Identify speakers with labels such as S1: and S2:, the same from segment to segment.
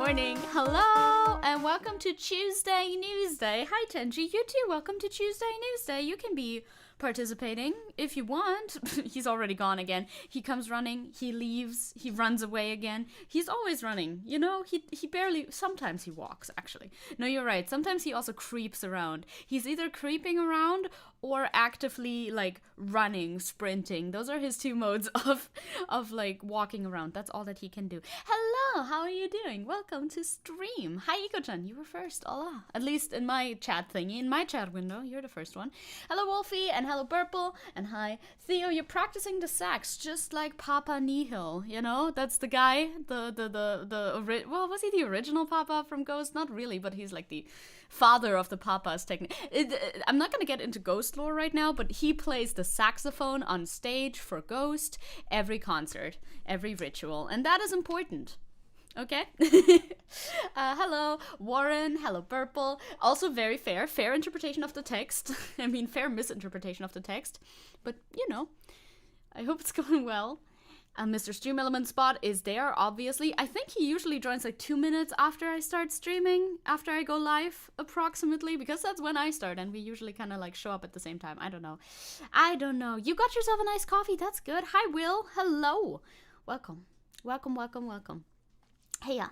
S1: morning. Hello, and welcome to Tuesday Newsday. Hi, Tenji. You too. Welcome to Tuesday Newsday. You can be participating if you want. He's already gone again. He comes running, he leaves, he runs away again. He's always running, you know? He barely, sometimes he walks, actually. No, you're right. Sometimes he also creeps around. He's either creeping around or actively, like, running, sprinting. Those are his two modes of like, walking around. That's all that he can do. Hello, how are you doing? Welcome to stream. Hi, Iko-chan. You were first. Hola. At least in my chat thingy, in my chat window, you're the first one. Hello, Wolfie, and hello, Purple, and hi, Theo. You're practicing the sax, just like Papa Nihil, you know? That's the guy, well, was he the original Papa from Ghost? Not really, but he's like the father of the Papas, technically. I'm not gonna get into Ghost lore right now, but he plays the saxophone on stage for Ghost every concert, every ritual, and that is important. Okay. Hello, Warren. Hello, Purple. Also very fair. Fair interpretation of the text. I mean, fair misinterpretation of the text. But, you know, I hope it's going well. Mr. StreamElements spot is there, obviously. I think he usually joins like 2 minutes after I start streaming, after I go live, approximately, because that's when I start, and we usually kind of like show up at the same time. I don't know. You got yourself a nice coffee. That's good. Hi, Will. Hello. Welcome. Heya.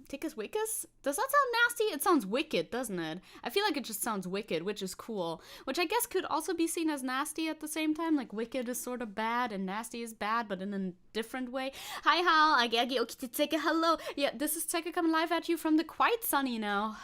S1: Tickus wickus? Does that sound nasty? It sounds wicked, doesn't it? I feel like it just sounds wicked, which is cool. Which I guess could also be seen as nasty at the same time. Like, wicked is sort of bad and nasty is bad, but in a different way. Hi, Hal. Agagi okite Zecke. Hello. Yeah, this is Zecke coming live at you from the quite sunny now.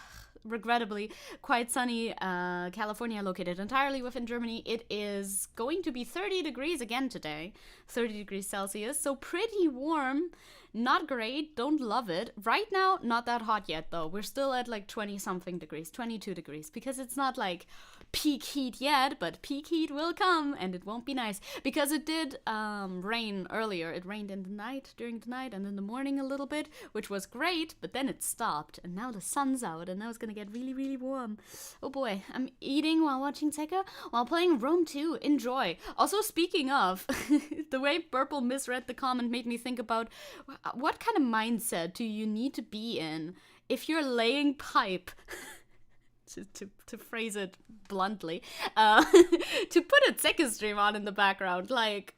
S1: Regrettably, quite sunny California, located entirely within Germany. It is going to be 30 degrees again today. 30 degrees Celsius. So pretty warm. Not great, don't love it. Right now, not that hot yet though. We're still at like 20-something degrees, 22 degrees, because it's not like peak heat yet, but peak heat will come, and it won't be nice. Because it did rain earlier. It rained in the night, during the night, and in the morning a little bit, which was great, but then it stopped, and now the sun's out, and now it's gonna get really, really warm. Oh boy, I'm eating while watching Zecke, while playing Rome 2. Enjoy. Also, speaking of, the way Purple misread the comment made me think about what kind of mindset do you need to be in if you're laying pipe, to phrase it bluntly, to put a Zecke stream on in the background? Like,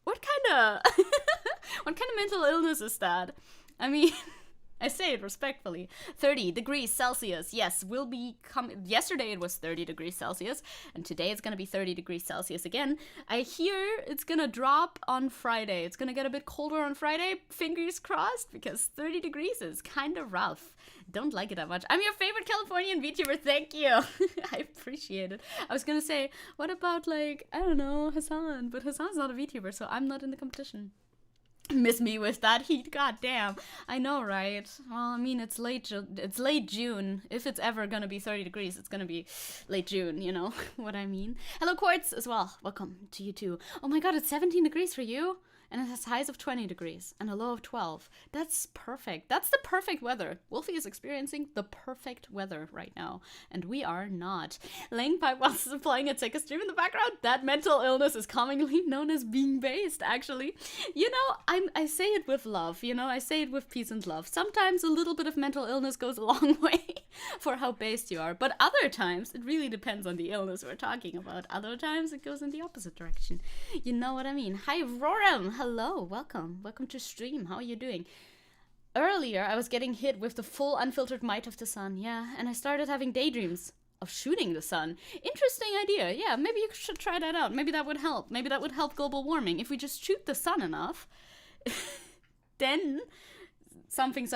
S1: what kind of mental illness is that? I mean, I say it respectfully. 30 degrees Celsius. Yes, will be coming. Yesterday it was 30 degrees Celsius, and today it's going to be 30 degrees Celsius again. I hear it's going to drop on Friday. It's going to get a bit colder on Friday. Fingers crossed, because 30 degrees is kind of rough. Don't like it that much. I'm your favorite Californian VTuber. Thank you. I appreciate it. I was going to say, what about, like, I don't know, Hassan? But Hassan's not a VTuber, so I'm not in the competition. Miss me with that heat, goddamn. I know, right? Well, I mean, it's late June. If it's ever gonna be 30 degrees, it's gonna be late June, you know what I mean? Hello, Quartz, as well. Welcome to you too. Oh my god, it's 17 degrees for you? And it has highs of 20 degrees and a low of 12. That's perfect. That's the perfect weather. Wolfie is experiencing the perfect weather right now, and we are not. Laying pipe whilst playing a Zecke stream in the background, that mental illness is commonly known as being based, actually. You know, I say it with love, you know, I say it with peace and love. Sometimes a little bit of mental illness goes a long way for how based you are, but other times, it really depends on the illness we're talking about. Other times, it goes in the opposite direction. You know what I mean? Hi, Roram! Hello, welcome to stream. How are you doing? Earlier, I was getting hit with the full unfiltered might of the sun, yeah, and I started having daydreams of shooting the sun. Interesting idea, yeah, maybe you should try that out. Maybe that would help. Maybe that would help global warming. If we just shoot the sun enough, then something,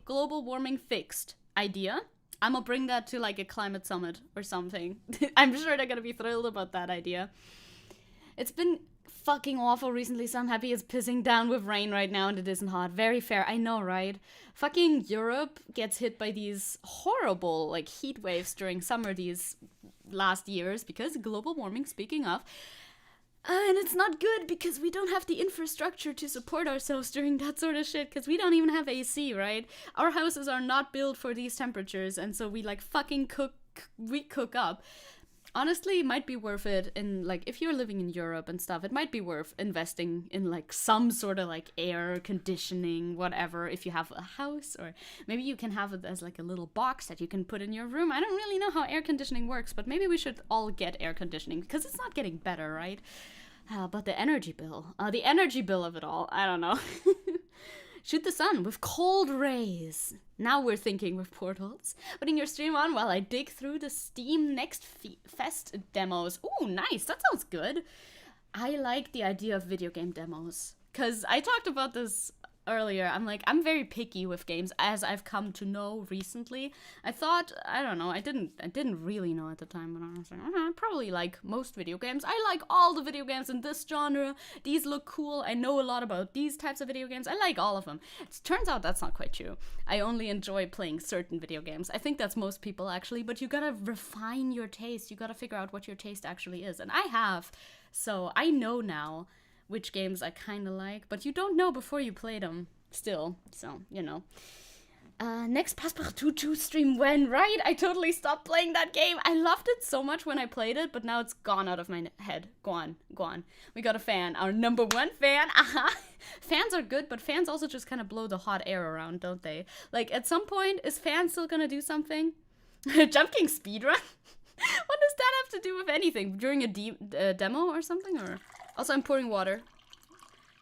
S1: global warming fixed. Idea? I'm gonna bring that to like a climate summit or something. I'm sure they're gonna be thrilled about that idea. It's been fucking awful recently, so I'm happy it's pissing down with rain right now and it isn't hot. Very fair, I know, right? Fucking Europe gets hit by these horrible, like, heat waves during summer these last years because global warming, speaking of. And it's not good because we don't have the infrastructure to support ourselves during that sort of shit, because we don't even have AC, right? Our houses are not built for these temperatures, and so we, like, fucking cook up. honestly, it might be worth it in, like, if you're living in Europe and stuff, it might be worth investing in, like, some sort of, like, air conditioning, whatever, if you have a house, or maybe you can have it as, like, a little box that you can put in your room. I don't really know how air conditioning works, but maybe we should all get air conditioning, because it's not getting better, right? But the energy bill of it all, I don't know. Shoot the sun with cold rays. Now we're thinking with portals. Putting your stream on while I dig through the Steam Next Fest demos. Ooh, nice. That sounds good. I like the idea of video game demos. Because I talked about this earlier. I'm very picky with games, as I've come to know recently. I thought, I don't know, I didn't really know at the time, but I was like, I probably like most video games. I like all the video games in this genre. These look cool. I know a lot about these types of video games. I like all of them. It turns out that's not quite true. I only enjoy playing certain video games. I think that's most people, actually, but you gotta refine your taste. You gotta figure out what your taste actually is, and I have. So I know now which games I kind of like, but you don't know before you play them still, so, you know. Next Passepartout 2 stream when, right? I totally stopped playing that game. I loved it so much when I played it, but now it's gone out of my head. Go on. We got a fan, our number one fan. Aha! Fans are good, but fans also just kind of blow the hot air around, don't they? Like, at some point, is fans still gonna do something? Jump King speedrun? What does that have to do with anything? During a demo or something, or... Also, I'm pouring water.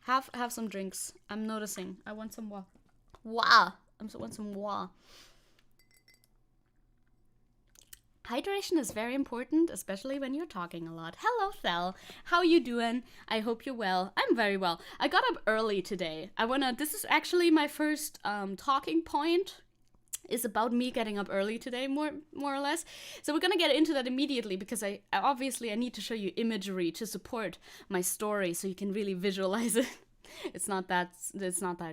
S1: Have some drinks. I'm noticing. I want some water. I want some water. Hydration is very important, especially when you're talking a lot. Hello, Thel. How you doing? I hope you're well. I'm very well. I got up early today. This is actually my first talking point. Is about me getting up early today, more or less. So we're gonna get into that immediately, because I obviously need to show you imagery to support my story, so you can really visualize it. It's not that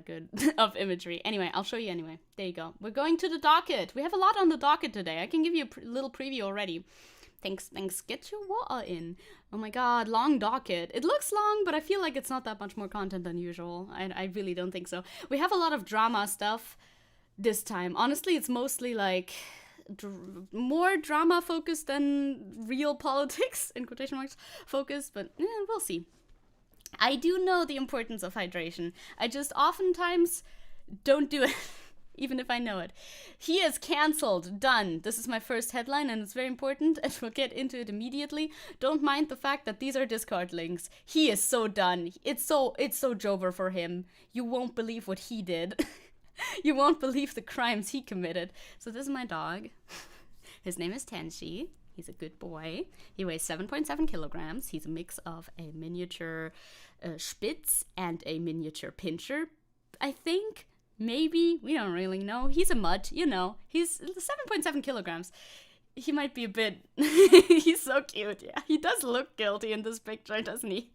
S1: good of imagery. Anyway, I'll show you anyway. There you go. We're going to the docket. We have a lot on the docket today. I can give you a little preview already. Thanks. Get your water in. Oh my god, long docket. It looks long, but I feel like it's not that much more content than usual. I really don't think so. We have a lot of drama stuff this time. Honestly, it's mostly like more drama focused than real politics, in quotation marks, focused, but we'll see. I do know the importance of hydration. I just oftentimes don't do it, even if I know it. He is cancelled. Done. This is my first headline, and it's very important, and we'll get into it immediately. Don't mind the fact that these are Discord links. He is so done. It's so Jover for him. You won't believe what he did. You won't believe the crimes he committed. So this is my dog. His name is Tenshi. He's a good boy. He weighs 7.7 kilograms. He's a mix of a miniature Spitz and a miniature Pinscher, I think. Maybe. We don't really know. He's a mutt, you know. He's 7.7 kilograms. He might be a bit... He's so cute, yeah. He does look guilty in this picture, doesn't he?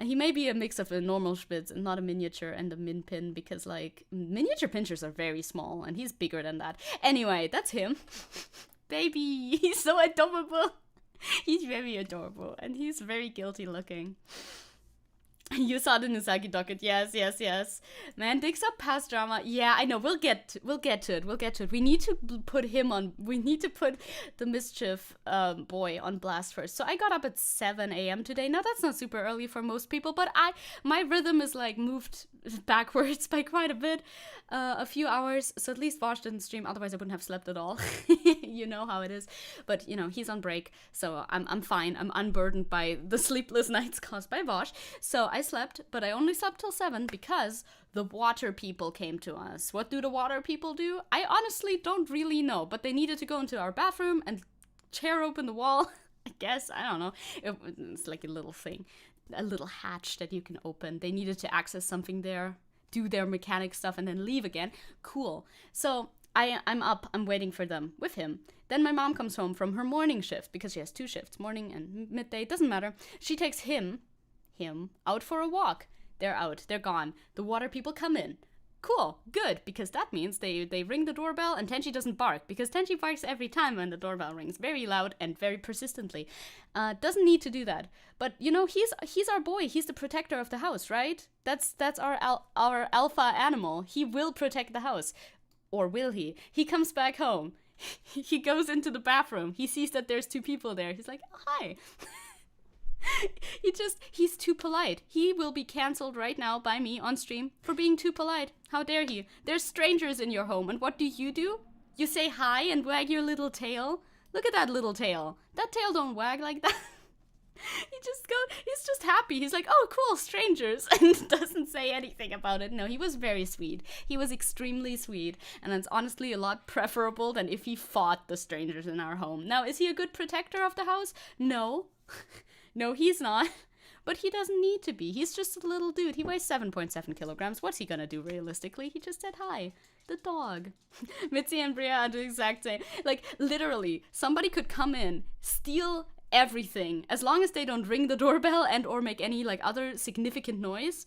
S1: He may be a mix of a normal Spitz and not a miniature and a min pin, because, like, miniature Pinschers are very small, and he's bigger than that. Anyway, that's him. Baby, he's so adorable. He's very adorable, and he's very guilty looking. You saw the Nusagi docket. Yes. Man digs up past drama. Yeah, I know. We'll get to it. We need to put him on. We need to put the mischief boy on blast first. So I got up at 7 a.m. today. Now that's not super early for most people, but my rhythm is like moved backwards by quite a bit, a few hours. So at least Vosh didn't stream. Otherwise, I wouldn't have slept at all. You know how it is. But you know, he's on break, so I'm fine. I'm unburdened by the sleepless nights caused by Vosh. So I slept, but I only slept till 7 because the water people came to us. What do the water people do? I honestly don't really know, but they needed to go into our bathroom and tear open the wall. I guess, I don't know. It's like a little thing, a little hatch that you can open. They needed to access something there, do their mechanic stuff, and then leave again. Cool. So I'm up, I'm waiting for them with him. Then my mom comes home from her morning shift, because she has 2 shifts, morning and midday, doesn't matter. She takes him out for a walk. They're out, they're gone. The water people come in. Cool, good, because that means they ring the doorbell and Tenchi doesn't bark, because Tenchi barks every time when the doorbell rings, very loud and very persistently. Doesn't need to do that. But you know, he's our boy. He's the protector of the house, right? That's our alpha animal. He will protect the house. Or will he? He comes back home. he goes into the bathroom. He sees that there's 2 people there. He's like, oh, hi. He's too polite. He will be cancelled right now by me on stream for being too polite. How dare he? There's strangers in your home, and what do? You say hi and wag your little tail? Look at that little tail. That tail don't wag like that. He's just happy. He's like, oh, cool, strangers, and doesn't say anything about it. No, he was very sweet. He was extremely sweet, and it's honestly a lot preferable than if he fought the strangers in our home. Now, is he a good protector of the house? No. No, he's not. But he doesn't need to be. He's just a little dude. He weighs 7.7 kilograms. What's he gonna do realistically? He just said hi. The dog. Mitzi and Bria are the exact same. Like, literally, somebody could come in, steal everything, as long as they don't ring the doorbell and or make any, like, other significant noise.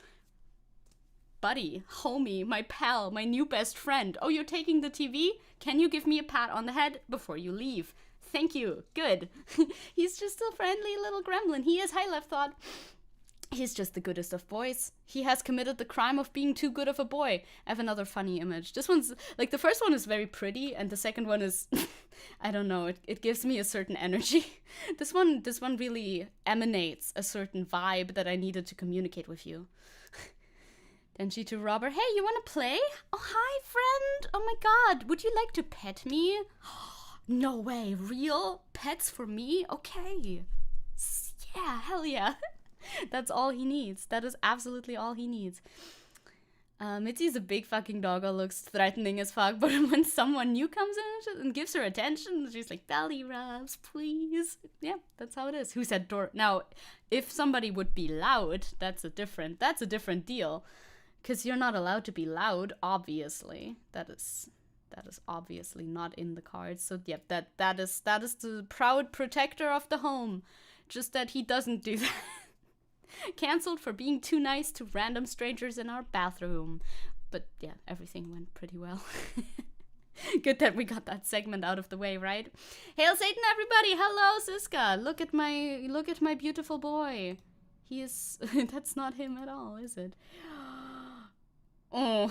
S1: Buddy, homie, my pal, my new best friend. Oh, you're taking the TV? Can you give me a pat on the head before you leave? Thank you. Good. He's just a friendly little gremlin. He is high left thought. He's just the goodest of boys. He has committed the crime of being too good of a boy. I have another funny image. This one's, like, the first one is very pretty, and the second one is, I don't know, it gives me a certain energy. This one really emanates a certain vibe that I needed to communicate with you. Then she to Robert, hey, you wanna play? Oh, hi, friend. Oh my god, would you like to pet me? No way, real pets for me? Okay. Yeah, hell yeah. That's all he needs. That is absolutely all he needs. Mitzi's a big fucking doggo, looks threatening as fuck, but when someone new comes in and gives her attention, she's like, belly rubs, please. Yeah, that's how it is. Who said door? Now, if somebody would be loud, that's a different deal. Because you're not allowed to be loud, obviously. That is obviously not in the cards. So yeah, that is the proud protector of the home. Just that he doesn't do that. Cancelled for being too nice to random strangers in our bathroom. But yeah, everything went pretty well. Good that we got that segment out of the way, right? Hail Satan, everybody! Hello, Siska! Look at my beautiful boy. He is that's not him at all, is it? Oh,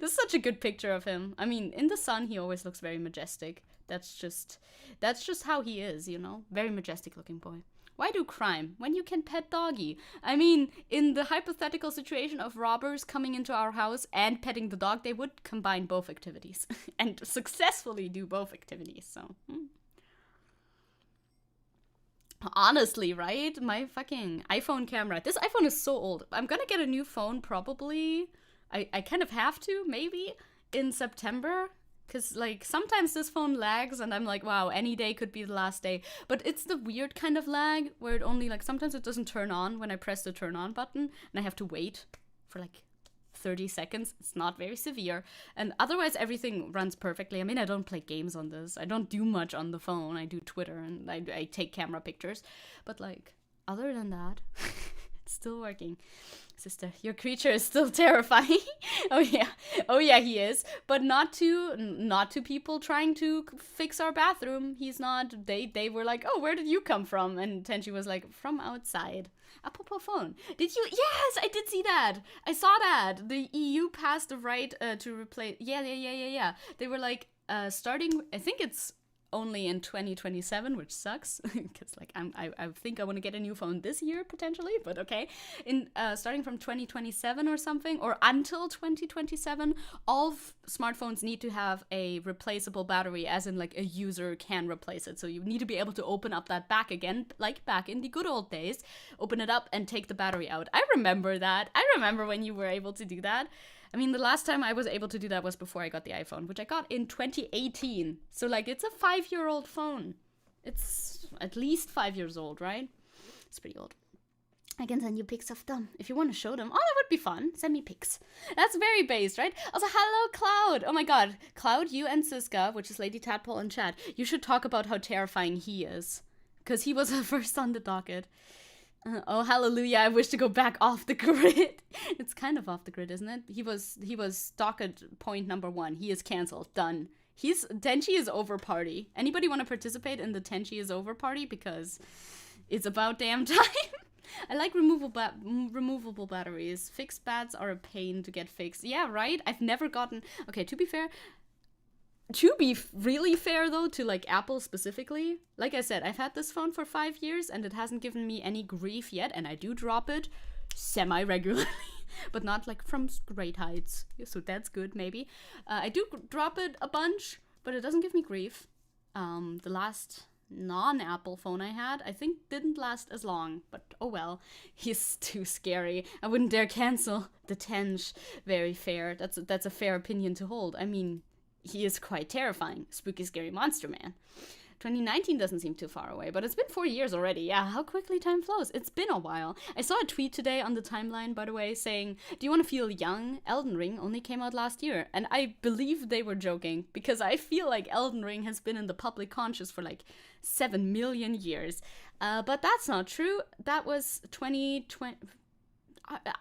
S1: this is such a good picture of him. I mean, in the sun, he always looks very majestic. That's just how he is, you know? Very majestic looking boy. Why do crime when you can pet doggy? I mean, in the hypothetical situation of robbers coming into our house and petting the dog, they would combine both activities and successfully do both activities, so. Honestly, right? My fucking iPhone camera. This iPhone is so old. I'm gonna get a new phone probably. I kind of have to, maybe, in September. Because, like, sometimes this phone lags and I'm like, wow, any day could be the last day. But it's the weird kind of lag where it only, like, sometimes it doesn't turn on when I press the turn on button. And I have to wait for, like, 30 seconds. It's not very severe. And otherwise, everything runs perfectly. I mean, I don't play games on this. I don't do much on the phone. I do Twitter and I take camera pictures. But, like, other than that, it's still working. Sister, your creature is still terrifying. Oh yeah, he is. But not to people trying to fix our bathroom. He's not. They were like, oh, where did you come from? And Tenchi was like, from outside. Apropos phone. Did you? Yes, I did see that. I saw that. The EU passed the right to replace. Yeah. They were like, starting. I think it's only in 2027, which sucks because like I think I want to get a new phone this year potentially, but okay. In starting from 2027 or something, or until 2027, all smartphones need to have a replaceable battery, as in like a user can replace it. So you need to be able to open up that back again, like back in the good old days, open it up and take the battery out. I remember that. I remember when you were able to do that. I mean, the last time I was able to do that was before I got the iPhone, which I got in 2018. So, like, it's a 5-year-old phone. It's at least 5 years old, right? It's pretty old. I can send you pics of them if you want to show them. Oh, that would be fun. Send me pics. That's very based, right? Also, hello, Cloud. Oh my god. Cloud, you and Siska, which is Lady Tadpole in chat, you should talk about how terrifying he is. Because he was first on the docket. Oh, hallelujah, I wish to go back off the grid. It's kind of off the grid, isn't it? He was docket point number 1. He is cancelled. Done. Tenchi is over party. Anybody want to participate in the Tenchi is over party? Because it's about damn time. I like removable batteries. Fixed bats are a pain to get fixed. Yeah, right? I've never gotten... Okay, to be fair, To be really fair, though, to, like, Apple specifically, like I said, I've had this phone for 5 years, and it hasn't given me any grief yet, and I do drop it semi-regularly, but not, like, from great heights, so that's good, maybe. I do drop it a bunch, but it doesn't give me grief. The last non-Apple phone I had, I think, didn't last as long, but oh well. He's too scary. I wouldn't dare cancel the Tench. Very fair. That's a fair opinion to hold. I mean, he is quite terrifying. Spooky, scary monster man. 2019 doesn't seem too far away, but it's been 4 years already. Yeah, how quickly time flows. It's been a while. I saw a tweet today on the timeline, by the way, saying, do you want to feel young? Elden Ring only came out last year. And I believe they were joking, because I feel like Elden Ring has been in the public conscious for like 7 million years. But that's not true. That was 2020...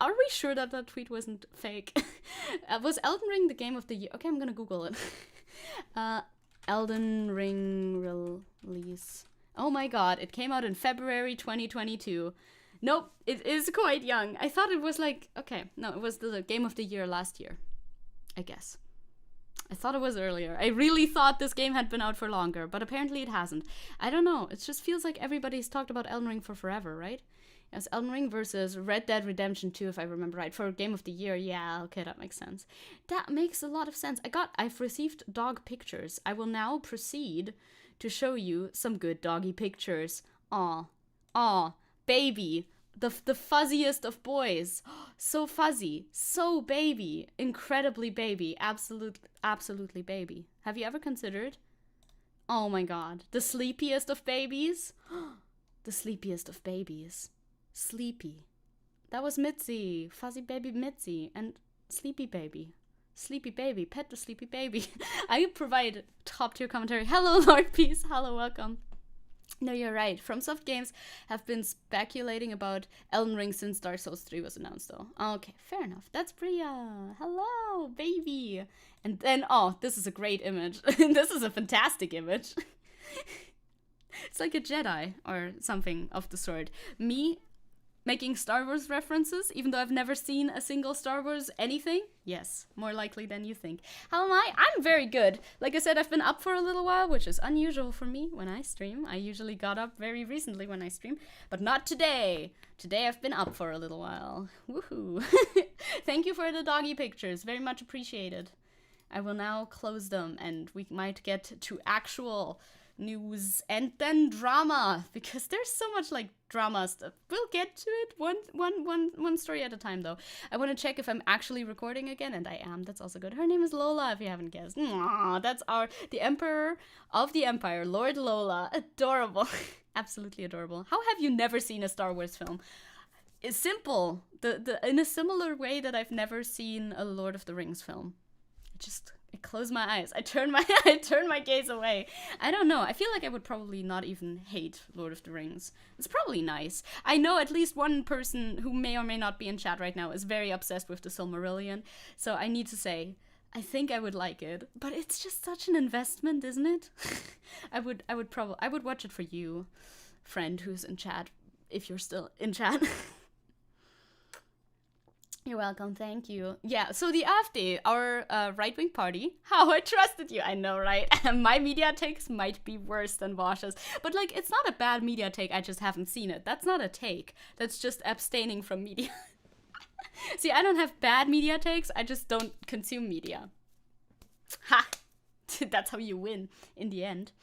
S1: Are we sure that that tweet wasn't fake? Was Elden Ring the game of the year? Okay, I'm gonna Google it. Elden Ring release. Oh my god, it came out in February 2022. Nope, it is quite young. I thought it was like, okay, no, it was the game of the year last year, I guess. I thought it was earlier. I really thought this game had been out for longer, but apparently it hasn't. I don't know, it just feels like everybody's talked about Elden Ring for forever, right? Yes, Elden Ring versus Red Dead Redemption 2, if I remember right, for Game of the Year. Yeah, okay, that makes sense. That makes a lot of sense. I've received dog pictures. I will now proceed to show you some good doggy pictures. Aw, baby, the fuzziest of boys. So fuzzy, so baby, incredibly baby, absolutely baby. Have you ever considered? Oh my god, the sleepiest of babies? The sleepiest of babies. Sleepy. That was Mitzi. Fuzzy baby Mitzi. And sleepy baby. Sleepy baby. Pet the sleepy baby. I provide top tier commentary. Hello, Lord Peace. Hello, welcome. No, you're right. FromSoft Games have been speculating about Elden Ring since Dark Souls 3 was announced, though. Okay, fair enough. That's Priya. Hello, baby. And then, oh, this is a great image. This is a fantastic image. It's like a Jedi or something of the sort. Me making Star Wars references, even though I've never seen a single Star Wars anything? Yes, more likely than you think. How am I? I'm very good. Like I said, I've been up for a little while, which is unusual for me when I stream. I usually got up very recently when I stream, but not today. Today I've been up for a little while. Woohoo. Thank you for the doggy pictures. Very much appreciated. I will now close them and we might get to actual news and then drama, because there's so much like drama stuff. We'll get to it one story at a time, though. I want to check if I'm actually recording again, and I am. That's also good. Her name is Lola, if you haven't guessed. Aww, that's the Emperor of the Empire, Lord Lola. Adorable. Absolutely adorable. How have you never seen a Star Wars film? It's simple. In a similar way that I've never seen a Lord of the Rings film. I close my eyes. I turn my gaze away. I don't know. I feel like I would probably not even hate Lord of the Rings. It's probably nice. I know at least one person who may or may not be in chat right now is very obsessed with the Silmarillion. So I need to say, I think I would like it. But it's just such an investment, isn't it? I would watch it for you, friend who's in chat, if you're still in chat. You're welcome, thank you. Yeah, so the AfD, our right-wing party, how I trusted you, I know, right? My media takes might be worse than Vosh's, but like, it's not a bad media take, I just haven't seen it. That's not a take, that's just abstaining from media. See, I don't have bad media takes, I just don't consume media. Ha! That's how you win, in the end.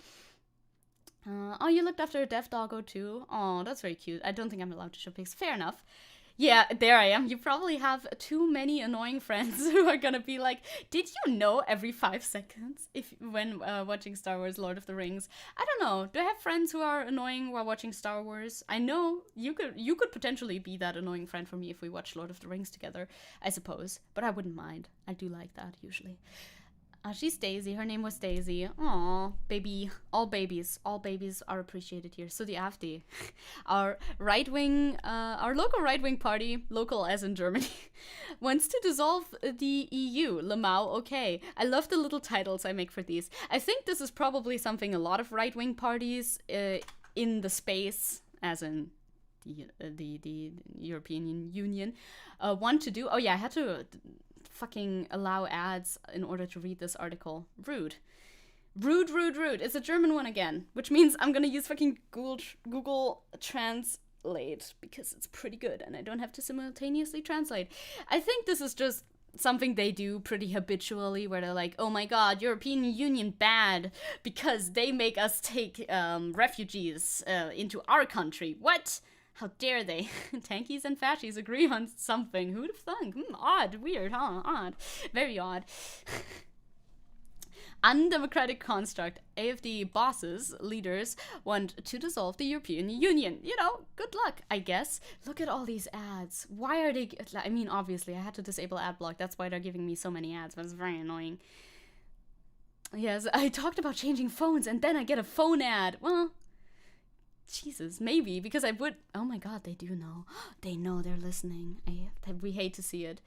S1: Oh, you looked after a deaf doggo too? Oh, that's very cute. I don't think I'm allowed to show pics. Fair enough. Yeah, there I am. You probably have too many annoying friends who are gonna be like, did you know every 5 seconds when watching Star Wars Lord of the Rings? I don't know. Do I have friends who are annoying while watching Star Wars? I know you could potentially be that annoying friend for me if we watch Lord of the Rings together, I suppose. But I wouldn't mind. I do like that usually. She's Daisy. Her name was Daisy. Aw, baby. All babies are appreciated here. So the AfD, our local right-wing party, local as in Germany, wants to dissolve the EU. Lemau, okay. I love the little titles I make for these. I think this is probably something a lot of right-wing parties in the space, as in the European Union, want to do. Oh yeah, I had to fucking allow ads in order to read this article. Rude. Rude, rude, rude. It's a German one again, which means I'm gonna use fucking Google Translate because it's pretty good and I don't have to simultaneously translate. I think this is just something they do pretty habitually where they're like, oh my god, European Union bad because they make us take refugees into our country. What? How dare they? Tankies and fascists agree on something. Who'd have thunk? Odd. Weird, huh? Odd. Very odd. Undemocratic construct. AfD bosses, leaders, want to dissolve the European Union. You know, good luck, I guess. Look at all these ads. Why are they... I mean, obviously, I had to disable ad block. That's why they're giving me so many ads. But it's very annoying. Yes, I talked about changing phones, and then I get a phone ad. Well... Jesus, maybe, because I would... Oh my god, they do know. They know they're listening. We hate to see it.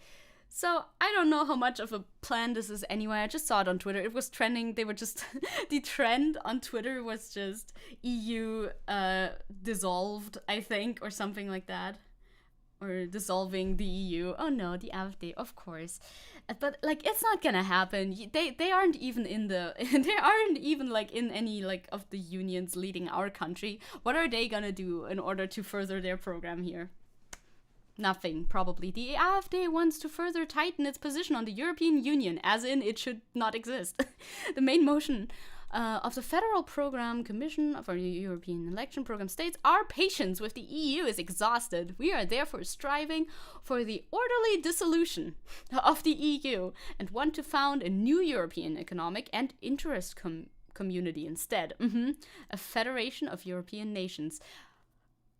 S1: So, I don't know how much of a plan this is anyway. I just saw it on Twitter. It was trending. They were just... the trend on Twitter was just EU dissolved, I think, or something like that. Or dissolving the EU. Oh no, the AfD, of course. But like, it's not gonna happen. They aren't even in the... they aren't even like in any like of the unions leading our country. What are they gonna do in order to further their program here? Nothing, probably. The AfD wants to further tighten its position on the European Union, as in it should not exist. The main motion of the Federal Program Commission for the European Election Program states, our patience with the EU is exhausted. We are therefore striving for the orderly dissolution of the EU and want to found a new European economic and interest community instead. A federation of European nations.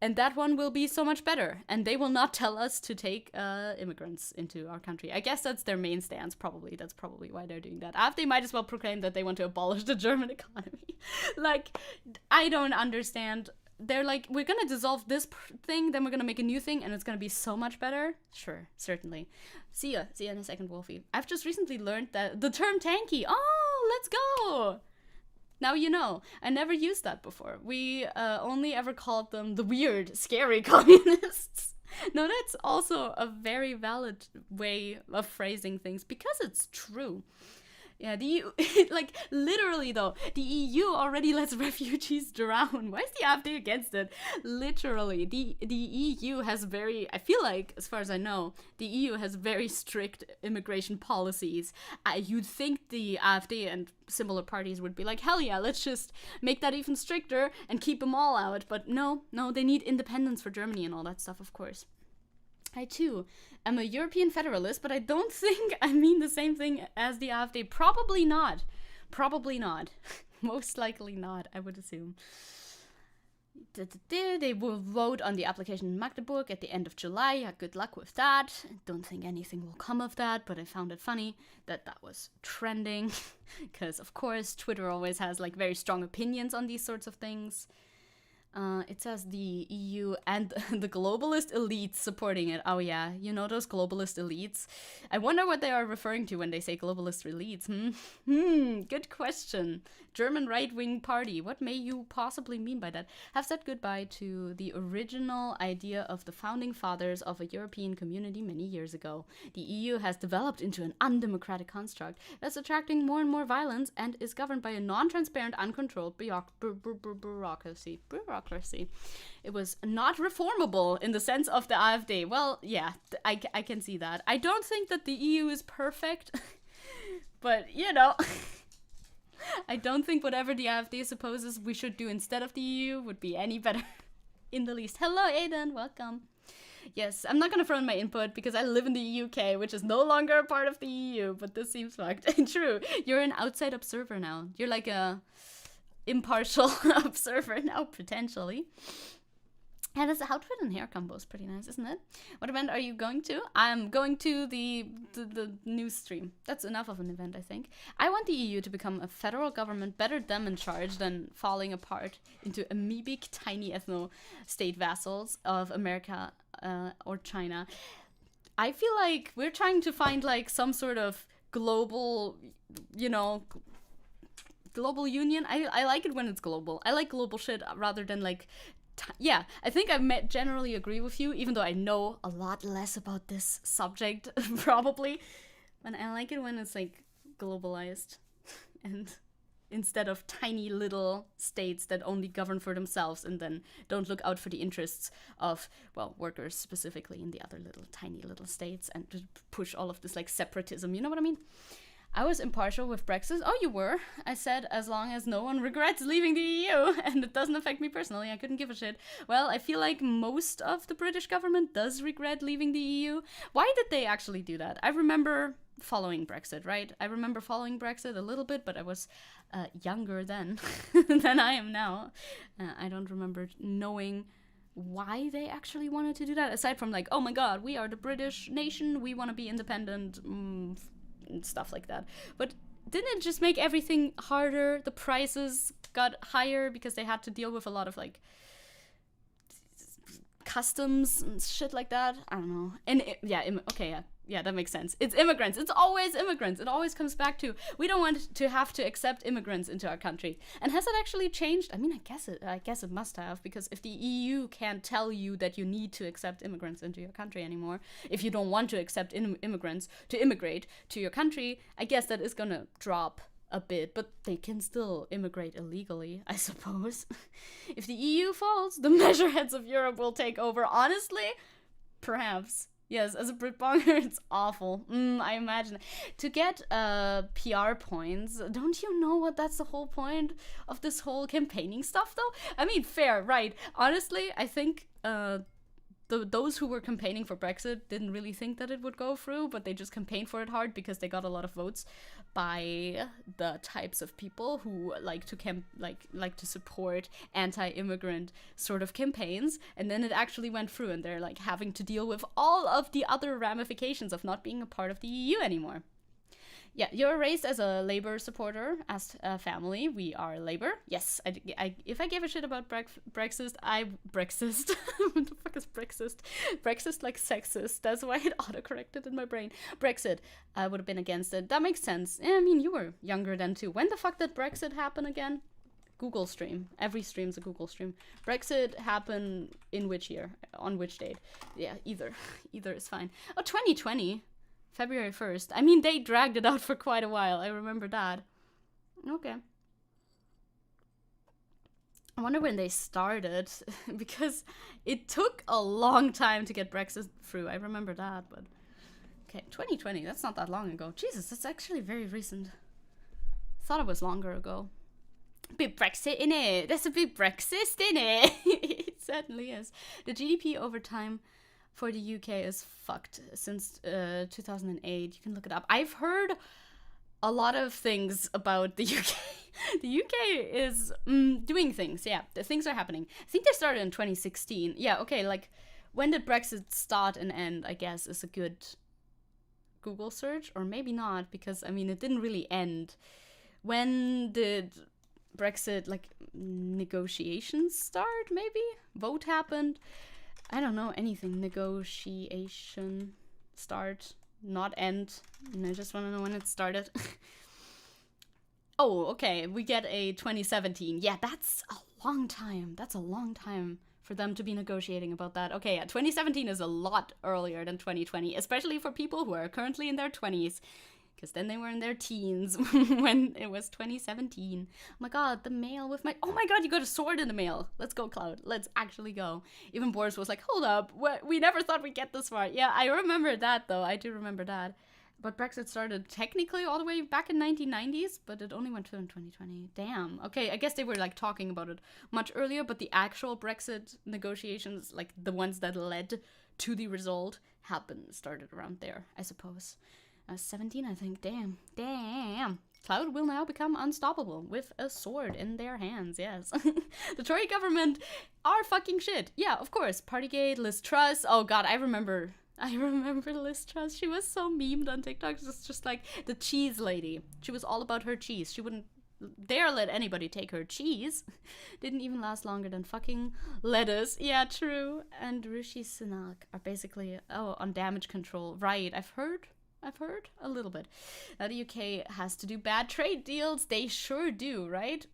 S1: And that one will be so much better. And they will not tell us to take immigrants into our country. I guess that's their main stance, probably. That's probably why they're doing that. They might as well proclaim that they want to abolish the German economy. Like, I don't understand. They're like, we're going to dissolve this thing, then we're going to make a new thing, and it's going to be so much better. Sure, certainly. See ya in a second, Wolfie. I've just recently learned that the term tanky. Oh, let's go. Now you know. I never used that before. We only ever called them the weird, scary communists. No, that's also a very valid way of phrasing things because it's true. Yeah, the EU, like, literally though, the EU already lets refugees drown. Why is the AfD against it? Literally, the EU has very, I feel like, as far as I know, the EU has very strict immigration policies. You'd think the AfD and similar parties would be like, hell yeah, let's just make that even stricter and keep them all out. But no, they need independence for Germany and all that stuff, of course. I, too, am a European federalist, but I don't think I mean the same thing as the AfD. Probably not. Probably not. Most likely not, I would assume. They will vote on the application in Magdeburg at the end of July. Yeah, good luck with that. I don't think anything will come of that, but I found it funny that that was trending. Because, of course, Twitter always has, like, very strong opinions on these sorts of things. It says the EU and the globalist elites supporting it. Oh yeah, you know those globalist elites? I wonder what they are referring to when they say globalist elites. Good question. German right-wing party. What may you possibly mean by that? Have said goodbye to the original idea of the founding fathers of a European community many years ago. The EU has developed into an undemocratic construct that's attracting more and more violence and is governed by a non-transparent, uncontrolled bureaucracy. It was not reformable in the sense of the AfD. Well, yeah, I can see that. I don't think that the EU is perfect, but, you know, I don't think whatever the AfD supposes we should do instead of the EU would be any better in the least. Hello, Aidan, welcome. Yes, I'm not gonna throw in my input because I live in the UK, which is no longer a part of the EU, but this seems fucked. True, you're an outside observer now. You're like a impartial observer now, potentially. And this outfit and hair combo is pretty nice, isn't it? What event are you going to? I'm going to the news stream. That's enough of an event, I think. I want the EU to become a federal government, better them in charge than falling apart into amoebic tiny ethno-state vassals of America or China. I feel like we're trying to find like some sort of global, you know, global union. I like it when it's global. I like global shit rather than like... yeah, I think I generally agree with you, even though I know a lot less about this subject, probably. And I like it when it's, like, globalized and instead of tiny little states that only govern for themselves and then don't look out for the interests of, well, workers specifically in the other little tiny little states and just push all of this like separatism. You know what I mean? I was impartial with Brexit. Oh, you were? I said, as long as no one regrets leaving the EU and it doesn't affect me personally, I couldn't give a shit. Well, I feel like most of the British government does regret leaving the EU. Why did they actually do that? I remember following Brexit, right? I remember following Brexit a little bit, but I was younger then than I am now. I don't remember knowing why they actually wanted to do that, aside from like, oh my god, we are the British nation, we want to be independent, and stuff like that. But didn't it just make everything harder? The prices got higher because they had to deal with a lot of like customs and shit like that. I don't know. And yeah, that makes sense. It's immigrants. It's always immigrants. It always comes back to, we don't want to have to accept immigrants into our country. And has it actually changed? I mean, I guess it must have, because if the EU can't tell you that you need to accept immigrants into your country anymore, if you don't want to accept immigrants to immigrate to your country, I guess that is gonna drop a bit, but they can still immigrate illegally, I suppose. If the EU falls, the measureheads of Europe will take over. Honestly, perhaps. Yes, as a Britbonger, it's awful. I imagine. To get PR points, don't you know what that's the whole point of this whole campaigning stuff, though? I mean, fair, right. Honestly, I think those who were campaigning for Brexit didn't really think that it would go through, but they just campaigned for it hard because they got a lot of votes by the types of people who like to support anti-immigrant sort of campaigns, and then it actually went through, and they're like having to deal with all of the other ramifications of not being a part of the EU anymore. Yeah, you're raised as a Labour supporter, as a family. We are Labour. Yes, if I gave a shit about Brexit, Brexit. What the fuck is Brexit? Brexit like sexist. That's why it autocorrected in my brain. Brexit. I would have been against it. That makes sense. I mean, you were younger then too. When the fuck did Brexit happen again? Google stream. Every stream's a Google stream. Brexit happened in which year? On which date? Yeah, either is fine. Oh, 2020. February 1st. I mean, they dragged it out for quite a while. I remember that. Okay. I wonder when they started, because it took a long time to get Brexit through. I remember that, but... Okay, 2020. That's not that long ago. Jesus, that's actually very recent. I thought it was longer ago. Big Brexit, innit? That's a big Brexit, innit? It certainly is. The GDP over time for the UK is fucked since 2008. You can look it up. I've heard a lot of things about the UK. The UK is doing things. Yeah, the things are happening. I think they started in 2016. Yeah, okay, like, when did Brexit start and end, I guess, is a good Google search. Or maybe not, because, I mean, it didn't really end. When did Brexit, like, negotiations start, maybe? Vote happened? I don't know anything. Negotiation, start, not end. And I just want to know when it started. Oh, okay. We get a 2017. Yeah, that's a long time. That's a long time for them to be negotiating about that. Okay, yeah, 2017 is a lot earlier than 2020, especially for people who are currently in their 20s. Because then they were in their teens when it was 2017. Oh my god, the mail with my... Oh my god, you got a sword in the mail. Let's go, Cloud. Let's actually go. Even Boris was like, hold up. We never thought we'd get this far. Yeah, I remember that, though. I do remember that. But Brexit started technically all the way back in 1990s, but it only went through in 2020. Damn. Okay, I guess they were, like, talking about it much earlier, but the actual Brexit negotiations, like, the ones that led to the result, started around there, I suppose. 17, I think. Damn. Cloud will now become unstoppable with a sword in their hands, yes. The Tory government are fucking shit. Yeah, of course. Partygate, Liz Truss. Oh god, I remember Liz Truss. She was so memed on TikTok. It's just like the cheese lady. She was all about her cheese. She wouldn't dare let anybody take her cheese. Didn't even last longer than fucking lettuce. Yeah, true. And Rishi Sunak are basically, on damage control. Right, I've heard a little bit. Now the UK has to do bad trade deals. They sure do, right?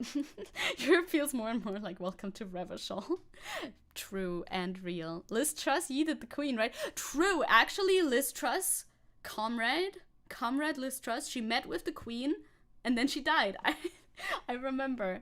S1: Europe feels more and more like welcome to Revachol. True and real. Liz Truss yeeted the queen, right? True. Actually, Liz Truss, comrade Liz Truss, she met with the queen and then she died. I remember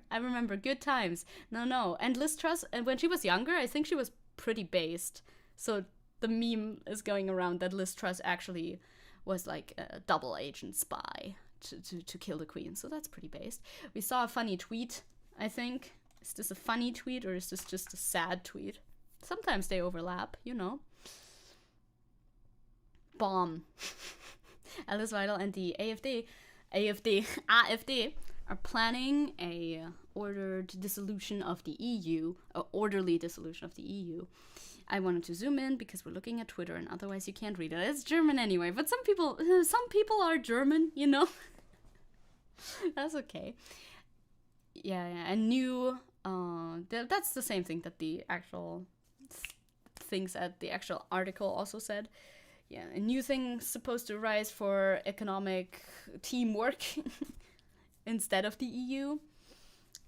S1: good times. No. And Liz Truss, and when she was younger, I think she was pretty based. So the meme is going around that Liz Truss actually was like a double agent spy to kill the queen. So that's pretty based. We saw a funny tweet, I think. Is this a funny tweet or is this just a sad tweet? Sometimes they overlap, you know. Bomb. Alice Weidel and the AfD are planning a orderly dissolution of the EU. I wanted to zoom in because we're looking at Twitter and otherwise you can't read it. It's German anyway, but some people are German, you know. That's okay. Yeah, and new, that's the same thing that the actual things at the actual article also said. Yeah, a new thing supposed to arise for economic teamwork instead of the EU.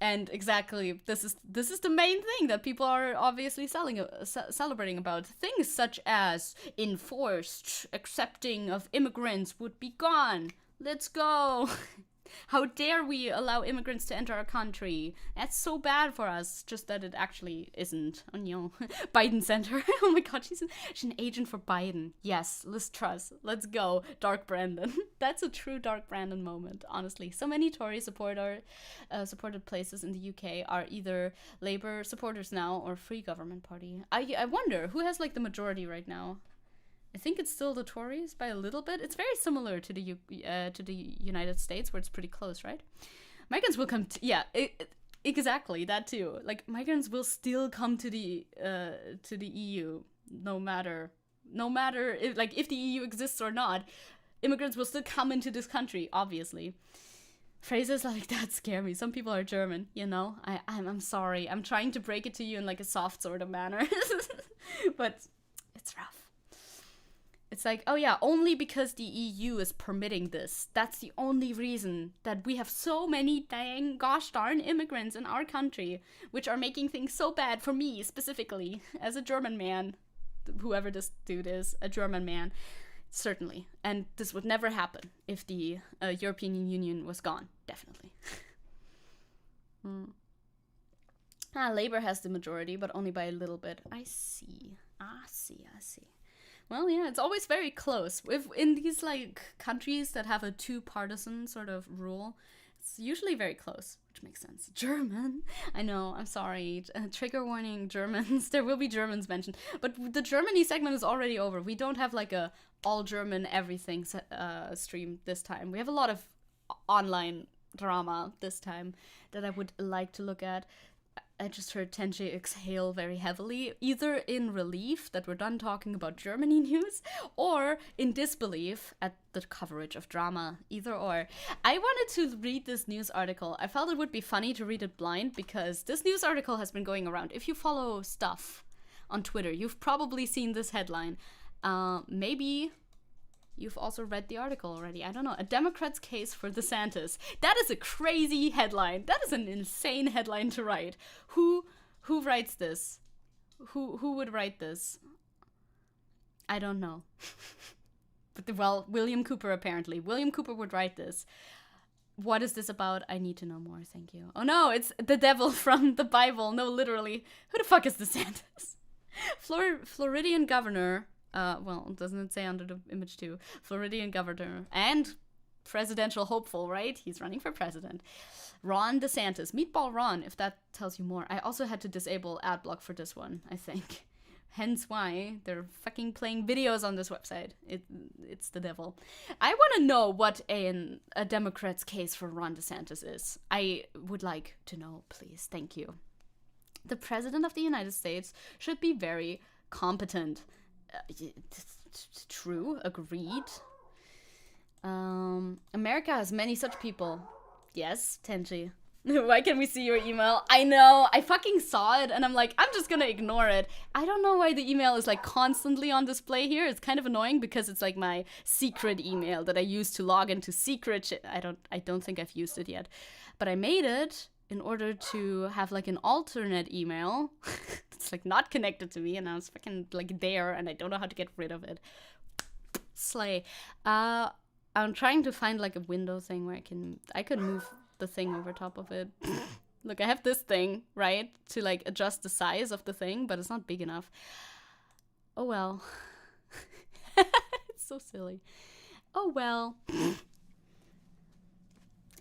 S1: And exactly, this is the main thing that people are obviously celebrating about. Things such as enforced accepting of immigrants would be gone. Let's go. How dare we allow immigrants to enter our country? That's so bad for us, just that it actually isn't. Oh no. Biden Center. Oh my god, she's an agent for Biden. Yes, Liz Truss. Let's go. Dark Brandon. That's a true Dark Brandon moment, honestly. So many Tory supported places in the UK are either Labour supporters now or Free Government Party. I wonder, who has like the majority right now? I think it's still the Tories by a little bit. It's very similar to the United States, where it's pretty close, right? Migrants will come. Exactly that too. Like migrants will still come to the EU, no matter if the EU exists or not. Immigrants will still come into this country, obviously. Phrases like that scare me. Some people are German, you know. I'm sorry. I'm trying to break it to you in like a soft sort of manner, but it's rough. It's like, oh yeah, only because the EU is permitting this. That's the only reason that we have so many gosh darn immigrants in our country, which are making things so bad for me, specifically, as a German man. Whoever this dude is, a German man. Certainly. And this would never happen if the European Union was gone. Definitely. Labour has the majority, but only by a little bit. I see. Well, yeah, it's always very close. In these, like, countries that have a two-partisan sort of rule, it's usually very close, which makes sense. German? I know, I'm sorry. Trigger warning, Germans. There will be Germans mentioned. But the Germany segment is already over. We don't have, like, a all-German everything stream this time. We have a lot of online drama this time that I would like to look at. I just heard Tenji exhale very heavily, either in relief that we're done talking about Germany news, or in disbelief at the coverage of drama, either or. I wanted to read this news article. I felt it would be funny to read it blind, because this news article has been going around. If you follow stuff on Twitter, you've probably seen this headline. Maybe you've also read the article already. I don't know. A Democrat's case for Desantis. That is a crazy headline. That is an insane headline to write. Who writes this? Who would write this? I don't know. But well, William Cooper apparently. William Cooper would write this. What is this about? I need to know more. Thank you. Oh no, it's the devil from the Bible. No, literally. Who the fuck is Desantis? Floridian governor. Well, doesn't it say under the image too? Floridian governor and presidential hopeful, right? He's running for president. Ron DeSantis. Meatball Ron, if that tells you more. I also had to disable ad block for this one, I think. Hence why they're fucking playing videos on this website. It's the devil. I want to know what a Democrat's case for Ron DeSantis is. I would like to know, please. Thank you. The president of the United States should be very competent. True, agreed. America has many such people. Yes, Tenji. Why can't we see your email? I know, I fucking saw it and I'm like, I'm just gonna ignore it. I don't know why the email is like constantly on display here. It's kind of annoying because it's like my secret email that I use to log into secret shit. I don't think I've used it yet. But I made it in order to have like an alternate email. It's like not connected to me and I was fucking like there and I don't know how to get rid of it. Slay. I'm trying to find like a window thing where I could move the thing over top of it. Look, I have this thing, right? To like adjust the size of the thing, but it's not big enough. Oh well. It's so silly. Oh well.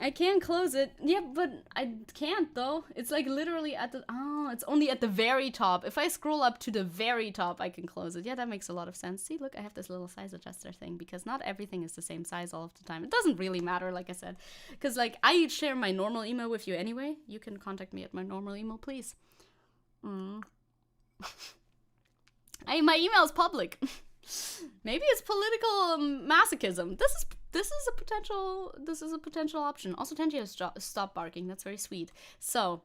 S1: I can close it. Yeah, but I can't though. It's like literally at the, it's only at the very top. If I scroll up to the very top, I can close it. Yeah, that makes a lot of sense. See, look, I have this little size adjuster thing because not everything is the same size all of the time. It doesn't really matter, like I said, because like I share my normal email with you anyway. You can contact me at my normal email, please. My email is public. Maybe it's political masochism. This is a potential option. Also, Tenji has stop barking. That's very sweet. So,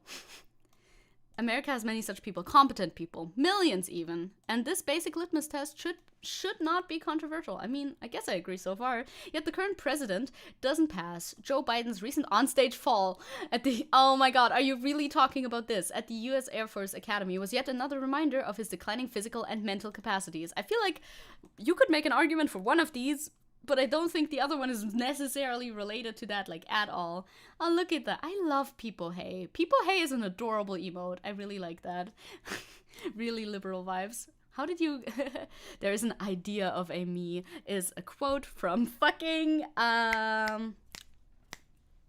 S1: America has many such people, competent people, millions even, and this basic litmus test should not be controversial. I mean, I guess I agree so far. Yet the current president doesn't pass Joe Biden's recent onstage fall at the, oh my god, are you really talking about this? At the US Air Force Academy was yet another reminder of his declining physical and mental capacities. I feel like you could make an argument for one of these, but I don't think the other one is necessarily related to that, like, at all. Oh, look at that. I love People Hey. People Hey is an adorable emote. I really like that. Really liberal vibes. How did you... There is an idea of a me is a quote from fucking...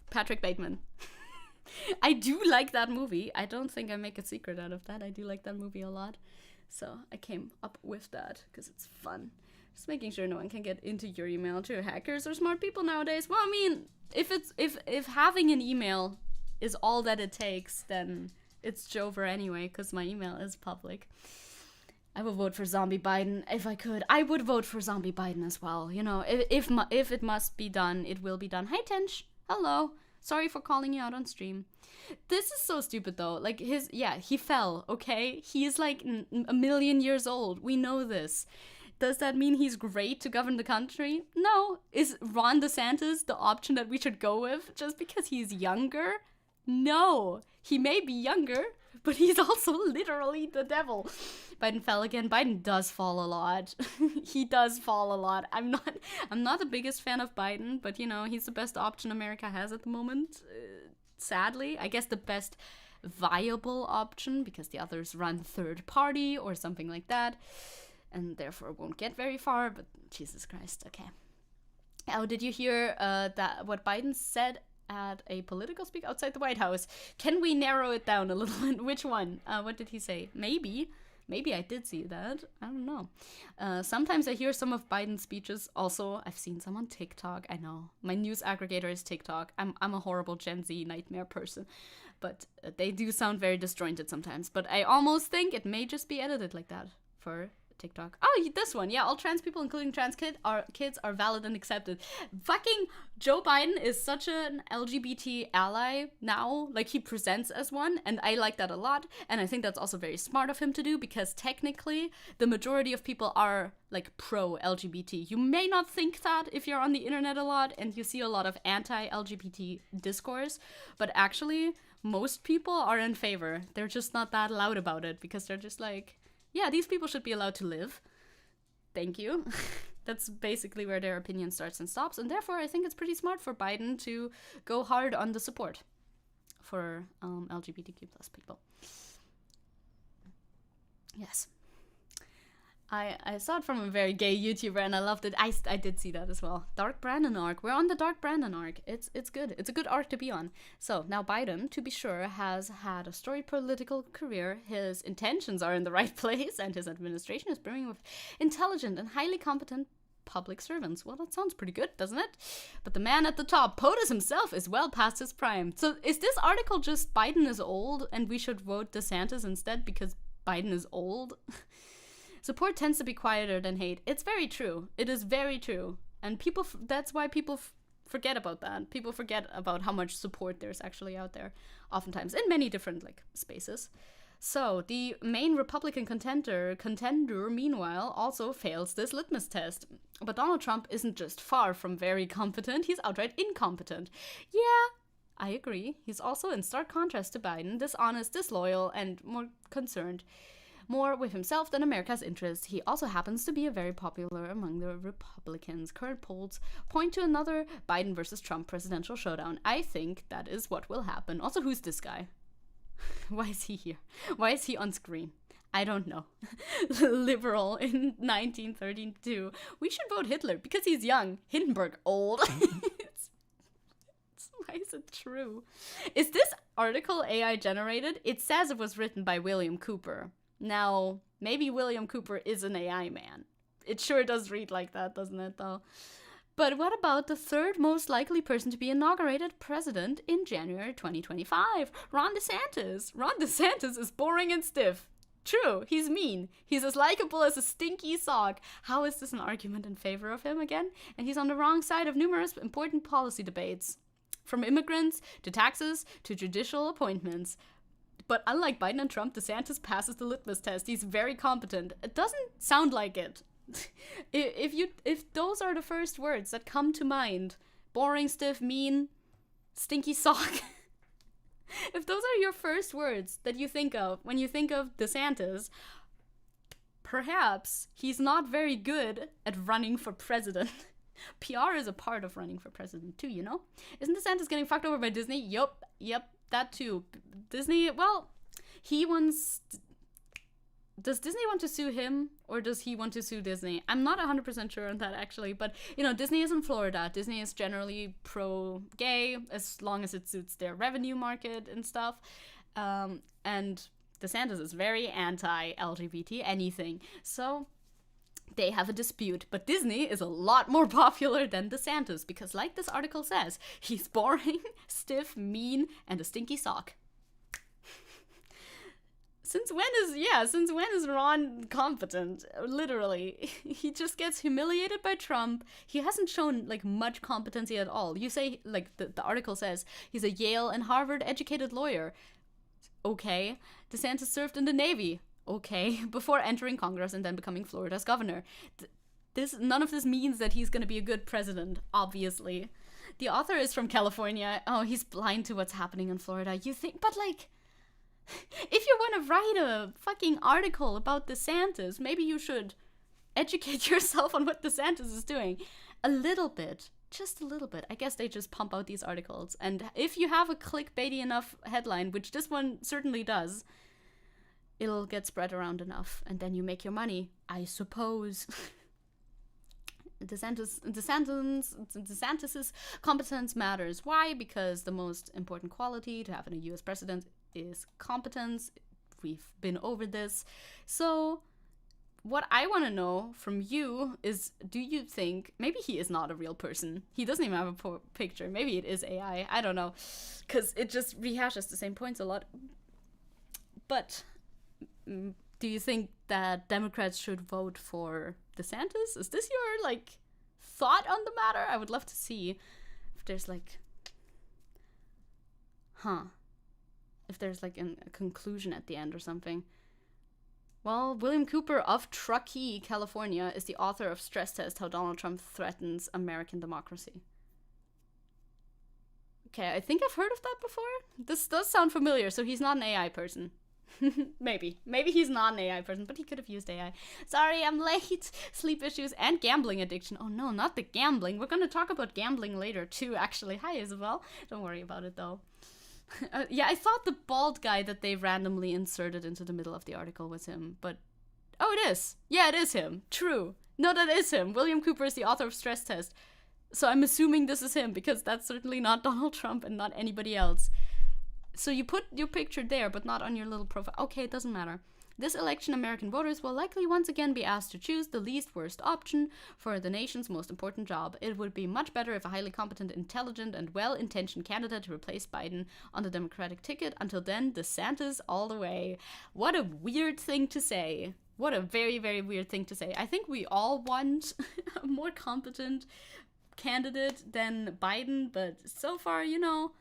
S1: Patrick Bateman. I do like that movie. I don't think I make a secret out of that. I do like that movie a lot. So I came up with that because it's fun. Just making sure no one can get into your email too. Hackers are smart people nowadays. Well, I mean, if having an email is all that it takes, then it's Jover anyway, because my email is public. I will vote for Zombie Biden if I could. I would vote for Zombie Biden as well. You know, if it must be done, it will be done. Hi, Tench. Hello. Sorry for calling you out on stream. This is so stupid though. Like he fell, okay? He is like a million years old. We know this. Does that mean he's great to govern the country? No. Is Ron DeSantis the option that we should go with just because he's younger? No. He may be younger, but he's also literally the devil. Biden fell again. Biden does fall a lot. He does fall a lot. I'm not the biggest fan of Biden, but you know, he's the best option America has at the moment. Sadly, I guess the best viable option because the others run third party or something like that. And therefore won't get very far, but Jesus Christ, okay. Oh, did you hear that what Biden said at a political speak outside the White House? Can we narrow it down a little bit? Which one? What did he say? Maybe I did see that. I don't know. Sometimes I hear some of Biden's speeches. Also, I've seen some on TikTok. I know. My news aggregator is TikTok. I'm a horrible Gen Z nightmare person. But they do sound very disjointed sometimes. But I almost think it may just be edited like that for TikTok. Oh, this one. Yeah, all trans people, including trans kids, are valid and accepted. Fucking Joe Biden is such an LGBT ally now. Like, he presents as one, and I like that a lot. And I think that's also very smart of him to do, because technically, the majority of people are, like, pro-LGBT. You may not think that if you're on the internet a lot, and you see a lot of anti-LGBT discourse, but actually, most people are in favor. They're just not that loud about it, because they're just like, yeah, these people should be allowed to live. Thank you. That's basically where their opinion starts and stops. And therefore, I think it's pretty smart for Biden to go hard on the support for LGBTQ plus people. Yes. I saw it from a very gay YouTuber and I loved it. I did see that as well. Dark Brandon arc. We're on the Dark Brandon arc. It's good. It's a good arc to be on. So now Biden, to be sure, has had a storied political career. His intentions are in the right place and his administration is brimming with intelligent and highly competent public servants. Well, that sounds pretty good, doesn't it? But the man at the top, POTUS himself, is well past his prime. So is this article just Biden is old and we should vote DeSantis instead because Biden is old? Support tends to be quieter than hate. It's very true. It is very true. And people, that's why people forget about that. People forget about how much support there's actually out there, oftentimes, in many different, like, spaces. So, the main Republican contender, meanwhile, also fails this litmus test. But Donald Trump isn't just far from very competent, he's outright incompetent. Yeah, I agree. He's also in stark contrast to Biden, dishonest, disloyal, and more concerned. more with himself than America's interests. He also happens to be very popular among the Republicans. Current polls point to another Biden versus Trump presidential showdown. I think that is what will happen. Also, who's this guy? Why is he here? Why is he on screen? I don't know. Liberal in 1932. We should vote Hitler because he's young. Hindenburg, old. Why is it true? Is this article AI generated? It says it was written by William Cooper. Now, maybe William Cooper is an AI man. It sure does read like that, doesn't it, though? But what about the third most likely person to be inaugurated president in January 2025? Ron DeSantis. Ron DeSantis is boring and stiff. True, he's mean. He's as likable as a stinky sock. How is this an argument in favor of him again? And he's on the wrong side of numerous important policy debates. From immigrants, to taxes, to judicial appointments. But unlike Biden and Trump, DeSantis passes the litmus test. He's very competent. It doesn't sound like it. If those are the first words that come to mind, boring, stiff, mean, stinky sock. If those are your first words that you think of when you think of DeSantis, perhaps he's not very good at running for president. PR is a part of running for president too, you know? Isn't DeSantis getting fucked over by Disney? Yep, that too. Disney, well, does Disney want to sue him, or does he want to sue Disney? I'm not 100% sure on that, actually, but, you know, Disney is in Florida. Disney is generally pro-gay, as long as it suits their revenue market and stuff. And DeSantis is very anti-LGBT anything. So they have a dispute. But Disney is a lot more popular than DeSantis, because like this article says, he's boring, stiff, mean, and a stinky sock. Since when is Ron competent? Literally. He just gets humiliated by Trump. He hasn't shown, like, much competency at all. You say, like, the article says, he's a Yale and Harvard educated lawyer. Okay. DeSantis served in the Navy. Okay. Before entering Congress and then becoming Florida's governor. None of this means that he's gonna be a good president, obviously. The author is from California. Oh, he's blind to what's happening in Florida. You think, but, like, if you want to write a fucking article about DeSantis, maybe you should educate yourself on what DeSantis is doing. A little bit. Just a little bit. I guess they just pump out these articles. And if you have a clickbaity enough headline, which this one certainly does, it'll get spread around enough. And then you make your money, I suppose. DeSantis's competence matters. Why? Because the most important quality to have in a US president is competence. We've been over this. So what I want to know from you is, do you think maybe he is not a real person? He doesn't even have a picture. Maybe it is AI. I don't know, because it just rehashes the same points a lot. But do you think that Democrats should vote for DeSantis? Is this your, like, thought on the matter? I would love to see if there's, like, if there's, like, a conclusion at the end or something. Well, William Cooper of Truckee, California, is the author of Stress Test: How Donald Trump Threatens American Democracy. Okay, I think I've heard of that before. This does sound familiar, so he's not an AI person. Maybe he's not an AI person, but he could have used AI. Sorry, I'm late. Sleep issues and gambling addiction. Oh no, not the gambling. We're gonna talk about gambling later too, actually. Hi, Isabel. Don't worry about it, though. Yeah, I thought the bald guy that they randomly inserted into the middle of the article was him, but... Oh, it is. Yeah, it is him. True. No, that is him. William Cooper is the author of Stress Test. So I'm assuming this is him, because that's certainly not Donald Trump and not anybody else. So you put your picture there, but not on your little profile. Okay, it doesn't matter. This election, American voters will likely once again be asked to choose the least worst option for the nation's most important job. It would be much better if a highly competent, intelligent, and well-intentioned candidate replaced Biden on the Democratic ticket. Until then, DeSantis all the way. What a weird thing to say. What a very, very weird thing to say. I think we all want a more competent candidate than Biden, but so far, you know...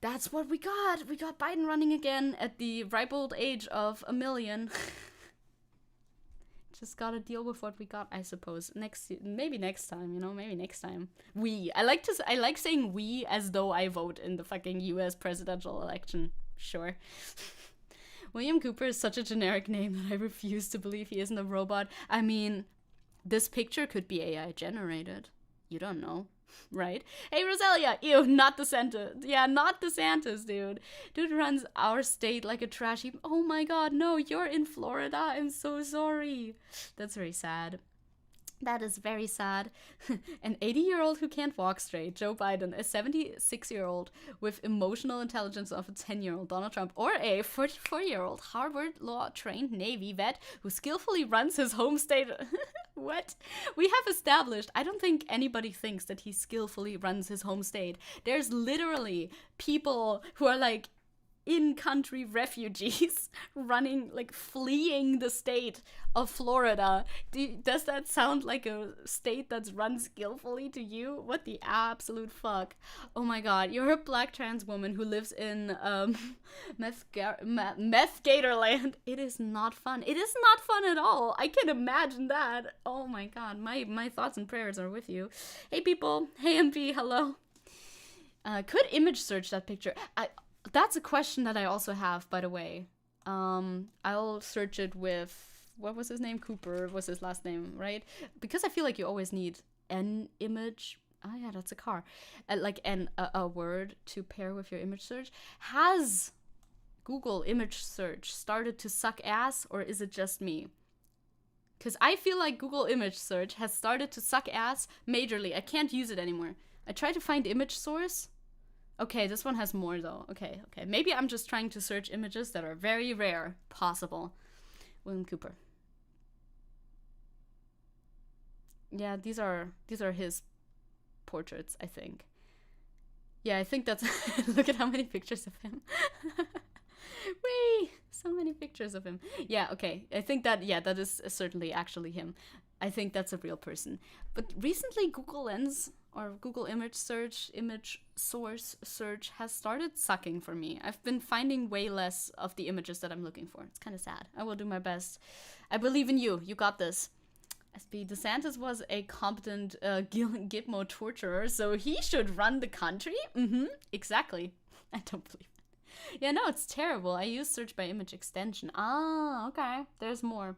S1: That's what we got. We got Biden running again at the ripe old age of 1 million. Just gotta deal with what we got, I suppose. Maybe next time, you know, maybe next time. I like saying we as though I vote in the fucking US presidential election. Sure. William Cooper is such a generic name that I refuse to believe he isn't a robot. I mean, this picture could be AI generated. You don't know, right? Hey, Roselia, ew, not DeSantis. Yeah, not DeSantis, dude. Dude runs our state like a trash heap. Oh my god, no, you're in Florida. I'm so sorry. That's very sad. That is very sad. An 80-year-old who can't walk straight, Joe Biden, a 76-year-old with emotional intelligence of a 10-year-old, Donald Trump, or a 44-year-old Harvard law-trained Navy vet who skillfully runs his home state. What? We have established, I don't think anybody thinks that he skillfully runs his home state. There's literally people who are like in-country refugees running, like fleeing the state of Florida. Does that sound like a state that's run skillfully to you? What the absolute fuck? Oh my god, you're a black trans woman who lives in meth Gatorland. It is not fun. It is not fun at all. I can imagine that. Oh my god, my thoughts and prayers are with you. Hey people, hey MP, hello. Could image search that picture? That's a question that I also have, by the way. I'll search it with, what was his name? Cooper was his last name, right? Because I feel like you always need an image. Oh yeah, that's a car. Like a word to pair with your image search. Has Google image search started to suck ass, or is it just me? Because I feel like Google image search has started to suck ass majorly. I can't use it anymore. I tried to find image source. Okay, this one has more though. Okay. Maybe I'm just trying to search images that are very rare. Possible. William Cooper. Yeah, these are his portraits, I think. Yeah, I think that's... Look at how many pictures of him. Whee! So many pictures of him. Yeah, okay. I think that, yeah, that is certainly actually him. I think that's a real person. But recently Google Lens or Google image source search has started sucking for me. I've been finding way less of the images that I'm looking for. It's kind of sad. I will do my best. I believe in you. You got this. SB DeSantis was a competent Gitmo torturer, so he should run the country? Exactly. I don't believe it. Yeah, no, it's terrible. I use search by image extension. Ah, okay. There's more.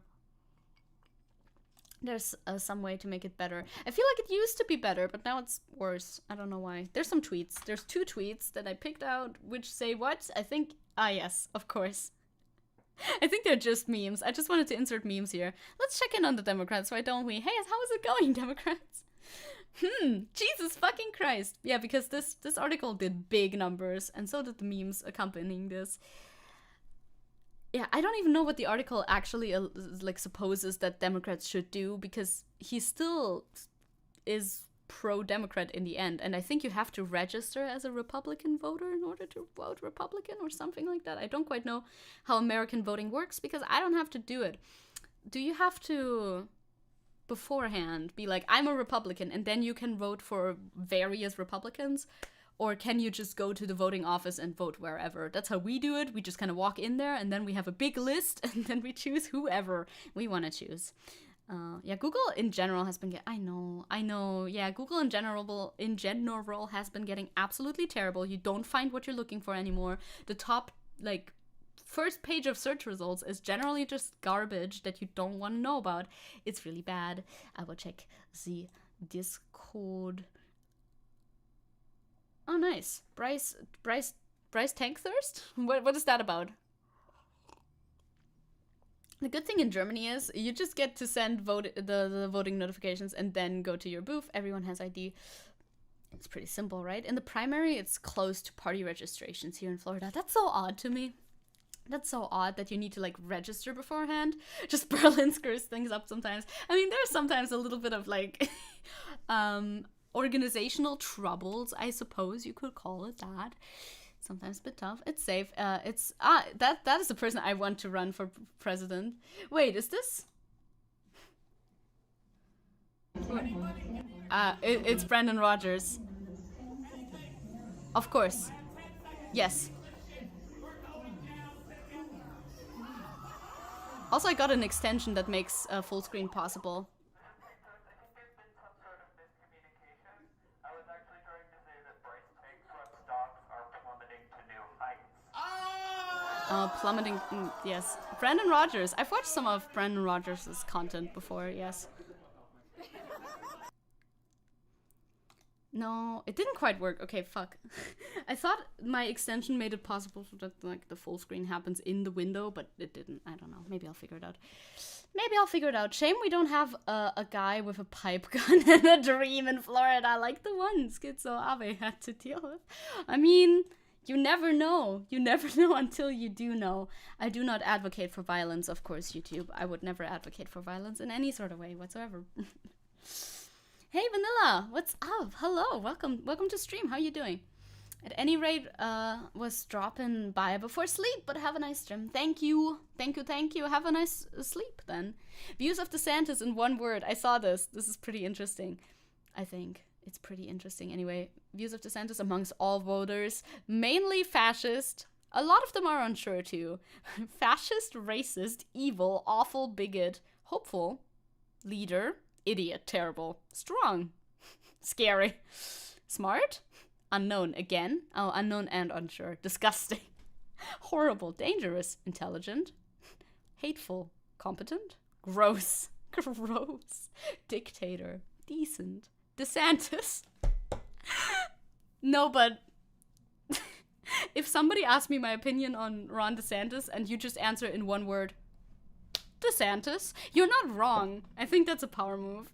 S1: There's some way to make it better. I feel like it used to be better, but now it's worse. I don't know why. There's some tweets. There's 2 tweets that I picked out which say what? I think... Ah, yes, of course. I think they're just memes. I just wanted to insert memes here. Let's check in on the Democrats, why don't we? Hey, how is it going, Democrats? Jesus fucking Christ. Yeah, because this article did big numbers, and so did the memes accompanying this. Yeah, I don't even know what the article actually like supposes that Democrats should do, because he still is pro-Democrat in the end, and I think you have to register as a Republican voter in order to vote Republican or something like that. I don't quite know how American voting works, because I don't have to do it. Do you have to beforehand be like, I'm a Republican, and then you can vote for various Republicans? Or can you just go to the voting office and vote wherever? That's how we do it. We just kind of walk in there, and then we have a big list, and then we choose whoever we want to choose. Yeah, Google in general has been I know. Yeah, Google in general has been getting absolutely terrible. You don't find what you're looking for anymore. The top, like, first page of search results is generally just garbage that you don't want to know about. It's really bad. I will check the Discord. Oh, nice. Bryce Tankthirst? What is that about? The good thing in Germany is you just get to send the voting notifications and then go to your booth. Everyone has ID. It's pretty simple, right? In the primary, it's close to party registrations here in Florida. That's so odd to me. That's so odd that you need to, like, register beforehand. Just Berlin screws things up sometimes. I mean, there's sometimes a little bit of, like, organizational troubles, I suppose you could call it that. Sometimes a bit tough. It's safe. That is the person I want to run for president. Wait, is this? It's Brandon Rogers. Of course. Yes. Also, I got an extension that makes full screen possible. Plummeting, yes. Brandon Rogers. I've watched some of Brandon Rogers' content before, yes. No, it didn't quite work. Okay, fuck. I thought my extension made it possible so that like the full screen happens in the window, but it didn't. I don't know. Maybe I'll figure it out. Maybe I'll figure it out. Shame we don't have a guy with a pipe gun and a dream in Florida like the one Schizo Abe had to deal with. I mean, you never know. You never know until you do know. I do not advocate for violence, of course, YouTube. I would never advocate for violence in any sort of way whatsoever. Hey Vanilla, what's up? Hello, welcome to stream. How you doing? At any rate, was dropping by before sleep, but have a nice stream. Thank you. Have a nice sleep then. Views of Desantis in one word. I saw this. This is pretty interesting. I think it's pretty interesting. Anyway, views of Desantis amongst all voters, mainly fascist. A lot of them are unsure too. Fascist, racist, evil, awful, bigot, hopeful, leader, idiot, terrible, strong, scary, smart, unknown again. Oh, unknown and unsure. Disgusting, horrible, dangerous, intelligent, hateful, competent, gross, dictator, decent, Desantis. No, but if somebody asked me my opinion on Ron DeSantis and you just answer in one word, Desantis, you're not wrong. I think that's a power move.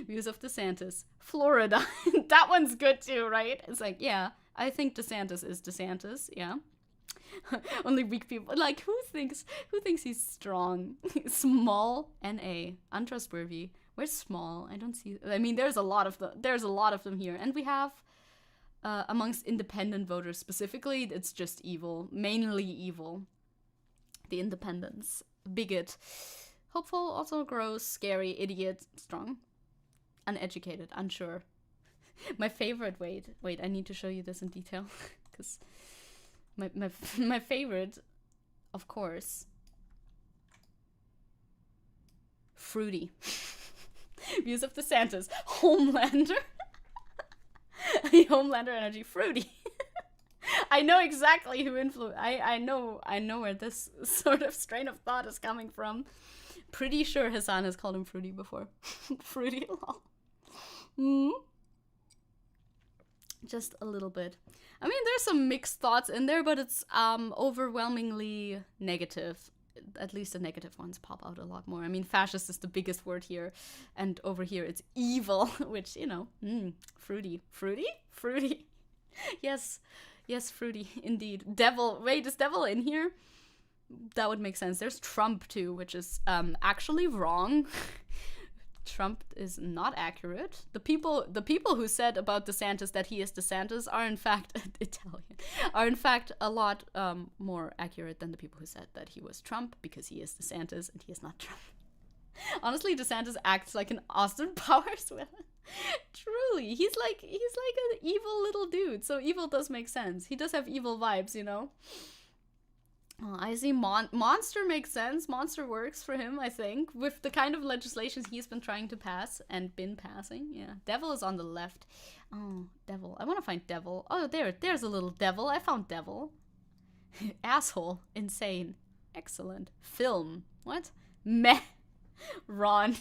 S1: Views of DeSantis. Florida. That one's good too, right? It's like, yeah, I think DeSantis is DeSantis, yeah. Only weak people. Like, who thinks he's strong? Small, N-A, untrustworthy. Where's small? I don't see. I mean, there's a lot of them here. And we have, amongst independent voters specifically, it's just evil. Mainly evil. The independents. Bigot, hopeful, also gross, scary, idiot, strong, uneducated, unsure. My favorite, wait, I need to show you this in detail, because my favorite, of course, fruity. Views of DeSantis, Homelander, Homelander energy, fruity. I know exactly who influenced. I know where this sort of strain of thought is coming from. Pretty sure Hassan has called him fruity before. Fruity, lol. Just a little bit. I mean, there's some mixed thoughts in there, but it's overwhelmingly negative. At least the negative ones pop out a lot more. I mean, fascist is the biggest word here, and over here it's evil, which, you know, fruity. Yes, fruity, indeed. Devil. Wait, is devil in here? That would make sense. There's Trump, too, which is actually wrong. Trump is not accurate. The people who said about DeSantis that he is DeSantis are, in fact, Italian. Are, in fact, a lot more accurate than the people who said that he was Trump, because he is DeSantis and he is not Trump. Honestly, DeSantis acts like an Austin Powers villain. Truly, he's like an evil little dude. So evil does make sense. He does have evil vibes, you know. Oh, I see. Monster makes sense. Monster works for him, I think, with the kind of legislation he's been trying to pass and been passing. Yeah, devil is on the left. Oh, devil. I want to find devil. Oh, there's a little devil. I found devil. Asshole. Insane. Excellent. Film. What? Meh. Ron.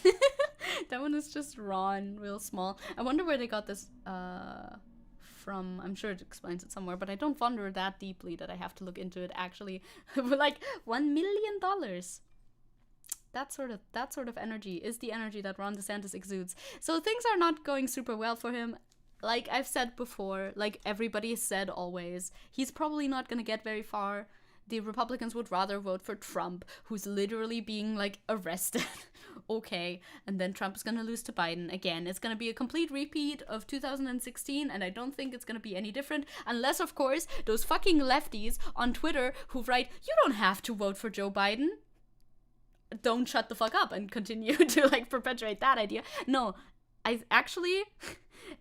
S1: That one is just Ron, real small. I wonder where they got this from. I'm sure it explains it somewhere, but I don't wonder that deeply that I have to look into it actually. Like $1 million. That sort of energy is the energy that Ron DeSantis exudes. So things are not going super well for him. Like I've said before, like everybody has said always, he's probably not gonna get very far. The Republicans would rather vote for Trump, who's literally being, like, arrested. Okay, and then Trump is gonna lose to Biden again. It's gonna be a complete repeat of 2016, and I don't think it's gonna be any different, unless, of course, those fucking lefties on Twitter who write, you don't have to vote for Joe Biden, don't shut the fuck up and continue to, like, perpetuate that idea. No, I actually,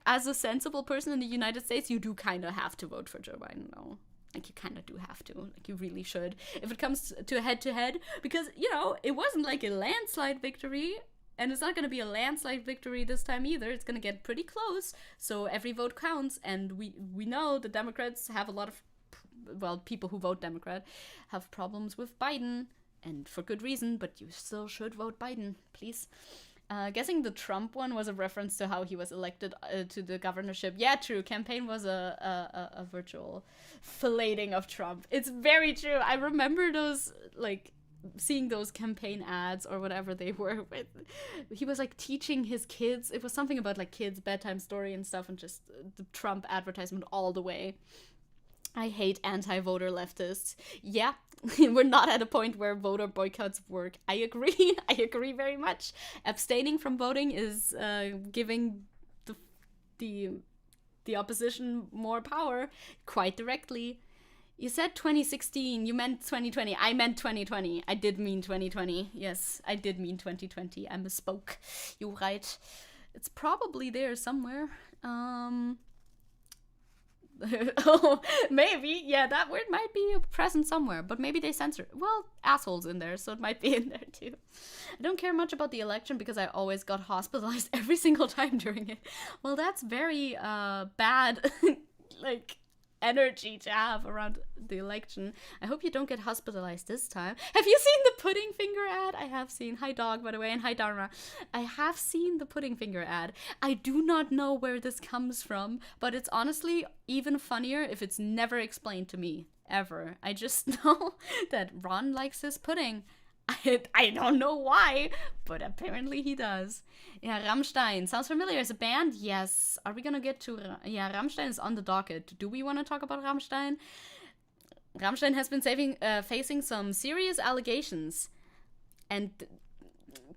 S1: as a sensible person in the United States, you do kind of have to vote for Joe Biden, though. Like, you kind of do have to. Like, you really should. If it comes to a head-to-head. Because, you know, it wasn't like a landslide victory. And it's not going to be a landslide victory this time either. It's going to get pretty close. So every vote counts. And we know the Democrats have a lot of well, people who vote Democrat have problems with Biden, and for good reason, but you still should vote Biden, please. Guessing the Trump one was a reference to how he was elected to the governorship. Yeah, true. Campaign was a virtual filleting of Trump. It's very true. I remember those, like, seeing those campaign ads or whatever they were. He was, like, teaching his kids. It was something about, like, kids' bedtime story and stuff, and just the Trump advertisement all the way. I hate anti-voter leftists. Yeah, we're not at a point where voter boycotts work. I agree. I agree very much. Abstaining from voting is giving the opposition more power quite directly. You said 2016. You meant 2020. I meant 2020. I did mean 2020. Yes, I did mean 2020. I misspoke. You're right. It's probably there somewhere. Oh, maybe. Yeah, that word might be present somewhere, but maybe they censored. Well, assholes in there, so it might be in there too. I don't care much about the election because I always got hospitalized every single time during it. Well, that's very bad, like, energy to have around the election. I hope you don't get hospitalized this time. Have you seen the pudding finger ad? I have seen. Hi dog, by the way, and hi Dharma. I have seen the pudding finger ad. I do not know where this comes from, but it's honestly even funnier if it's never explained to me, ever. I just know that Ron likes his pudding. I don't know why, but apparently he does. Yeah, Rammstein. Sounds familiar as a band? Yes. Are we gonna get to... Yeah, Rammstein is on the docket. Do we want to talk about Rammstein? Rammstein has been facing some serious allegations. And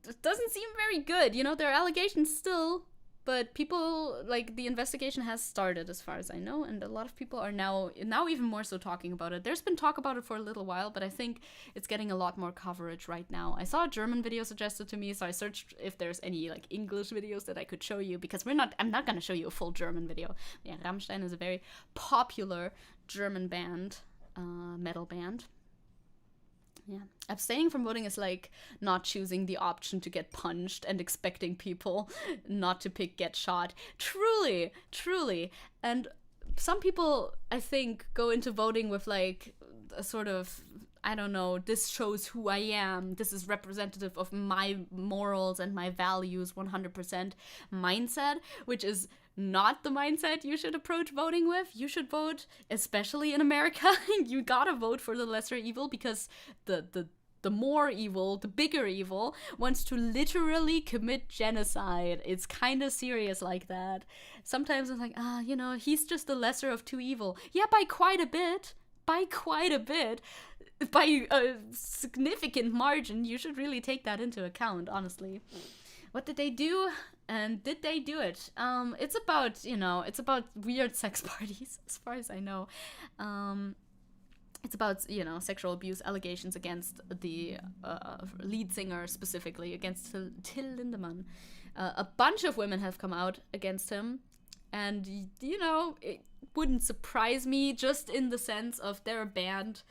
S1: it doesn't seem very good. You know, there are allegations still, but people, like, the investigation has started as far as I know, and a lot of people are now even more so talking about it. There's been talk about it for a little while, but I think it's getting a lot more coverage right now. I saw a German video suggested to me, so I searched if there's any, like, English videos that I could show you, because I'm not gonna show you a full German video. Yeah, Rammstein is a very popular German band, metal band. Yeah. Abstaining from voting is like not choosing the option to get punched and expecting people not to pick get shot. Truly, truly. And some people, I think, go into voting with like a sort of, I don't know, this shows who I am. This is representative of my morals and my values 100% mindset, which is not the mindset you should approach voting with. You should vote, especially in America, you gotta vote for the lesser evil because the more evil, the bigger evil, wants to literally commit genocide. It's kind of serious like that. Sometimes it's like, you know, he's just the lesser of two evil. Yeah, by quite a bit. By quite a bit. By a significant margin. You should really take that into account, honestly. What did they do? And did they do it? It's about, you know, it's about weird sex parties, as far as I know. It's about, you know, sexual abuse allegations against the lead singer, specifically, against Till Lindemann. A bunch of women have come out against him. And, you know, it wouldn't surprise me, just in the sense of they're a band.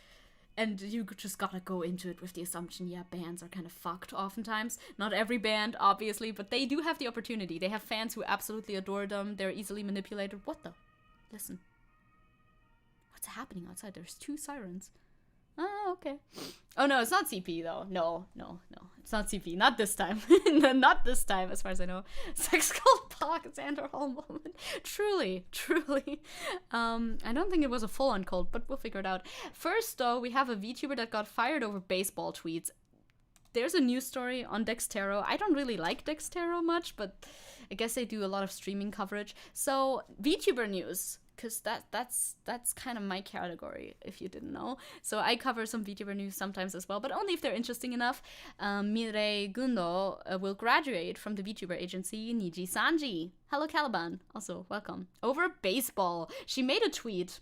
S1: And you just gotta go into it with the assumption, yeah, bands are kind of fucked oftentimes. Not every band, obviously, but they do have the opportunity. They have fans who absolutely adore them. They're easily manipulated. What the? Listen. What's happening outside? There's 2 sirens. Oh, okay. Oh, no, it's not CP, though. No. It's not CP. Not this time. Not this time, as far as I know. Sex cult Alexander Hall moment. Truly. I don't think it was a full-on cult, but we'll figure it out. First, though, we have a VTuber that got fired over baseball tweets. There's a news story on Dextero. I don't really like Dextero much, but I guess they do a lot of streaming coverage. So, VTuber news. Because that's kind of my category, if you didn't know. So I cover some VTuber news sometimes as well, but only if they're interesting enough. Mirei Gundo will graduate from the VTuber agency Niji Sanji. Hello, Caliban. Also, welcome. Over baseball. She made a tweet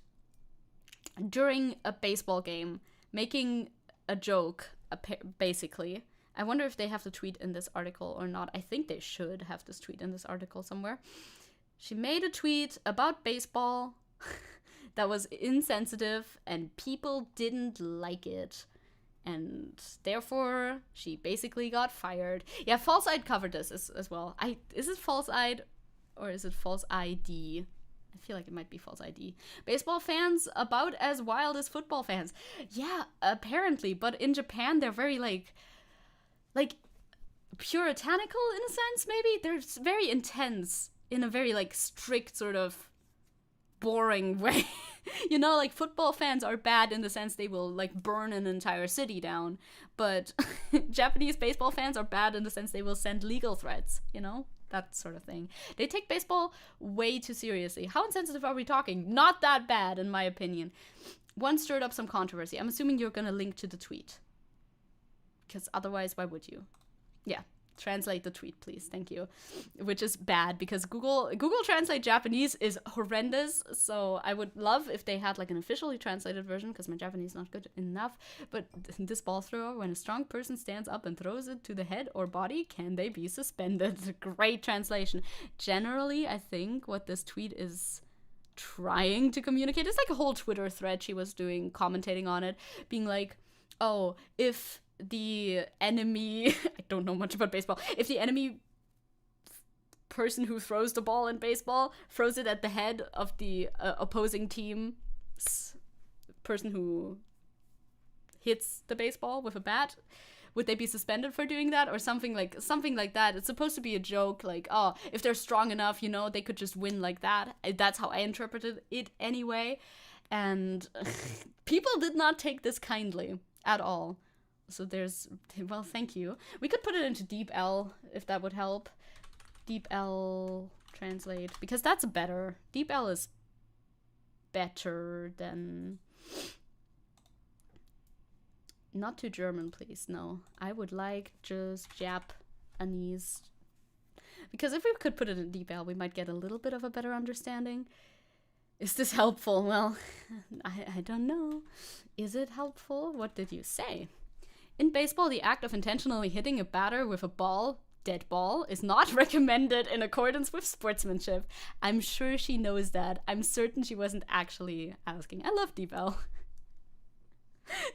S1: during a baseball game, making a joke, basically. I wonder if they have the tweet in this article or not. I think they should have this tweet in this article somewhere. She made a tweet about baseball that was insensitive and people didn't like it. And therefore, she basically got fired. Yeah, False Eyed covered this as well. Is it False Eyed or is it False ID? I feel like it might be false ID. Baseball fans about as wild as football fans. Yeah, apparently. But in Japan, they're very, like puritanical in a sense, maybe? They're very intense in a very, like, strict sort of boring way. You know, like, football fans are bad in the sense they will, like, burn an entire city down. But Japanese baseball fans are bad in the sense they will send legal threats, you know? That sort of thing. They take baseball way too seriously. How insensitive are we talking? Not that bad, in my opinion. One stirred up some controversy. I'm assuming you're gonna link to the tweet. Because otherwise, why would you? Yeah. Translate the tweet, please. Thank you. Which is bad because Google Translate Japanese is horrendous. So I would love if they had like an officially translated version because my Japanese is not good enough. But this ball thrower, when a strong person stands up and throws it to the head or body, can they be suspended? Great translation. Generally, I think what this tweet is trying to communicate, it's like a whole Twitter thread she was doing, commentating on it, being like, oh, if the enemy I don't know much about baseball, if the enemy person who throws the ball in baseball throws it at the head of the opposing team's person who hits the baseball with a bat, would they be suspended for doing that, or something like that? It's supposed to be a joke, like, oh, if they're strong enough, you know, they could just win like that. That's how I interpreted it anyway. And people did not take this kindly at all. So there's, well, thank you. We could put it into DeepL if that would help. DeepL translate, because that's better. DeepL is better than... Not too German, please. No. I would like just Japanese. Because if we could put it in DeepL, we might get a little bit of a better understanding. Is this helpful? Well, I don't know. Is it helpful? What did you say? In baseball, the act of intentionally hitting a batter with a ball, dead ball, is not recommended in accordance with sportsmanship. I'm sure she knows that. I'm certain she wasn't actually asking. I love DeepL.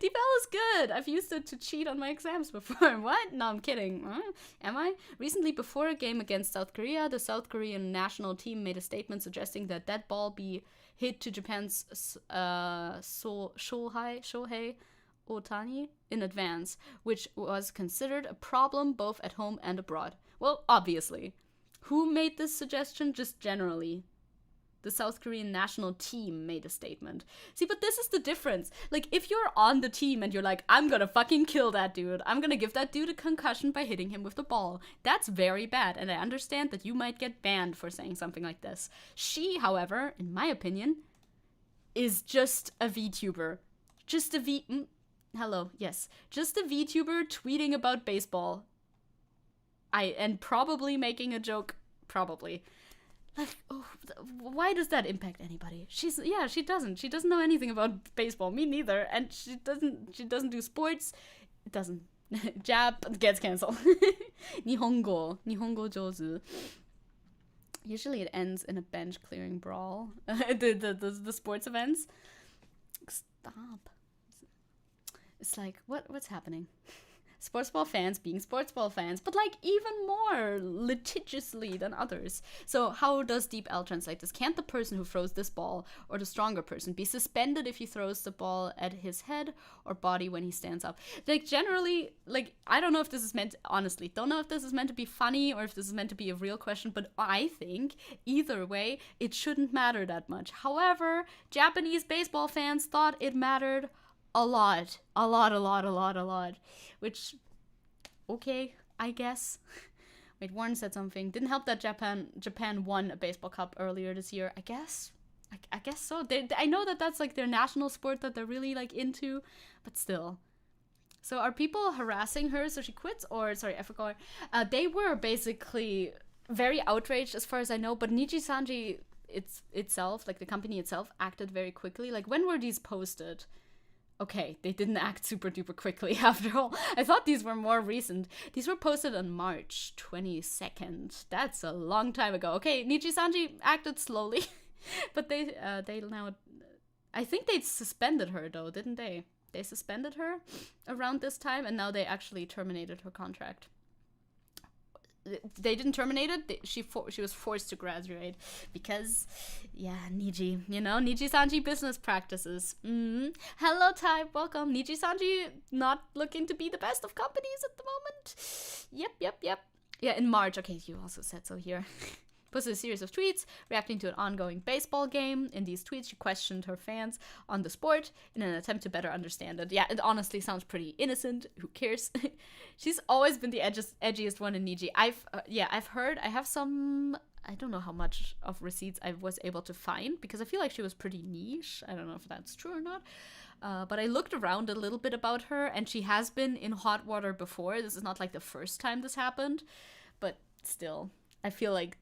S1: DeepL is good. I've used it to cheat on my exams before. What? No, I'm kidding. Am I? Recently, before a game against South Korea, the South Korean national team made a statement suggesting that that ball be hit to Japan's Shohei Ohtani in advance, which was considered a problem both at home and abroad. Well, obviously. Who made this suggestion? Just generally. The South Korean national team made a statement. See, but this is the difference. Like, if you're on the team and you're like, I'm gonna fucking kill that dude, I'm gonna give that dude a concussion by hitting him with the ball, that's very bad, and I understand that you might get banned for saying something like this. She, however, in my opinion, is just a VTuber. Just a Hello, yes. Just a VTuber tweeting about baseball. And probably making a joke. Probably. Like, oh, why does that impact anybody? She doesn't. She doesn't know anything about baseball. Me neither. And she doesn't do sports. It doesn't. Jap gets canceled. Nihongo jozu. Usually it ends in a bench clearing brawl. the sports events. Stop. It's like, what's happening? Sportsball fans being sportsball fans, but like even more litigiously than others. So how does DeepL translate this? Can't the person who throws this ball, or the stronger person, be suspended if he throws the ball at his head or body when he stands up? Like, generally, like, I don't know if this is meant, honestly, don't know if this is meant to be funny or if this is meant to be a real question, but I think either way, it shouldn't matter that much. However, Japanese baseball fans thought it mattered a lot. Which, okay, I guess. Wait, Warren said something. Didn't help that Japan won a baseball cup earlier this year. I guess. I guess so. I know that that's like their national sport that they're really like into, but still. So are people harassing her so she quits? Or, sorry, I forgot. They were basically very outraged as far as I know, but Nijisanji itself, like the company itself, acted very quickly. Like, when were these posted? Okay, they didn't act super duper quickly after all. I thought these were more recent. These were posted on March 22nd. That's a long time ago. Okay, Nijisanji acted slowly. But they now... I think they suspended her though, didn't they? They suspended her around this time and now they actually terminated her contract. they didn't terminate it. She was forced to graduate because, yeah, Niji, Niji-sanji business practices. Hello, Type, welcome. Niji-sanji not looking to be the best of companies at the moment. Yep. Yeah, in March. Okay, you also said so here. Posted a series of tweets reacting to an ongoing baseball game. In these tweets, she questioned her fans on the sport in an attempt to better understand it. Yeah, it honestly sounds pretty innocent. Who cares? She's always been the edgiest one in Niji. I've heard. I have some. I don't know how much of receipts I was able to find because I feel like she was pretty niche. I don't know if that's true or not. But I looked around a little bit about her, and she has been in hot water before. This is not like the first time this happened, but still, I feel like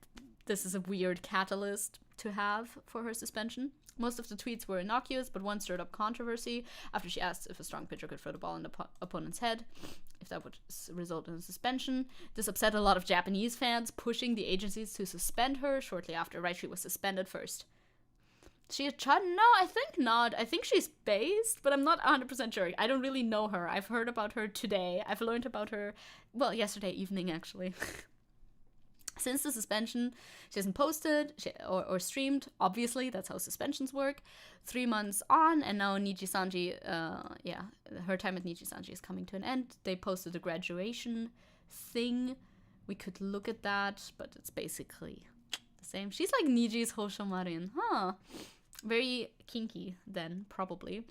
S1: this is a weird catalyst to have for her suspension. Most of the tweets were innocuous, but one stirred up controversy after she asked if a strong pitcher could throw the ball in the opponent's head, if that would result in a suspension. This upset a lot of Japanese fans, pushing the agencies to suspend her shortly after. Right, she was suspended first. She a Chun? No, I think not. I think she's based, but I'm not 100% sure. I don't really know her. I've heard about her today. I've learned about her, well, yesterday evening, actually. Since the suspension, she hasn't posted or streamed. Obviously, that's how suspensions work. 3 months on, and now Niji-sanji, her time at Niji-sanji is coming to an end. They posted a graduation thing. We could look at that, but it's basically the same. She's like Niji's Hoshomarin. Huh. Very kinky, then, probably.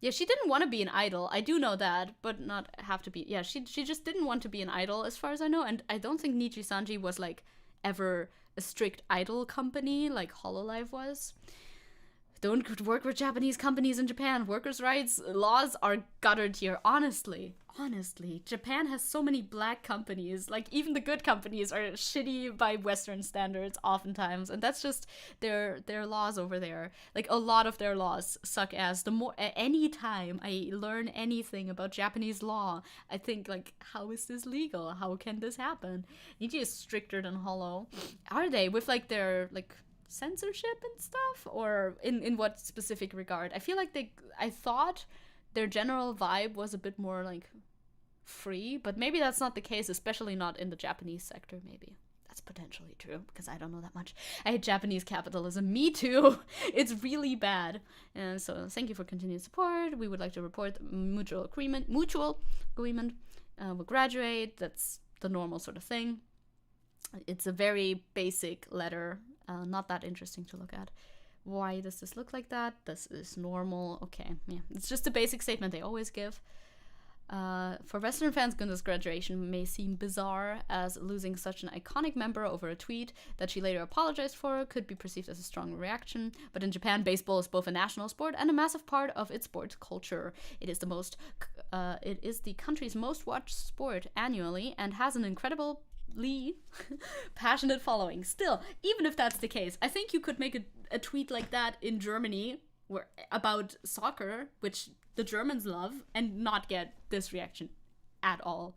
S1: Yeah, she didn't want to be an idol. I do know that, but not have to be. Yeah, she just didn't want to be an idol, as far as I know. And I don't think Niji-sanji was, like, ever a strict idol company like Hololive was. Don't work with Japanese companies in Japan. Workers' rights laws are guttered here. Honestly, Japan has so many black companies. Like, even the good companies are shitty by Western standards oftentimes, and that's just their laws over there. Like, a lot of their laws suck ass. Any time I learn anything about Japanese law, I think, like, how is this legal? How can this happen? Niji is stricter than Holo. Are they? With, like, their, like, censorship and stuff? Or in what specific regard? I feel like I thought their general vibe was a bit more, like, free, but maybe that's not the case, especially not in the Japanese sector. Maybe that's potentially true, because I don't know that much. I hate Japanese capitalism. Me too. It's really bad. And so thank you for continued support. We would like to report mutual agreement. We'll graduate. That's the normal sort of thing. It's a very basic letter, not that interesting to look at. Why does this look like that? This is normal. Okay, yeah. It's just a basic statement they always give. For Western fans, Gunda's graduation may seem bizarre, as losing such an iconic member over a tweet that she later apologized for could be perceived as a strong reaction. But in Japan, baseball is both a national sport and a massive part of its sports culture. It is the country's most watched sport annually and has an incredibly passionate following. Still, even if that's the case, I think you could make a tweet like that in Germany about soccer, which the Germans love, and not get this reaction at all.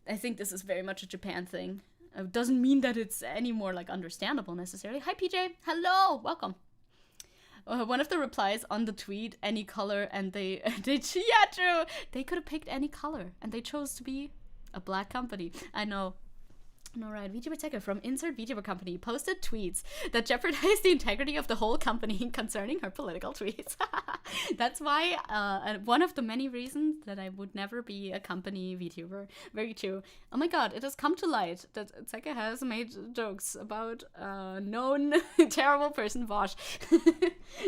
S1: I think this is very much a Japan thing. It doesn't mean that it's any more, like, understandable necessarily. Hi, PJ. Hello. Welcome. One of the replies on the tweet, any color, and they yeah, true. They could have picked any color, and they chose to be a black company. I know. No, right. Vtuber Zecke from Insert Vtuber Company posted tweets that jeopardize the integrity of the whole company concerning her political tweets. That's why one of the many reasons that I would never be a company VTuber. Very true. Oh my god, it has come to light that Zecke has made jokes about known terrible person Vosh.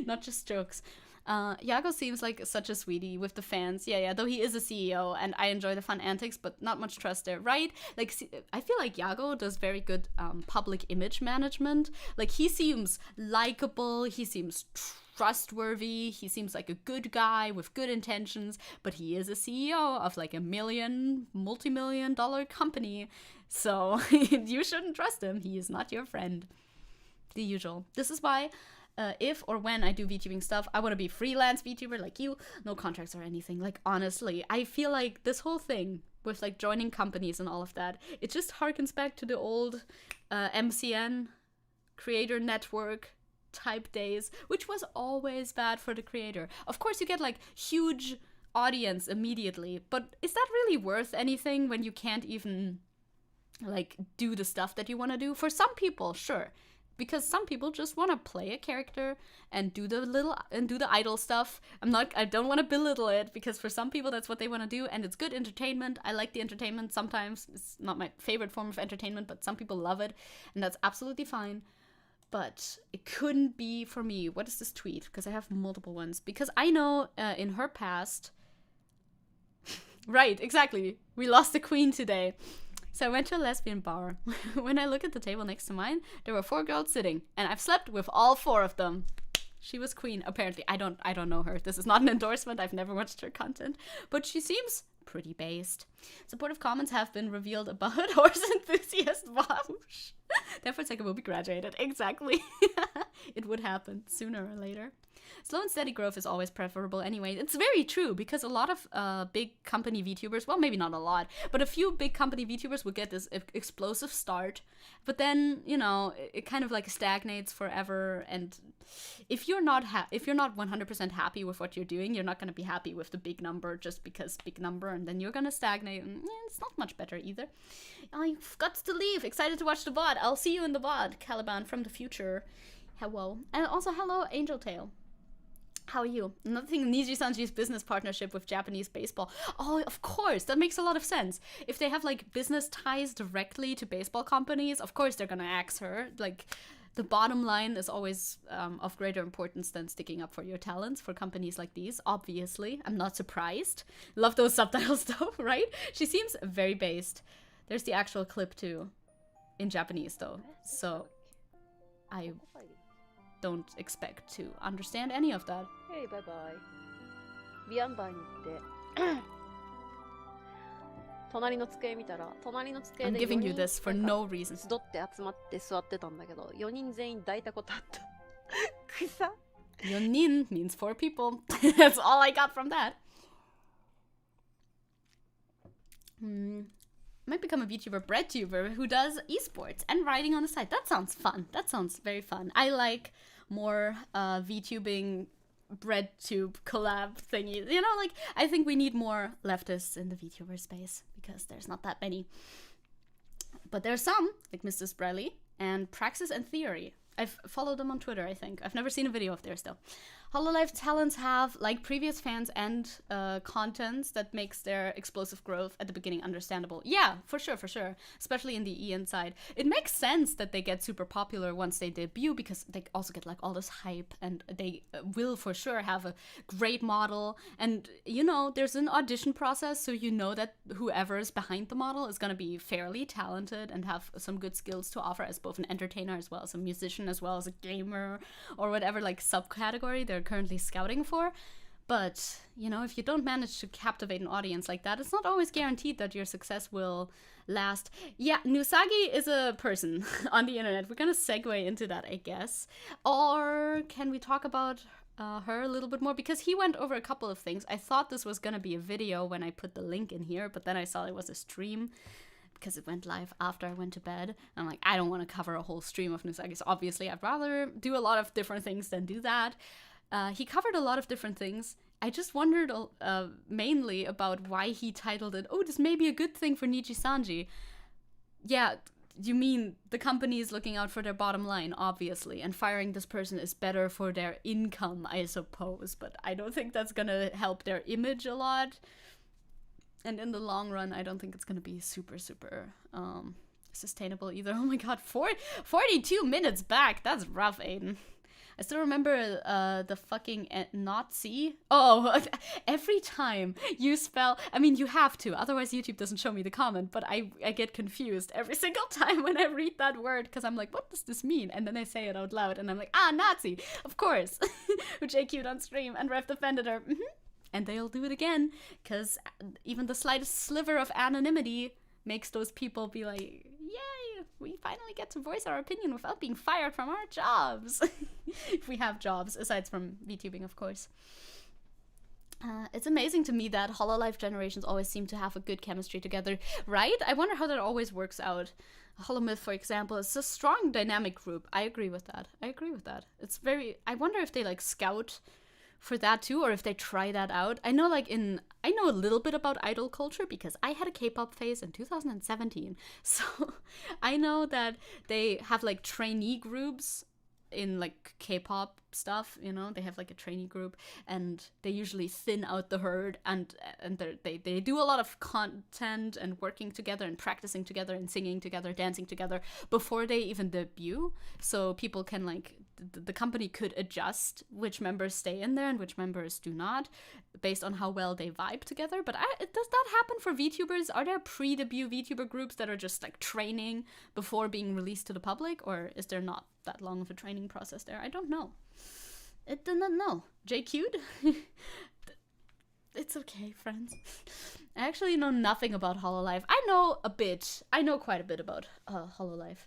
S1: Not just jokes. Yago seems like such a sweetie with the fans. Yeah, though he is a CEO, and I enjoy the fun antics, but not much trust there, right? Like, I feel like Yago does very good public image management. Like, he seems likable, he seems trustworthy, he seems like a good guy with good intentions, but he is a CEO of, like, a multi-million-dollar company, so you shouldn't trust him. He is not your friend. The usual. This is why if or when I do VTubing stuff, I want to be freelance VTuber like you, no contracts or anything. Like, honestly, I feel like this whole thing with, like, joining companies and all of that, it just harkens back to the old MCN, creator network type days, which was always bad for the creator. Of course, you get, like, huge audience immediately, but is that really worth anything when you can't even like do the stuff that you want to do. For some people, sure, because some people just want to play a character and do the idle stuff. I don't want to belittle it, because for some people that's what they want to do, and it's good entertainment. I like the entertainment sometimes. It's not my favorite form of entertainment, but some people love it, and that's absolutely fine. But it couldn't be for me. What is this tweet? Because I have multiple ones. Because I know in her past... Right, exactly. We lost the queen today. So I went to a lesbian bar. When I look at the table next to mine, there were 4 girls sitting. And I've slept with all 4 of them. She was queen, apparently. I don't know her. This is not an endorsement. I've never watched her content. But she seems pretty based. Supportive comments have been revealed about horse enthusiast Vaush. Therefore, Zecke will be graduated. Exactly. It would happen sooner or later. Slow and steady growth is always preferable anyway. It's very true, because a lot of big company VTubers, well, maybe not a lot, but a few big company VTubers will get this explosive start. But then, you know, it kind of like stagnates forever. And if you're not 100% happy with what you're doing, you're not going to be happy with the big number just because big number, and then you're going to stagnate. And it's not much better either. I've got to leave. Excited to watch the VOD. I'll see you in the VOD, Caliban from the future. Hello. And also hello, Angel Tail. How are you? Another thing, Niji-sanji's business partnership with Japanese baseball. Oh, of course, that makes a lot of sense. If they have, like, business ties directly to baseball companies, of course they're gonna axe her. Like, the bottom line is always of greater importance than sticking up for your talents for companies like these, obviously. I'm not surprised. Love those subtitles, though, right? She seems very based. There's the actual clip, too, in Japanese, though. So, I don't expect to understand any of that.
S2: Hey, bye bye. ビアンバーに行って隣の机見たら隣の机
S1: I'm
S2: で
S1: giving you
S2: 4
S1: this for
S2: 人
S1: no reason.
S2: 集って集まって座ってたんだけど4人全員抱いたことあった草
S1: Yonin means 4 people. That's all I got from that. Might become a VTuber, breadtuber, who does esports and writing on the side. That sounds fun. That sounds very fun. I like more VTubing, breadtube collab thingies. You know, like, I think we need more leftists in the VTuber space, because there's not that many. But there's some, like Mr. Sprelly and Praxis and Theory. I've followed them on Twitter, I think. I've never seen a video of theirs, though. Hololive talents have, like previous fans and contents that makes their explosive growth at the beginning understandable. Yeah, for sure, for sure. Especially in the EN side. It makes sense that they get super popular once they debut, because they also get like all this hype, and they will for sure have a great model. And, you know, there's an audition process, so you know that whoever is behind the model is going to be fairly talented and have some good skills to offer as both an entertainer as well as a musician as well as a gamer or whatever like subcategory they're currently scouting for. But, you know, if you don't manage to captivate an audience like that, it's not always guaranteed that your success will last. Yeah, Nusagi is a person on the internet. We're gonna segue into that, I guess. Or can we talk about her a little bit more? Because he went over a couple of things. I thought this was gonna be a video when I put the link in here, but then I saw it was a stream, because it went live after I went to bed. And I'm like, I don't want to cover a whole stream of Nusagi, so obviously I'd rather do a lot of different things than do that. He covered a lot of different things. I just wondered mainly about why he titled it, oh, this may be a good thing for Niji-sanji. Yeah, you mean the company is looking out for their bottom line, obviously, and firing this person is better for their income, I suppose. But I don't think that's gonna help their image a lot. And in the long run, I don't think it's gonna be super, super sustainable either. Oh my god, 42 minutes back! That's rough, Aiden. I still remember the fucking Nazi. Oh, every time you spell... I mean, you have to, otherwise YouTube doesn't show me the comment, but I get confused every single time when I read that word, because I'm like, what does this mean? And then I say it out loud, and I'm like, Nazi! Of course! Who JQ'd on stream and Rev defended her. And they'll do it again, because even the slightest sliver of anonymity makes those people be like, yay, we finally get to voice our opinion without being fired from our jobs. If we have jobs, aside from VTubing, of course. It's amazing to me that Hololive generations always seem to have a good chemistry together, right? I wonder how that always works out. Holomyth, for example, is a strong dynamic group. I agree with that. It's very... I wonder if they, like, scout for that too, or if they try that out. I know a little bit about idol culture because I had a K-pop phase in 2017. So I know that they have like trainee groups in like K-pop stuff, you know, they have like a trainee group, and they usually thin out the herd, and they do a lot of content and working together and practicing together and singing together, dancing together before they even debut, so people can like the company could adjust which members stay in there and which members do not based on how well they vibe together. But does that happen for VTubers? Are there pre-debut VTuber groups that are just like training before being released to the public, or is there not that long of a training process there? I don't know. I do not know. JQ'd? It's okay, friends. I actually know nothing about Hololive. I know quite a bit about Hololive.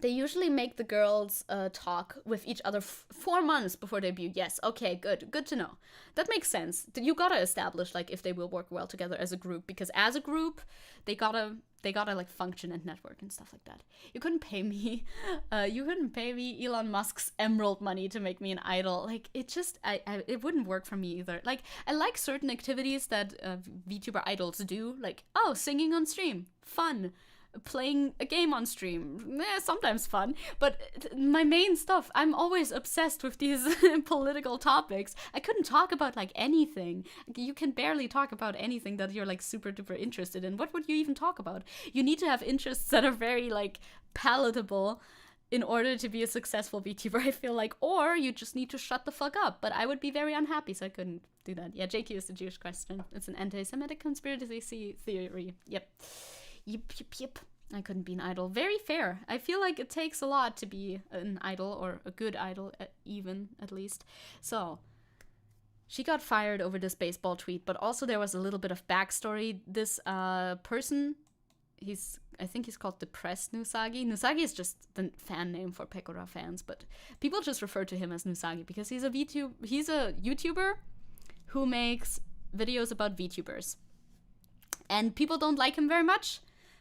S1: They usually make the girls talk with each other 4 months before debut. Yes, okay, good to know. That makes sense. You gotta establish like if they will work well together as a group, because as a group, they gotta like function and network and stuff like that. You couldn't pay me Elon Musk's emerald money to make me an idol. Like it just it wouldn't work for me either. Like I like certain activities that VTuber idols do, like singing on stream, fun. Playing a game on stream, sometimes fun, but my main stuff, I'm always obsessed with these political topics. I couldn't talk about like anything. You can barely talk about anything that you're like super duper interested in. What would you even talk about? You need to have interests that are very like palatable in order to be a successful VTuber, I feel like, or you just need to shut the fuck up. But I would be very unhappy, so I couldn't do that. Yeah, JQ is the Jewish question. It's an anti-Semitic conspiracy theory. Yep. Yep. I couldn't be an idol. Very fair. I feel like it takes a lot to be an idol, or a good idol, even, at least. So, she got fired over this baseball tweet, but also there was a little bit of backstory. This person, I think he's called Depressed Nusagi. Nusagi is just the fan name for Pekora fans, but people just refer to him as Nusagi because he's a YouTuber who makes videos about VTubers. And people don't like him very much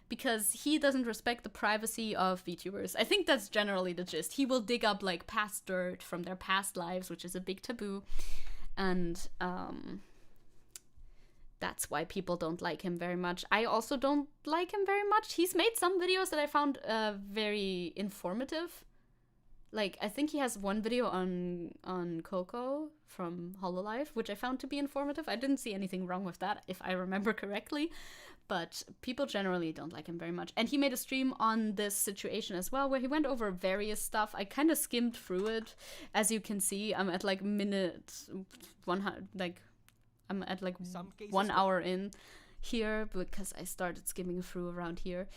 S1: because he doesn't respect the privacy of VTubers. I think that's generally the gist. He will dig up like past dirt from their past lives, which is a big taboo. And that's why people don't like him very much. I also don't like him very much. He's made some videos that I found very informative. Like, I think he has one video on Coco from Hololive, which I found to be informative. I didn't see anything wrong with that, if I remember correctly. But people generally don't like him very much. And he made a stream on this situation as well, where he went over various stuff. I kind of skimmed through it. As you can see, I'm at like minute 100, like, I'm at like 1 hour in here because I started skimming through around here.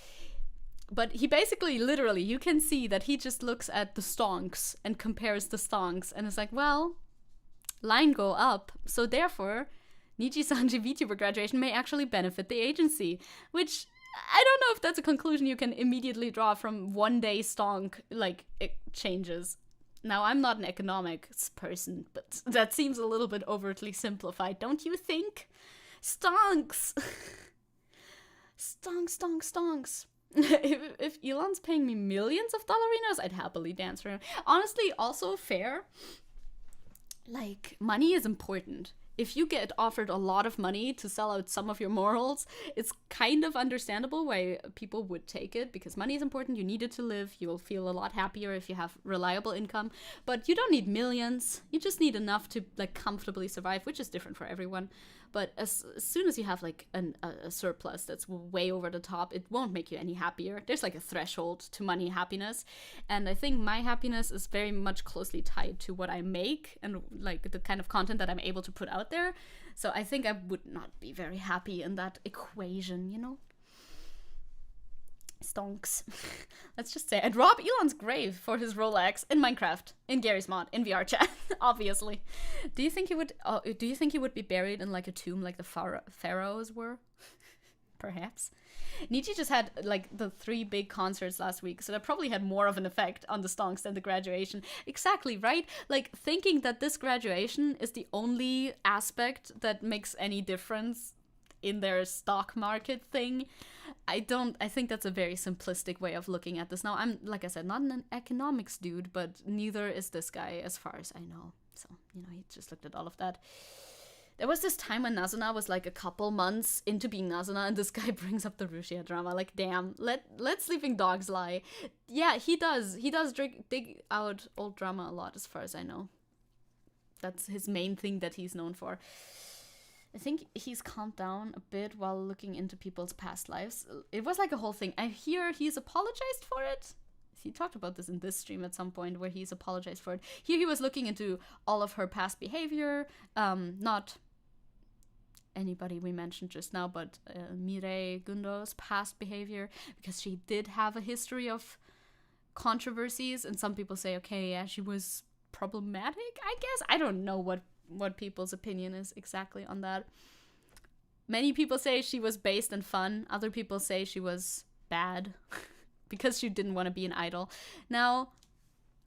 S1: But he basically, literally, you can see that he just looks at the stonks and compares the stonks and is like, well, line go up, so therefore, Nichi-sanji VTuber graduation may actually benefit the agency. Which, I don't know if that's a conclusion you can immediately draw from one day stonk, like, changes. Now, I'm not an economics person, but that seems a little bit overtly simplified, don't you think? Stonks! Stonks. If Elon's paying me millions of dollarinos, I'd happily dance for him. Honestly, also fair. Like, money is important. If you get offered a lot of money to sell out some of your morals, it's kind of understandable why people would take it, because money is important, you need it to live, you'll feel a lot happier if you have reliable income, but you don't need millions, you just need enough to like comfortably survive, which is different for everyone. But as soon as you have like a surplus that's way over the top, it won't make you any happier. There's like a threshold to money happiness. And I think my happiness is very much closely tied to what I make and like the kind of content that I'm able to put out there. So I think I would not be very happy in that equation, you know? Stonks. Let's just say I'd rob Elon's grave for his Rolex in Minecraft, in Gary's mod, in VR chat, obviously. Do you think he would be buried in like a tomb like the pharaohs were? Perhaps. Nietzsche just had like the 3 big concerts last week, so that probably had more of an effect on the stonks than the graduation. Exactly, right? Like thinking that this graduation is the only aspect that makes any difference in their stock market thing. I think that's a very simplistic way of looking at this. Now, I'm, like I said, not an economics dude, but neither is this guy as far as I know. So, you know, he just looked at all of that. There was this time when Nazuna was like a couple months into being Nazuna, and this guy brings up the Rusia drama. Like, damn, let sleeping dogs lie. Yeah, he does. He does dig out old drama a lot, as far as I know. That's his main thing that he's known for. I think he's calmed down a bit while looking into people's past lives. It was like a whole thing. I hear he's apologized for it. He talked about this in this stream at some point where he's apologized for it. Here he was looking into all of her past behavior, not anybody we mentioned just now, but Mireille Gundo's past behavior, because she did have a history of controversies, and some people say, okay, yeah, she was problematic, I guess. I don't know what people's opinion is exactly on that. Many people say she was based and fun. Other people say she was bad because she didn't want to be an idol. Now,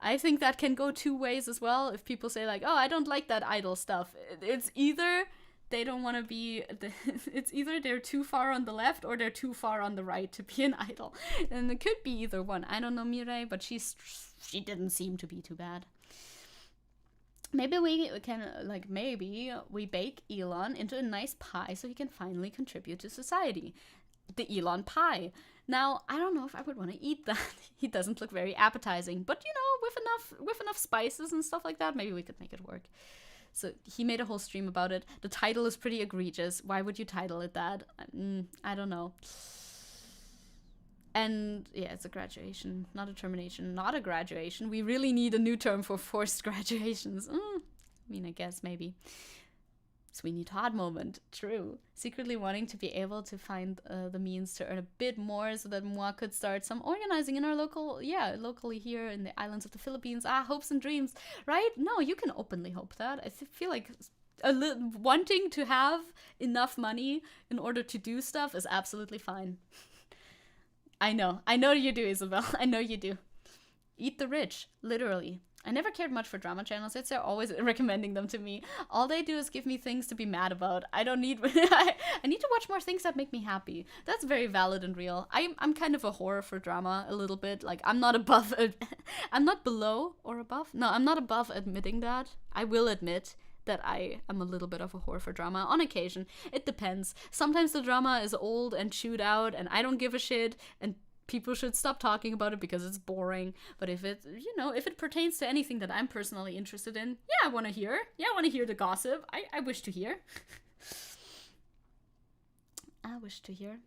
S1: I think that can go two ways as well. If people say like, oh, I don't like that idol stuff, it's either they don't want to be, it's either they're too far on the left or they're too far on the right to be an idol. And it could be either one. I don't know Mireille, but she didn't seem to be too bad. Maybe we can, like, maybe we bake Elon into a nice pie so he can finally contribute to society. The Elon pie. Now, I don't know if I would want to eat that. He doesn't look very appetizing, but you know, with enough spices and stuff like that, maybe we could make it work. So he made a whole stream about it. The title is pretty egregious. Why would you title it that? I don't know. And yeah, it's a graduation, not a termination, not a graduation. We really need a new term for forced graduations. I mean, I guess maybe. Sweeney Todd moment, true. Secretly wanting to be able to find the means to earn a bit more so that Moi could start some organizing in our locally here in the islands of the Philippines. Hopes and dreams, right? No, you can openly hope that. I feel like wanting to have enough money in order to do stuff is absolutely fine. I know you do, Isabel. I know you do. Eat the rich, literally. I never cared much for drama channels. They're always recommending them to me. All they do is give me things to be mad about. I don't need... I need to watch more things that make me happy. That's very valid and real. I'm kind of a whore for drama a little bit. Like, I'm not above... I'm not below or above. No, I'm not above admitting that. I will admit that I am a little bit of a whore for drama on occasion. It depends. Sometimes the drama is old and chewed out and I don't give a shit and people should stop talking about it because it's boring. But if it, if it pertains to anything that I'm personally interested in, yeah, I want to hear. Yeah, I want to hear the gossip. I wish to hear. I wish to hear.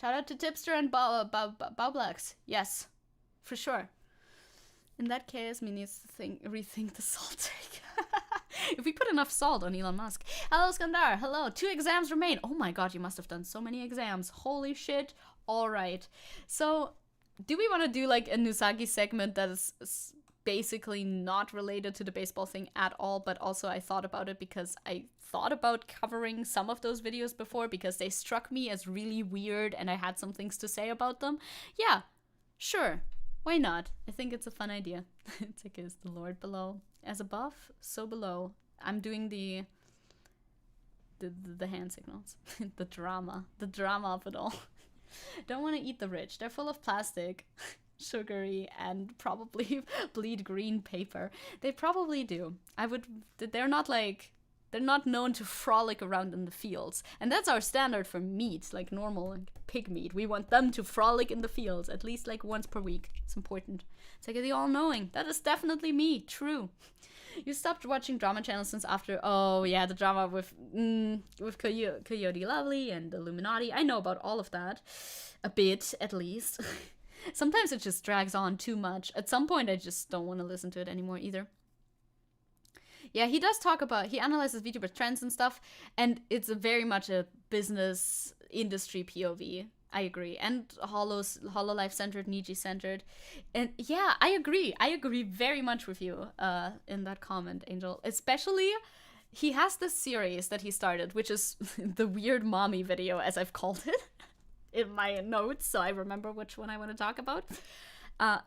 S1: Shout out to Tipster and Bowblax. Yes, for sure. In that case, me needs to rethink the salt take. If we put enough salt on Elon Musk. Hello, Skandar. Hello. 2 exams remain. Oh my god, you must have done so many exams. Holy shit. All right. So, do we want to do like a Nusagi segment that is basically not related to the baseball thing at all, but also I thought about it because I thought about covering some of those videos before because they struck me as really weird and I had some things to say about them. Yeah, sure. Why not? I think it's a fun idea. Zecke is the Lord below. As above, so below. I'm doing the hand signals. The drama of it all. Don't want to eat the rich. They're full of plastic, sugary, and probably bleed green paper. They probably do. They're not known to frolic around in the fields. And that's our standard for meat, like normal like pig meat. We want them to frolic in the fields, at least like once per week. It's important. It's like the all-knowing. That is definitely me. True. You stopped watching drama channels since after, the drama with Coyote Lovely and Illuminati. I know about all of that. A bit, at least. Sometimes it just drags on too much. At some point, I just don't want to listen to it anymore either. Yeah, he does talk about, he analyzes VTuber trends and stuff, and it's very much a business industry POV. I agree. And Hololive-centered, Niji-centered. And yeah, I agree. I agree very much with you in that comment, Angel. Especially, he has this series that he started, which is the weird mommy video, as I've called it, in my notes, so I remember which one I want to talk about.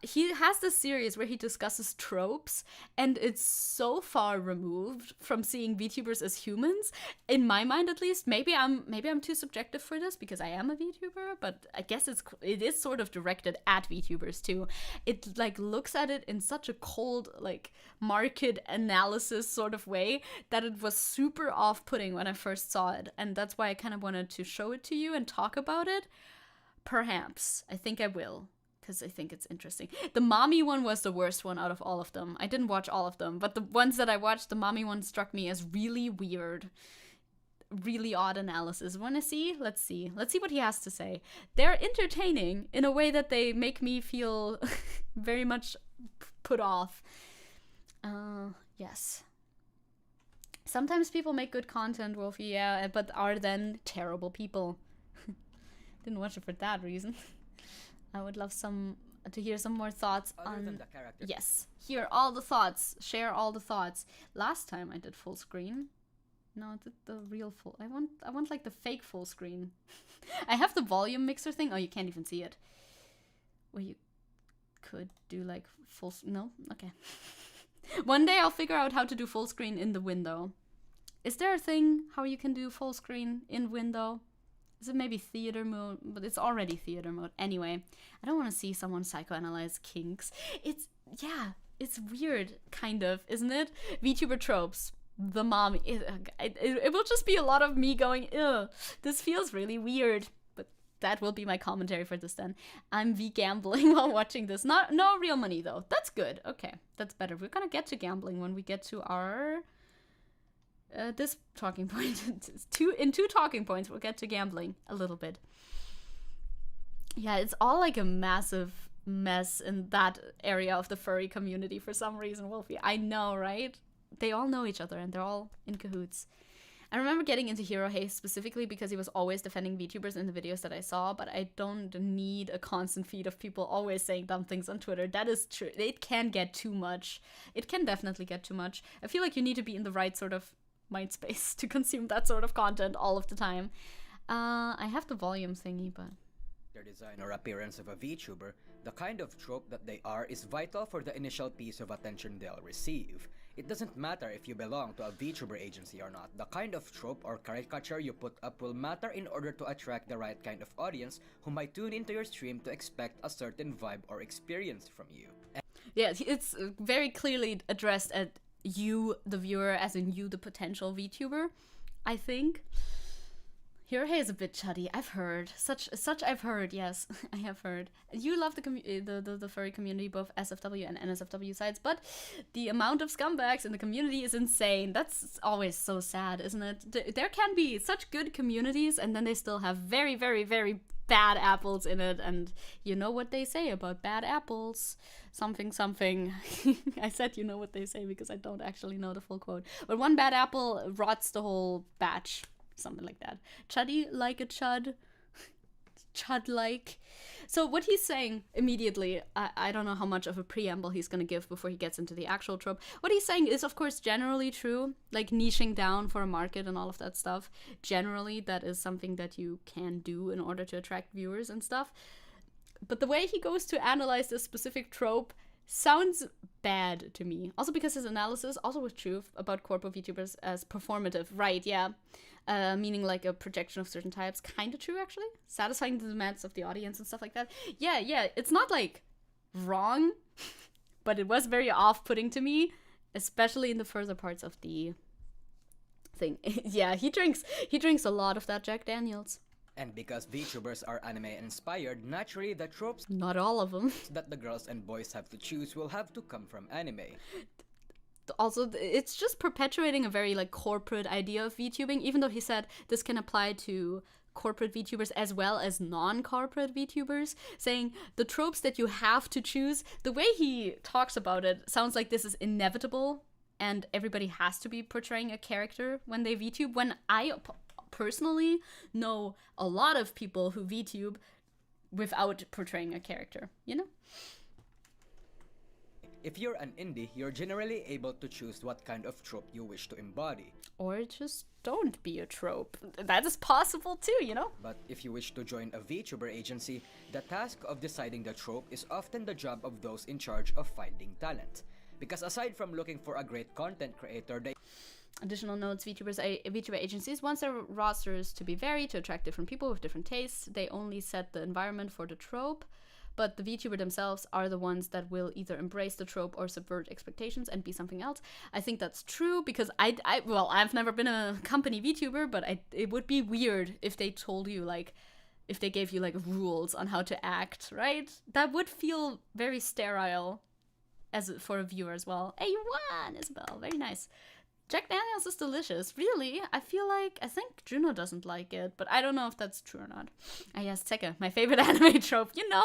S1: He has this series where he discusses tropes, and it's so far removed from seeing VTubers as humans, in my mind at least. Maybe I'm too subjective for this because I am a VTuber, but I guess it is sort of directed at VTubers too. It like looks at it in such a cold, like market analysis sort of way that it was super off-putting when I first saw it, and that's why I kind of wanted to show it to you and talk about it. Perhaps. I think I will, because I think it's interesting. The mommy one was the worst one out of all of them. I didn't watch all of them, but the ones that I watched, the mommy one struck me as really weird. Really odd analysis. Wanna see? Let's see. Let's see what he has to say. They're entertaining in a way that they make me feel very much put off. Yes. Sometimes people make good content, Wolfie, yeah, but are then terrible people. Didn't watch it for that reason. I would love to hear some more thoughts on
S3: than the character.
S1: Yes, hear all the thoughts, share all the thoughts. Last time I did full screen. No, I did the real full. I want like the fake full screen. I have the volume mixer thing. Oh, you can't even see it. Well, you could do like full. No, okay. One day I'll figure out how to do full screen in the window. Is there a thing how you can do full screen in window? Is it maybe theater mode? But it's already theater mode. Anyway, I don't want to see someone psychoanalyze kinks. It's weird, kind of, isn't it? VTuber tropes. The mom. It will just be a lot of me going, ew, this feels really weird. But that will be my commentary for this then. I'm V-gambling while watching this. No real money, though. That's good. Okay, that's better. We're gonna get to gambling when we get to our... this talking point. In two talking points, we'll get to gambling a little bit. Yeah, it's all like a massive mess in that area of the furry community for some reason, Wolfie. I know, right? They all know each other and they're all in cahoots. I remember getting into Hero Hey specifically because he was always defending VTubers in the videos that I saw, but I don't need a constant feed of people always saying dumb things on Twitter. That is true. It can get too much. It can definitely get too much. I feel like you need to be in the right sort of mind space to consume that sort of content all of the time. I have the volume thingy, but...
S3: Their design or appearance of a VTuber, the kind of trope that they are is vital for the initial piece of attention they'll receive. It doesn't matter if you belong to a VTuber agency or not. The kind of trope or caricature you put up will matter in order to attract the right kind of audience who might tune into your stream to expect a certain vibe or experience from you.
S1: Yeah, it's very clearly addressed at you, the viewer, as in you, the potential VTuber, I think. Hero Hey is a bit chuddy. I've heard such. I've heard. Yes, I have heard. You love the furry community, both SFW and NSFW sides, but the amount of scumbags in the community is insane. That's always so sad, isn't it? There can be such good communities, and then they still have very, very, very bad apples in it, and you know what they say about bad apples. Something. I said you know what they say because I don't actually know the full quote. But one bad apple rots the whole batch. Something like that. Chuddy like a chud. Chud-like. So what he's saying immediately, I don't know how much of a preamble he's going to give before he gets into the actual trope. What he's saying is, of course, generally true. Like niching down for a market and all of that stuff. Generally, that is something that you can do in order to attract viewers and stuff. But the way he goes to analyze this specific trope sounds bad to me. Also because his analysis also was true about corpo VTubers as performative. Right, yeah. Meaning like a projection of certain types. Kind of true, actually. Satisfying the demands of the audience and stuff like that. Yeah. It's not like wrong, but it was very off-putting to me, especially in the further parts of the thing. Yeah, he drinks a lot of that Jack Daniels.
S3: And because VTubers are anime-inspired, naturally the tropes
S1: Not all of them.
S3: that the girls and boys have to choose will have to come from anime.
S1: Also, it's just perpetuating a very like corporate idea of VTubing, even though he said this can apply to corporate VTubers as well as non-corporate VTubers, saying the tropes that you have to choose, the way he talks about it sounds like this is inevitable and everybody has to be portraying a character when they VTube, when I personally know a lot of people who VTube without portraying a character, you know?
S3: If you're an indie, you're generally able to choose what kind of trope you wish to embody.
S1: Or just don't be a trope. That is possible too, you know?
S3: But if you wish to join a VTuber agency, the task of deciding the trope is often the job of those in charge of finding talent. Because aside from looking for a great content creator, they...
S1: Additional notes, VTuber agencies want their rosters to be varied to attract different people with different tastes. They only set the environment for the trope, but the VTuber themselves are the ones that will either embrace the trope or subvert expectations and be something else. I think that's true because I've never been a company VTuber, but it would be weird if they told you, like, if they gave you, like, rules on how to act, right? That would feel very sterile for a viewer as well. Hey, you won, Isabel. Very nice. Jack Daniels is delicious. Really? I think Juno doesn't like it, but I don't know if that's true or not. Ah yes, Zecke, my favorite anime trope. You know,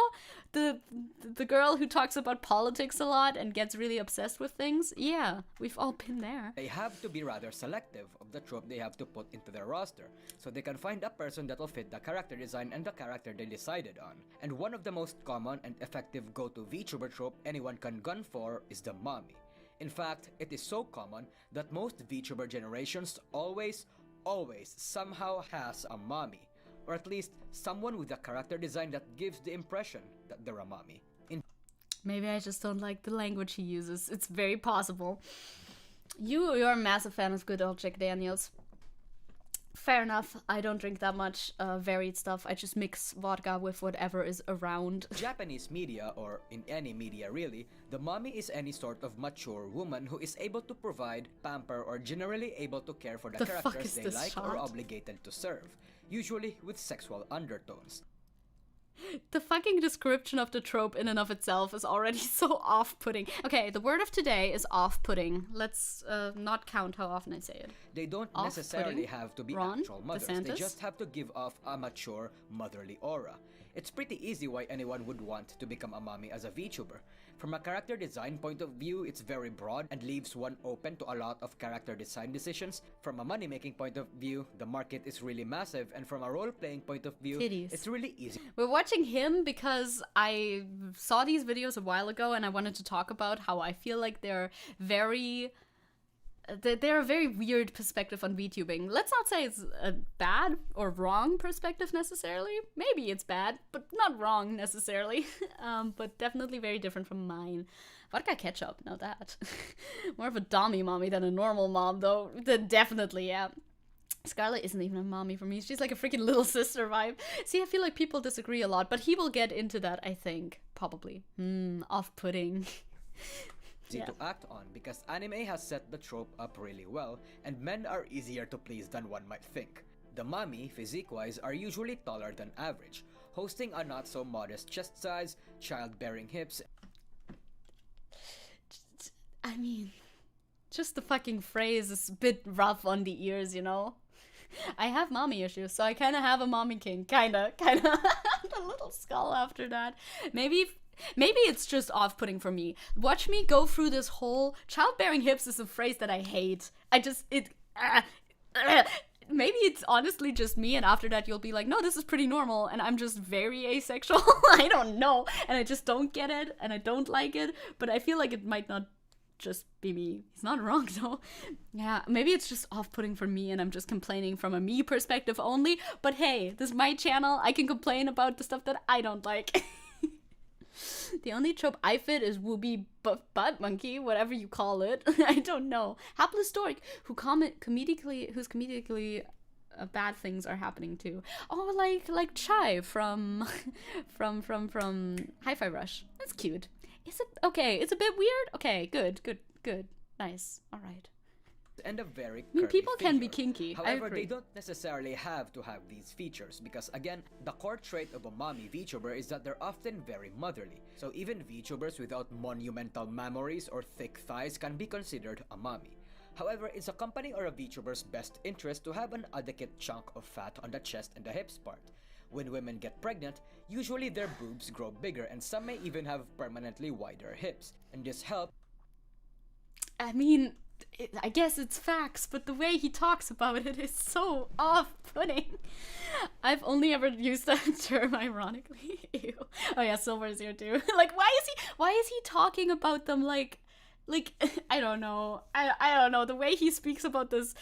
S1: the girl who talks about politics a lot and gets really obsessed with things. Yeah, we've all been there.
S3: They have to be rather selective of the trope they have to put into their roster, so they can find a person that will fit the character design and the character they decided on. And one of the most common and effective go-to VTuber trope anyone can gun for is the mommy. In fact, it is so common that most VTuber generations always somehow has a mommy, or at least someone with a character design that gives the impression that they're a mommy.
S1: Maybe I just don't like the language he uses. It's very possible. You're a massive fan of good old Jack Daniels. Fair enough. I don't drink that much varied stuff. I just mix vodka with whatever is around.
S3: Japanese media, or in any media really, the mommy is any sort of mature woman who is able to provide, pamper, or generally able to care for the characters they like or obligated to serve, usually with sexual undertones.
S1: The fucking description of the trope in and of itself is already so off-putting. Okay, the word of today is off-putting. Let's not count how often I say it.
S3: They don't necessarily have to be actual mothers.
S1: Desantis?
S3: They just have to give off a mature, motherly aura. It's pretty easy why anyone would want to become a mommy as a VTuber. From a character design point of view, it's very broad and leaves one open to a lot of character design decisions. From a money-making point of view, the market is really massive, and from a role-playing point of view, it's really easy.
S1: We're watching him because I saw these videos a while ago and I wanted to talk about how I feel like they're a very weird perspective on VTubing. Let's not say it's a bad or wrong perspective necessarily. Maybe it's bad, but not wrong necessarily. But definitely very different from mine. Vodka ketchup, now that. More of a dommy mommy than a normal mom, though. Definitely, yeah. Scarlett isn't even a mommy for me. She's like a freaking little sister vibe. See, I feel like people disagree a lot, but he will get into that, I think. Probably. Off-putting.
S3: To act on because anime has set the trope up really well, and men are easier to please than one might think. The mommy, physique-wise, are usually taller than average, hosting a not so modest chest size, childbearing hips.
S1: I mean, just the fucking phrase is a bit rough on the ears, you know? I have mommy issues, so I kind of have a mommy king, kinda. The little skull after that. Maybe it's just off-putting for me. Watch me go through this whole... Childbearing hips is a phrase that I hate. Maybe it's honestly just me, and after that you'll be like, no, this is pretty normal, and I'm just very asexual. I don't know, and I just don't get it, and I don't like it, but I feel like it might not just be me. He's not wrong, though. Yeah, maybe it's just off-putting for me, and I'm just complaining from a me perspective only, but hey, this is my channel. I can complain about the stuff that I don't like. The only trope I fit is wooby butt monkey, whatever you call it. I don't know. Hapless-storic, whose comedically bad things are happening too. Oh, like Chai from Hi-Fi Rush. That's cute. Is it okay? It's a bit weird. Okay, good. Nice. All right.
S3: And a very
S1: people
S3: figure.
S1: Can be kinky.
S3: However, they don't necessarily have to have these features because, again, the core trait of a mommy VTuber is that they're often very motherly. So even VTubers without monumental mammaries or thick thighs can be considered a mommy. However, it's a company or a VTuber's best interest to have an adequate chunk of fat on the chest and the hips part. When women get pregnant, usually their boobs grow bigger and some may even have permanently wider hips. And this helps.
S1: I mean... I guess it's facts, but the way he talks about it is so off-putting. I've only ever used that term ironically. Ew. Oh yeah, Silver is here too. Like, why is he talking about them like I don't know. I don't know. The way he speaks about this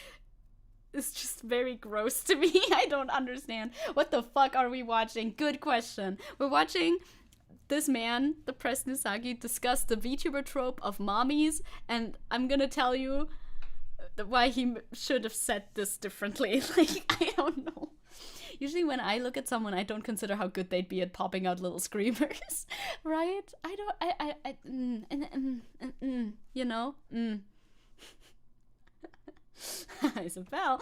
S1: is just very gross to me. I don't understand. What the fuck are we watching? Good question. We're watching this man, the Preston Isagi, discuss the VTuber trope of mommies, and I'm gonna tell you why he should have said this differently. Like, I don't know. Usually when I look at someone, I don't consider how good they'd be at popping out little screamers, right? You know? Isabel.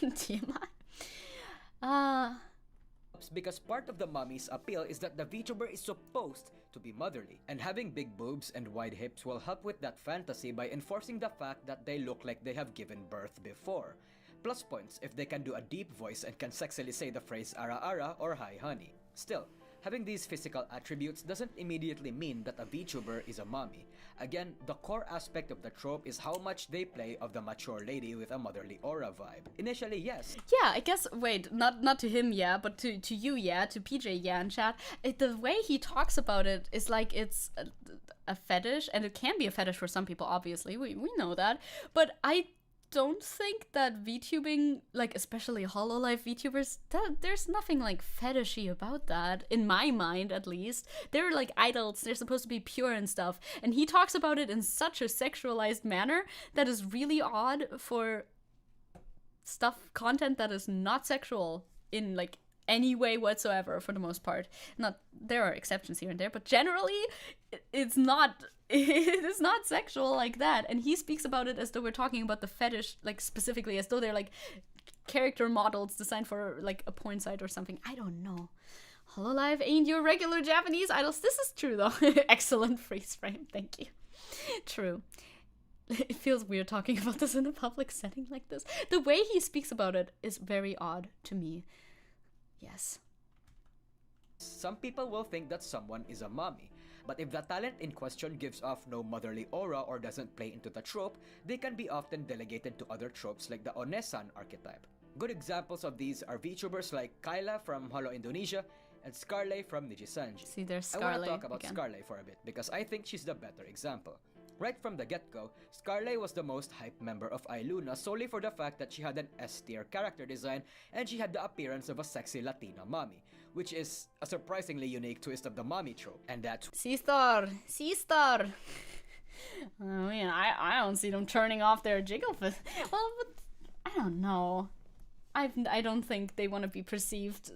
S1: TMI.
S3: Because part of the mommy's appeal is that the VTuber is supposed to be motherly, and having big boobs and wide hips will help with that fantasy by enforcing the fact that they look like they have given birth before. Plus points if they can do a deep voice and can sexily say the phrase ara ara or hi honey. Still, having these physical attributes doesn't immediately mean that a VTuber is a mommy. Again, the core aspect of the trope is how much they play of the mature lady with a motherly aura vibe. Initially, yes.
S1: Yeah, I guess, wait, not to him, yeah, but to you, yeah, to PJ, yeah, in chat. The way he talks about it is like it's a fetish, and it can be a fetish for some people, obviously, we know that, but I don't think that VTubing, like especially HoloLive VTubers, there's nothing like fetishy about that, in my mind at least. They're like idols, they're supposed to be pure and stuff, and he talks about it in such a sexualized manner that is really odd for content that is not sexual in like any way whatsoever, for the most part. There are exceptions here and there, but generally it's not it is not sexual like that, and he speaks about it as though we're talking about the fetish, like specifically as though they're like character models designed for like a porn site or something. I don't know. HoloLive ain't your regular Japanese idols. This is true though. Excellent freeze frame, thank you. True. It feels weird talking about this in a public setting like this. The way he speaks about it is very odd to me. Yes.
S3: Some people will think that someone is a mommy, but if the talent in question gives off no motherly aura or doesn't play into the trope, they can be often delegated to other tropes like the Onesan archetype. Good examples of these are VTubers like Kyla from Holo Indonesia and Scarlett from Nijisanji.
S1: See, there's
S3: I
S1: Scarlett
S3: want to talk about
S1: again.
S3: Scarlett for a bit because I think she's the better example. Right from the get-go, Scarlett was the most hyped member of iLuna solely for the fact that she had an S-tier character design and she had the appearance of a sexy Latina mommy, which is a surprisingly unique twist of the mommy trope, and that's
S1: Sister. I mean, I don't see them turning off their jiggle fist. Well, but I don't know. I don't think they want to be perceived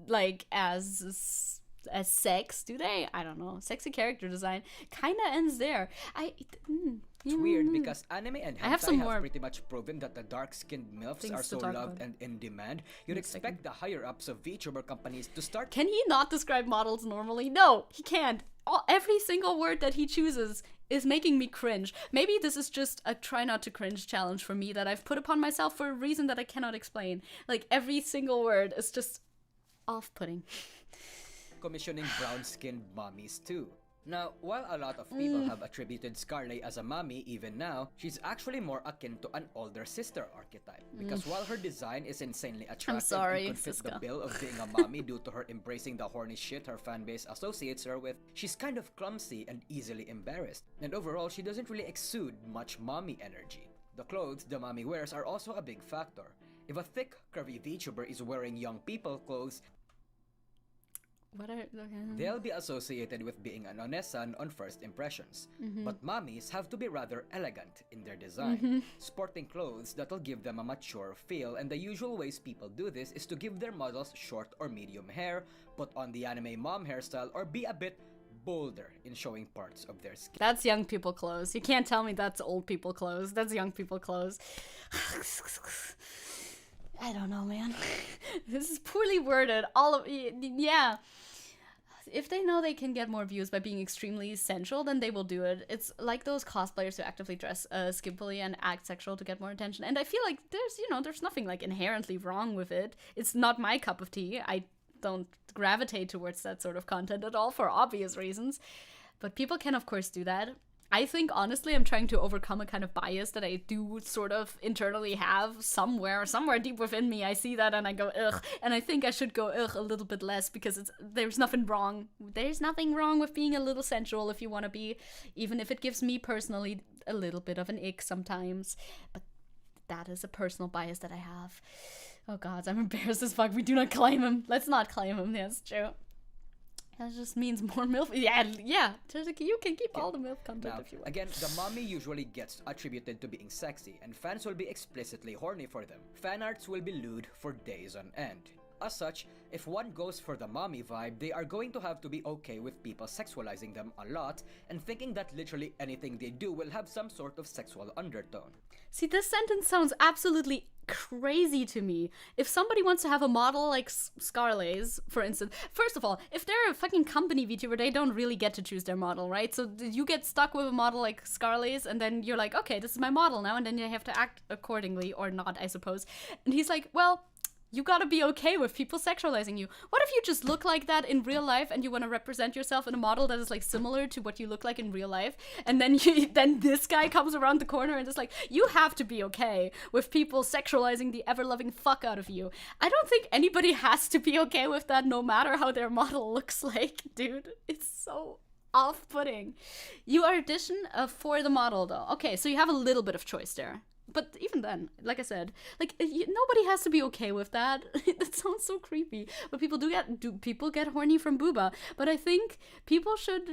S1: like as sex, do they? I don't know. Sexy character design kind of ends there.
S3: It's weird because anime and
S1: I have
S3: hentai
S1: some
S3: have
S1: more
S3: pretty much proven that the dark-skinned MILFs
S1: things
S3: are
S1: to
S3: so
S1: talk
S3: loved
S1: about.
S3: and in demand, you'd
S1: In a
S3: expect
S1: second.
S3: the higher-ups of VTuber companies to start
S1: Can he not describe models normally? No, he can't. Every single word that he chooses is making me cringe. Maybe this is just a try not to cringe challenge for me that I've put upon myself for a reason that I cannot explain. Like, every single word is just off-putting.
S3: commissioning brown-skinned mommies too. Now, while a lot of people have attributed Scarlett as a mommy even now, she's actually more akin to an older sister archetype. Because while her design is insanely attractive
S1: sorry,
S3: and could fit the
S1: Siska.
S3: bill of being a mommy due to her embracing the horny shit her fanbase associates her with, she's kind of clumsy and easily embarrassed. And overall, she doesn't really exude much mommy energy. The clothes the mommy wears are also a big factor. If a thick, curvy VTuber is wearing young people clothes,
S1: What are...
S3: they'll be associated with being an onesan on first impressions. But mommies have to be rather elegant in their design, sporting clothes that'll give them a mature feel, and the usual ways people do this is to give their models short or medium hair, put on the anime mom hairstyle, or be a bit bolder in showing parts of their skin.
S1: That's young people clothes. You can't tell me that's old people clothes. That's young people clothes. I don't know, man. This is poorly worded. Yeah. If they know they can get more views by being extremely sensual, then they will do it. It's like those cosplayers who actively dress skimpily and act sexual to get more attention. And I feel like there's nothing like inherently wrong with it. It's not my cup of tea. I don't gravitate towards that sort of content at all for obvious reasons. But people can, of course, do that. I think, honestly, I'm trying to overcome a kind of bias that I do sort of internally have somewhere deep within me. I see that and I go, ugh. And I think I should go, ugh, a little bit less because there's nothing wrong. There's nothing wrong with being a little sensual if you want to be, even if it gives me personally a little bit of an ick sometimes. But that is a personal bias that I have. Oh, God, I'm embarrassed as fuck. We do not claim him. Let's not claim him. That's true. That just means more MILF. Yeah. You can keep all the MILF content
S3: Now,
S1: if you want.
S3: again, the mommy usually gets attributed to being sexy, and fans will be explicitly horny for them. Fan arts will be lewd for days on end. As such, if one goes for the mommy vibe, they are going to have to be okay with people sexualizing them a lot and thinking that literally anything they do will have some sort of sexual undertone.
S1: See, this sentence sounds absolutely crazy to me. If somebody wants to have a model like Scarlays, for instance, first of all, if they're a fucking company VTuber, they don't really get to choose their model, right? So you get stuck with a model like Scarlays, and then you're like, okay, this is my model now, and then you have to act accordingly, or not, I suppose. And he's like, well, you gotta be okay with people sexualizing you. What if you just look like that in real life and you want to represent yourself in a model that is like similar to what you look like in real life? And then then this guy comes around the corner and is like, you have to be okay with people sexualizing the ever-loving fuck out of you. I don't think anybody has to be okay with that, no matter how their model looks like, dude. It's so off-putting. You audition for the model, though. Okay, so you have a little bit of choice there. But even then, like I said, like nobody has to be okay with that. That sounds so creepy. But people do people get horny from booba? But I think people should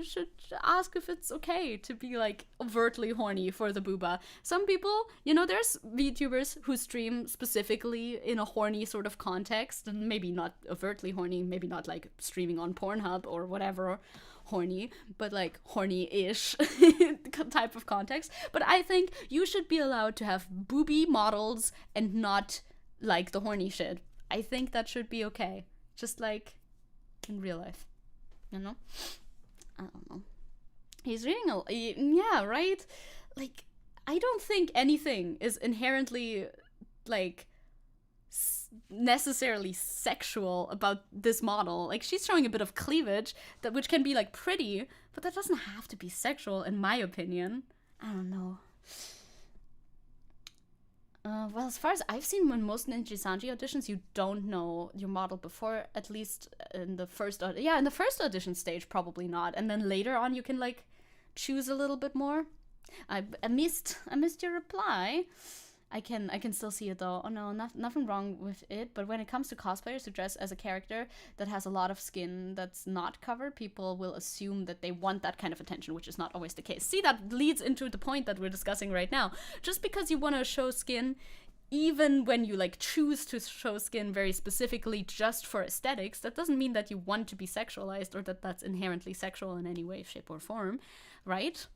S1: ask if it's okay to be like overtly horny for the booba. Some people, there's VTubers who stream specifically in a horny sort of context, and maybe not overtly horny, maybe not like streaming on Pornhub or whatever. Horny, but like horny-ish type of context. But I think you should be allowed to have booby models and not like the horny shit. I think that should be okay. Just like in real life. I don't know. He's reading yeah, right? Like, I don't think anything is inherently like necessarily sexual about this model. Like, she's showing a bit of cleavage which can be like pretty, but that doesn't have to be sexual in my opinion. I don't know. Well, as far as I've seen, in most Ninja-sanji auditions, you don't know your model before, at least in the first audition stage, probably not, and then later on you can like choose a little bit more. I missed your reply. I can still see it though. Oh no, nothing wrong with it. But when it comes to cosplayers who dress as a character that has a lot of skin that's not covered, people will assume that they want that kind of attention, which is not always the case. See, that leads into the point that we're discussing right now. Just because you want to show skin, even when you like choose to show skin very specifically just for aesthetics, that doesn't mean that you want to be sexualized or that that's inherently sexual in any way, shape, or form, right?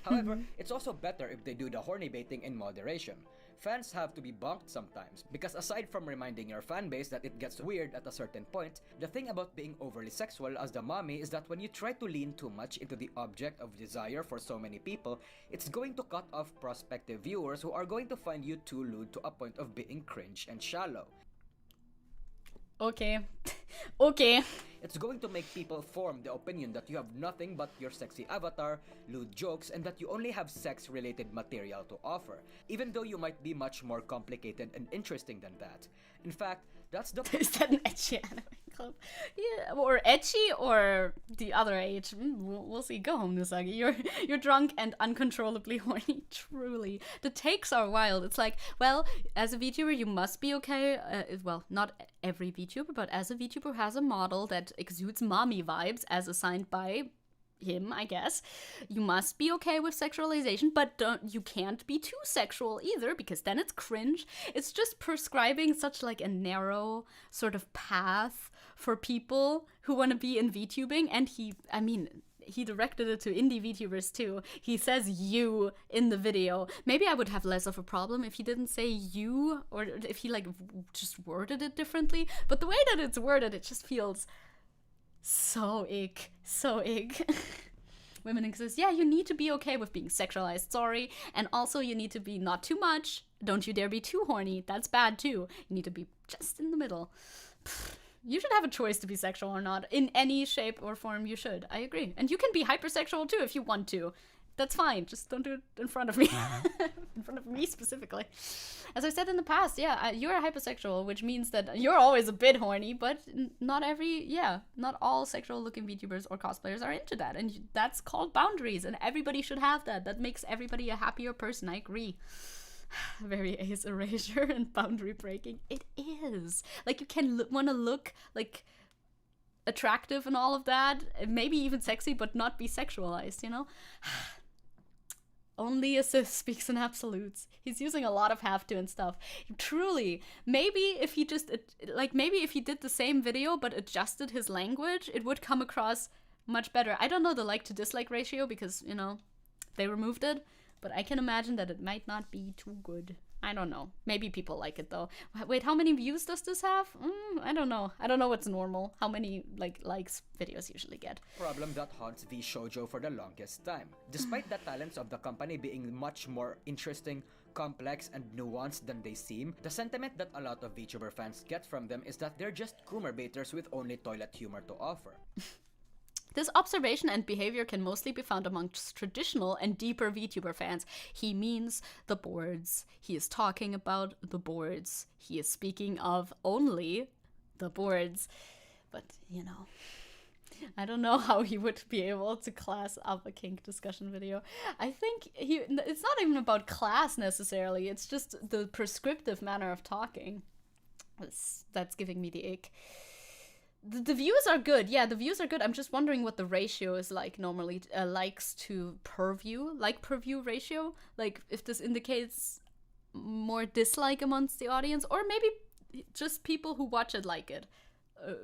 S3: However, it's also better if they do the horny baiting in moderation. Fans have to be bonked sometimes, because aside from reminding your fanbase that it gets weird at a certain point, the thing about being overly sexual as the mommy is that when you try to lean too much into the object of desire for so many people, it's going to cut off prospective viewers who are going to find you too lewd to a point of being cringe and shallow.
S1: Okay.
S3: It's going to make people form the opinion that you have nothing but your sexy avatar, lewd jokes, and that you only have sex-related material to offer, even though you might be much more complicated and interesting than that. In fact, that's the...
S1: Is that an ecchi anime club? Yeah, or ecchi or the other age. We'll see. Go home, Nusagi. You're drunk and uncontrollably horny. Truly. The takes are wild. It's like, well, as a VTuber, you must be okay. Well, not every VTuber, but as a VTuber who has a model that exudes mommy vibes as assigned by him, I guess, you must be okay with sexualization, but you can't be too sexual either, because then it's cringe. It's just prescribing such like a narrow sort of path for people who want to be in VTubing, and he directed it to indie VTubers too. He says you in the video. Maybe I would have less of a problem if he didn't say you, or if he like just worded it differently, but the way that it's worded, it just feels so ick. Women says, yeah, you need to be okay with being sexualized, sorry, and also you need to be not too much, don't you dare be too horny, that's bad too, you need to be just in the middle. You should have a choice to be sexual or not. In any shape or form, you should. I agree. And you can be hypersexual too if you want to. That's fine. Just don't do it in front of me. In front of me specifically. As I said in the past, yeah, you're a hypersexual, which means that you're always a bit horny, but not all sexual-looking VTubers or cosplayers are into that. And that's called boundaries, and everybody should have that. That makes everybody a happier person. I agree. Very ace erasure and boundary breaking. It is. Like, you can want to look, like, attractive and all of that, maybe even sexy, but not be sexualized, you know? Only a cis speaks in absolutes. He's using a lot of have to and stuff. Truly, maybe if he just, maybe if he did the same video but adjusted his language, it would come across much better. I don't know the like to dislike ratio because, you know, they removed it, but I can imagine that it might not be too good. I don't know. Maybe people like it though. Wait, how many views does this have? I don't know. I don't know what's normal. How many likes videos usually get.
S3: Problem that haunts VShojo for the longest time. Despite the talents of the company being much more interesting, complex, and nuanced than they seem, the sentiment that a lot of VTuber fans get from them is that they're just groomer baiters with only toilet humor to offer.
S1: This observation and behavior can mostly be found amongst traditional and deeper VTuber fans. He means the boards. He is talking about the boards. He is speaking of only the boards. But, you know, I don't know how he would be able to class up a kink discussion video. I think it's not even about class necessarily. It's just the prescriptive manner of talking. That's giving me the ick. The views are good. Yeah, the views are good. I'm just wondering what the ratio is like normally. Likes to per view. Like per view ratio. Like if this indicates more dislike amongst the audience. Or maybe just people who watch it like it.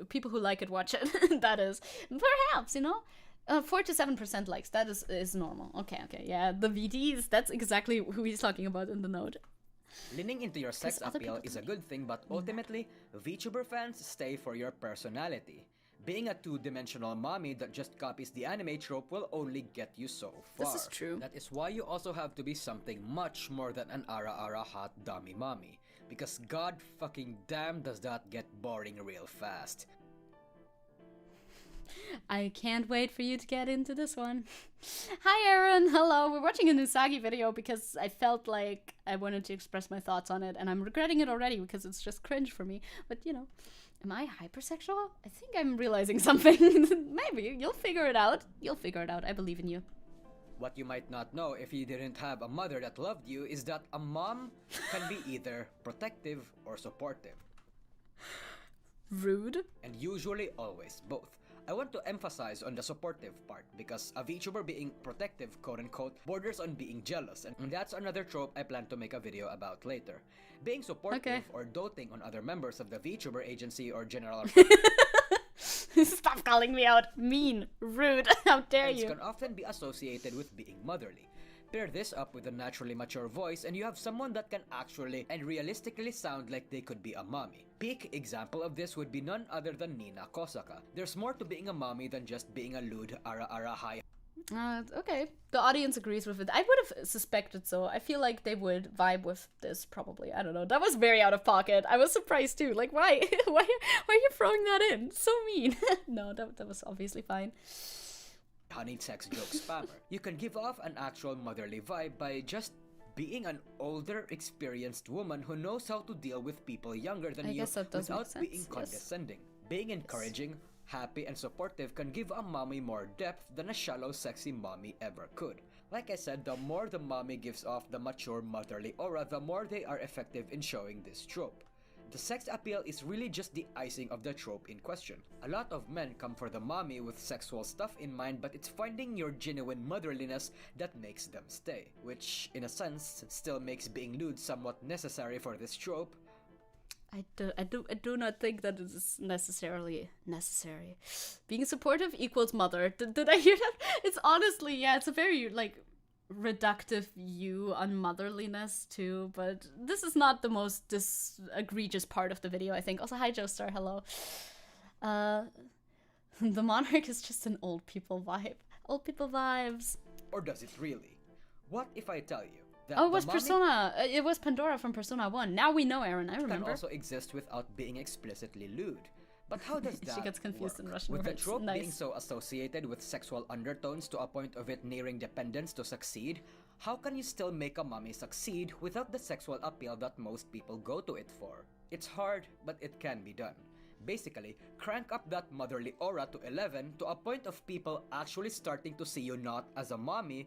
S1: People who like it watch it. That is. Perhaps, you know. 4 to 7% likes. That is normal. Okay. Yeah, the VDs. That's exactly who he's talking about in the note.
S3: Leaning into your sex appeal is a good thing, but ultimately, VTuber fans stay for your personality. Being a two-dimensional mommy that just copies the anime trope will only get you so far.
S1: This is true.
S3: That is why you also have to be something much more than an ara-ara hot dummy mommy. Because god fucking damn does that get boring real fast.
S1: I can't wait for you to get into this one. Hi Aaron, hello. We're watching a Nusagi video because I felt like I wanted to express my thoughts on it, and I'm regretting it already because it's just cringe for me. But you know, am I hypersexual? I think I'm realizing something. Maybe. You'll figure it out. I believe in you.
S3: What you might not know if you didn't have a mother that loved you is that a mom can be either protective or supportive.
S1: Rude.
S3: And usually always both. I want to emphasize on the supportive part because a VTuber being protective, quote-unquote, borders on being jealous, and that's another trope I plan to make a video about later. Being supportive or doting on other members of the VTuber agency or general...
S1: Stop calling me out. Mean. Rude. How dare you.
S3: Can often be associated with being motherly. Pair this up with a naturally mature voice and you have someone that can actually and realistically sound like they could be a mommy. Peak example of this would be none other than Nina Kosaka. There's more to being a mommy than just being a lewd ara high.
S1: Okay. The audience agrees with it. I would have suspected so. I feel like they would vibe with this probably. I don't know. That was very out of pocket. I was surprised too. Like, why? why are you throwing that in? So mean. No, that was obviously fine.
S3: Honey sex joke spammer. You can give off an actual motherly vibe by just being an older, experienced woman who knows how to deal with people younger than you without being condescending. Being encouraging, happy, and supportive can give a mommy more depth than a shallow, sexy mommy ever could. Like I said, the more the mommy gives off the mature, motherly aura, the more they are effective in showing this trope. The sex appeal is really just the icing of the trope in question. A lot of men come for the mommy with sexual stuff in mind, but it's finding your genuine motherliness that makes them stay. Which, in a sense, still makes being lewd somewhat necessary for this trope.
S1: I do not think that it is necessarily necessary. Being supportive equals mother. Did I hear that? It's honestly, yeah, it's a very, reductive view on motherliness too, but this is not the most egregious part of the video, I think. Also, hi Joestar, hello. The monarch is just an old people vibe. Old people vibes.
S3: Or does it really? What if I tell you that
S1: it was Persona. It was Pandora from Persona 1. Now we know, Aaron, I remember.
S3: Can also exist without being explicitly lewd. But how does that
S1: She gets confused
S3: work?
S1: in Russian
S3: With the
S1: words.
S3: trope
S1: Nice.
S3: being so associated with sexual undertones to a point of it nearing dependence to succeed, how can you still make a mommy succeed without the sexual appeal that most people go to it for? It's hard, but it can be done. Basically, crank up that motherly aura to 11 to a point of people actually starting to see you not as a mommy,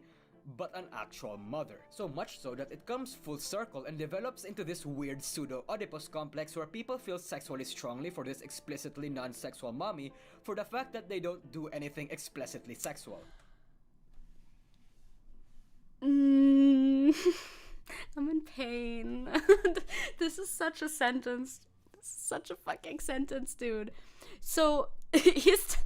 S3: but an actual mother. So much so that it comes full circle and develops into this weird pseudo-Oedipus complex where people feel sexually strongly for this explicitly non-sexual mommy for the fact that they don't do anything explicitly sexual.
S1: I'm in pain. This is such a sentence. This is such a fucking sentence, dude. So he's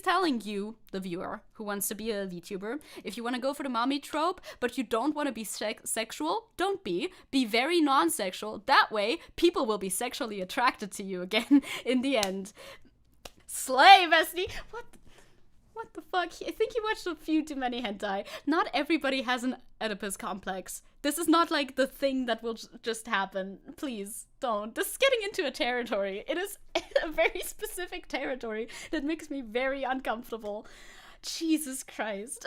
S1: telling you, the viewer who wants to be a VTuber, if you want to go for the mommy trope, but you don't want to be sexual, don't be. Be very non-sexual. That way, people will be sexually attracted to you again in the end. Slay, bestie. What the fuck? I think he watched a few too many hentai. Not everybody has an Oedipus complex. This is not like the thing that will just happen. Please, don't. This is getting into a territory. It is a very specific territory that makes me very uncomfortable. Jesus Christ.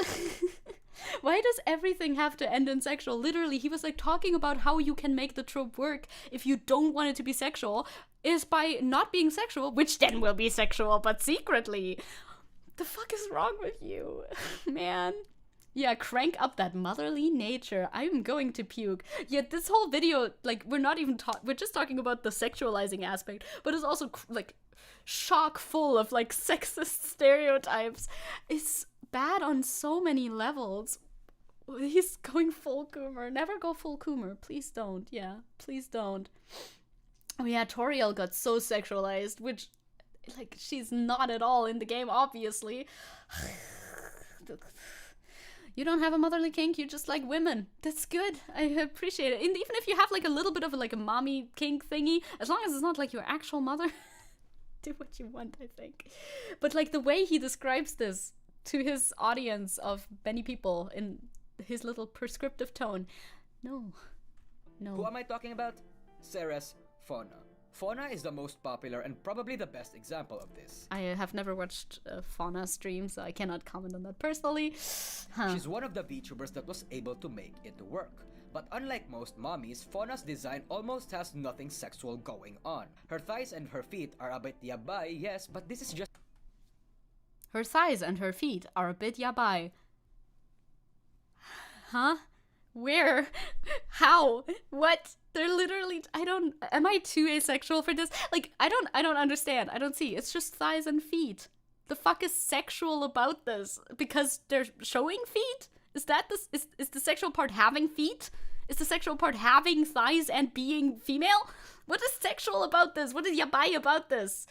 S1: Why does everything have to end in sexual? Literally, he was like talking about how you can make the trope work if you don't want it to be sexual, is by not being sexual, which then will be sexual, but secretly. The fuck is wrong with you, man? Yeah, crank up that motherly nature. I'm going to puke. Yet this whole video, like, we're just talking about the sexualizing aspect, but it's also, like, chock full of, like, sexist stereotypes. It's bad on so many levels. He's going full Coomer. Never go full Coomer. Please don't. Yeah, please don't. Oh yeah, Toriel got so sexualized, which... like, she's not at all in the game, obviously. You don't have a motherly kink, you just like women. That's good. I appreciate it. And even if you have, like, a little bit of, like, a mommy kink thingy, as long as it's not, like, your actual mother, do what you want, I think. But, like, the way he describes this to his audience of many people in his little prescriptive tone, no.
S3: Who am I talking about? Ceres Fauna. Fauna is the most popular and probably the best example of this.
S1: I have never watched a Fauna stream, so I cannot comment on that personally.
S3: She's one of the VTubers that was able to make it work. But unlike most mommies, Fauna's design almost has nothing sexual going on. Her thighs and her feet are a bit yabai, yes, but this is just...
S1: Her thighs and her feet are a bit yabai. Huh? Where? How? What? They're literally, am I too asexual for this? Like, I don't understand. I don't see. It's just thighs and feet. The fuck is sexual about this? Because they're showing feet? Is the sexual part having feet? Is the sexual part having thighs and being female? What is sexual about this? What is yabai about this?